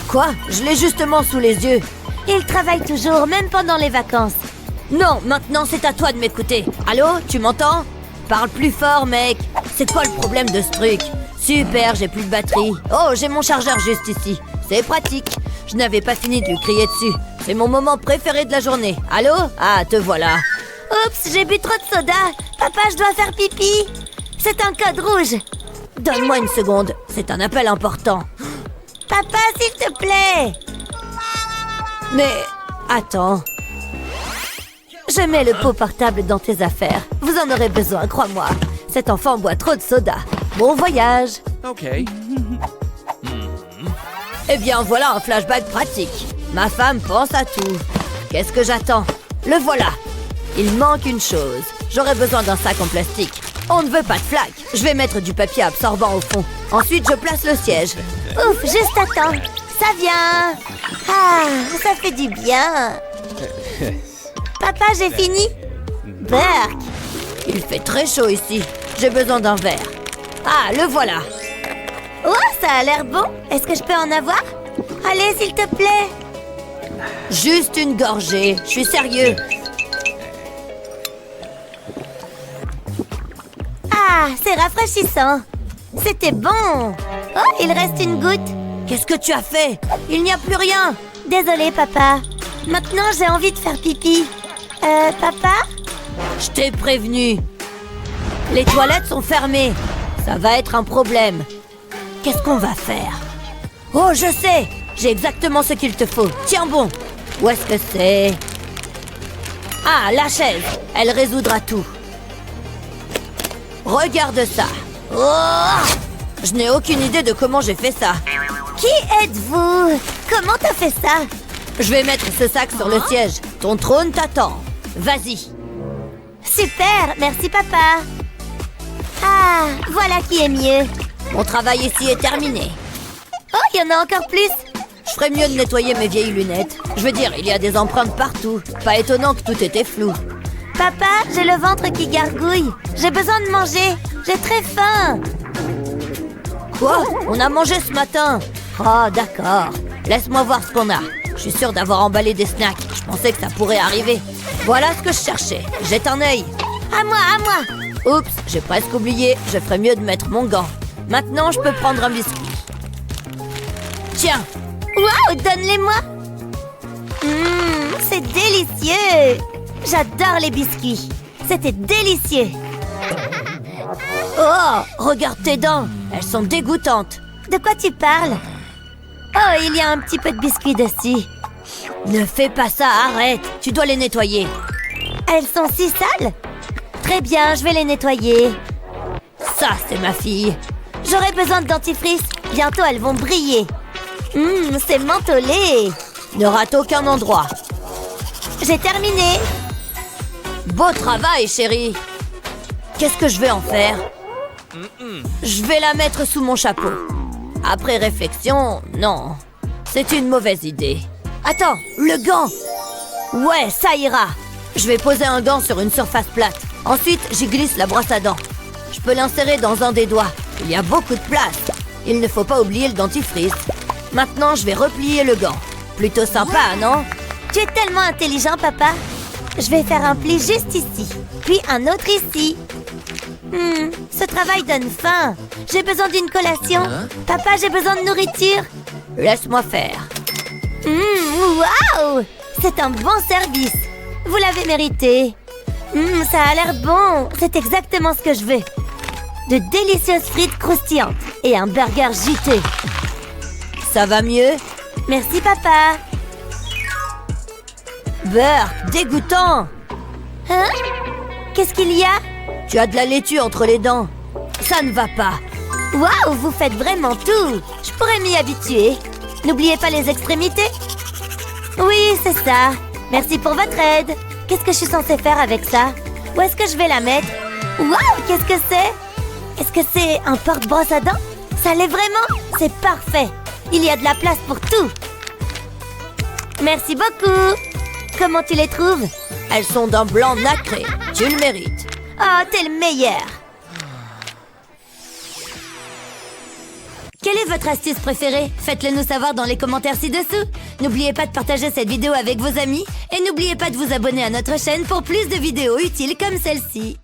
Speaker 2: Quoi? Je l'ai justement sous les yeux.
Speaker 1: Il travaille toujours, même pendant les vacances.
Speaker 2: Non, maintenant c'est à toi de m'écouter. Allô, tu m'entends? Parle plus fort, mec. C'est quoi le problème de ce truc? Super, j'ai plus de batterie. Oh, j'ai mon chargeur juste ici. C'est pratique. Je n'avais pas fini de lui crier dessus. C'est mon moment préféré de la journée. Allô? Ah, te voilà.
Speaker 1: Oups, j'ai bu trop de soda. Papa, je dois faire pipi. C'est un code rouge.
Speaker 2: Donne-moi une seconde. C'est un appel important.
Speaker 1: Papa, s'il te plaît.
Speaker 2: Mais, attends.
Speaker 1: Je mets le pot portable dans tes affaires. Vous en aurez besoin, crois-moi. Cet enfant boit trop de soda. Bon voyage.
Speaker 6: Ok.
Speaker 2: Eh bien, voilà un flashback pratique. Ma femme pense à tout. Qu'est-ce que j'attends? Le voilà. Il manque une chose. J'aurais besoin d'un sac en plastique. On ne veut pas de flaque. Je vais mettre du papier absorbant au fond. Ensuite, je place le siège.
Speaker 1: Ouf, juste attends. Ça vient. Ah, ça fait du bien. Papa, j'ai fini. Berk.
Speaker 2: Il fait très chaud ici. J'ai besoin d'un verre. Ah, le voilà.
Speaker 1: Oh, ça a l'air bon. Est-ce que je peux en avoir? Allez, s'il te plaît.
Speaker 2: Juste une gorgée. Je suis sérieux.
Speaker 1: Ah, c'est rafraîchissant. C'était bon. Oh, il reste une goutte.
Speaker 2: Qu'est-ce que tu as fait? Il n'y a plus rien.
Speaker 1: Désolée, papa. Maintenant, j'ai envie de faire pipi. Papa?
Speaker 2: Je t'ai prévenu. Les toilettes sont fermées. Ça va être un problème. Qu'est-ce qu'on va faire? Oh, je sais. J'ai exactement ce qu'il te faut. Tiens bon. Où est-ce que c'est? Ah, la chaise. Elle résoudra tout. Regarde ça. Oh! Je n'ai aucune idée de comment j'ai fait ça.
Speaker 1: Qui êtes-vous? Comment t'as fait ça?
Speaker 2: Je vais mettre ce sac sur le siège. Ton trône t'attend. Vas-y.
Speaker 1: Super, merci papa. Ah, voilà qui est mieux.
Speaker 2: Mon travail ici est terminé.
Speaker 1: Oh, il y en a encore plus.
Speaker 2: Je ferais mieux de nettoyer mes vieilles lunettes. Je veux dire, il y a des empreintes partout. Pas étonnant que tout était flou.
Speaker 1: Papa, j'ai le ventre qui gargouille. J'ai besoin de manger. J'ai très faim.
Speaker 2: Quoi? On a mangé ce matin. Oh, d'accord. Laisse-moi voir ce qu'on a. Je suis sûre d'avoir emballé des snacks. Je pensais que ça pourrait arriver. Voilà ce que je cherchais. Jette un œil.
Speaker 1: À moi, à moi.
Speaker 2: Oups, j'ai presque oublié. Je ferais mieux de mettre mon gant. Maintenant, je peux prendre un biscuit. Tiens.
Speaker 1: Waouh, donne-les-moi. C'est délicieux. J'adore les biscuits. C'était délicieux.
Speaker 2: Oh, regarde tes dents. Elles sont dégoûtantes.
Speaker 1: De quoi tu parles? Oh, il y a un petit peu de biscuits dessus.
Speaker 2: Ne fais pas ça, arrête. Tu dois les nettoyer.
Speaker 1: Elles sont si sales. Très bien, je vais les nettoyer.
Speaker 2: Ça, c'est ma fille.
Speaker 1: J'aurai besoin de dentifrice. Bientôt, elles vont briller. C'est mentholé.
Speaker 2: Ne rate aucun endroit.
Speaker 1: J'ai terminé.
Speaker 2: Beau travail, chérie. Qu'est-ce que je vais en faire? Je vais la mettre sous mon chapeau. Après réflexion, non. C'est une mauvaise idée. Attends, le gant. Ouais, ça ira. Je vais poser un gant sur une surface plate. Ensuite, j'y glisse la brosse à dents. Je peux l'insérer dans un des doigts. Il y a beaucoup de place. Il ne faut pas oublier le dentifrice. Maintenant, je vais replier le gant. Plutôt sympa, non?
Speaker 1: Tu es tellement intelligent, papa. Je vais faire un pli juste ici, puis un autre ici. Ce travail donne faim. J'ai besoin d'une collation. Papa, j'ai besoin de nourriture. Laisse-moi faire. Waouh! C'est un bon service. Vous l'avez mérité. Ça a l'air bon. C'est exactement ce que je veux. De délicieuses frites croustillantes et un burger juteux. Ça va mieux? Merci, papa. Beurre, dégoûtant. Hein? Qu'est-ce qu'il y a? Tu as de la laitue entre les dents. Ça ne va pas. Waouh, vous faites vraiment tout. Je pourrais m'y habituer. N'oubliez pas les extrémités. Oui, c'est ça. Merci pour votre aide. Qu'est-ce que je suis censée faire avec ça? Où est-ce que je vais la mettre? Waouh, qu'est-ce que c'est? Est-ce que c'est un porte-brosse à dents? Ça l'est vraiment? C'est parfait. Il y a de la place pour tout. Merci beaucoup. Comment tu les trouves? Elles sont d'un blanc nacré. Tu le mérites. Oh, t'es le meilleur. Quelle est votre astuce préférée? Faites-le nous savoir dans les commentaires ci-dessous. N'oubliez pas de partager cette vidéo avec vos amis et n'oubliez pas de vous abonner à notre chaîne pour plus de vidéos utiles comme celle-ci.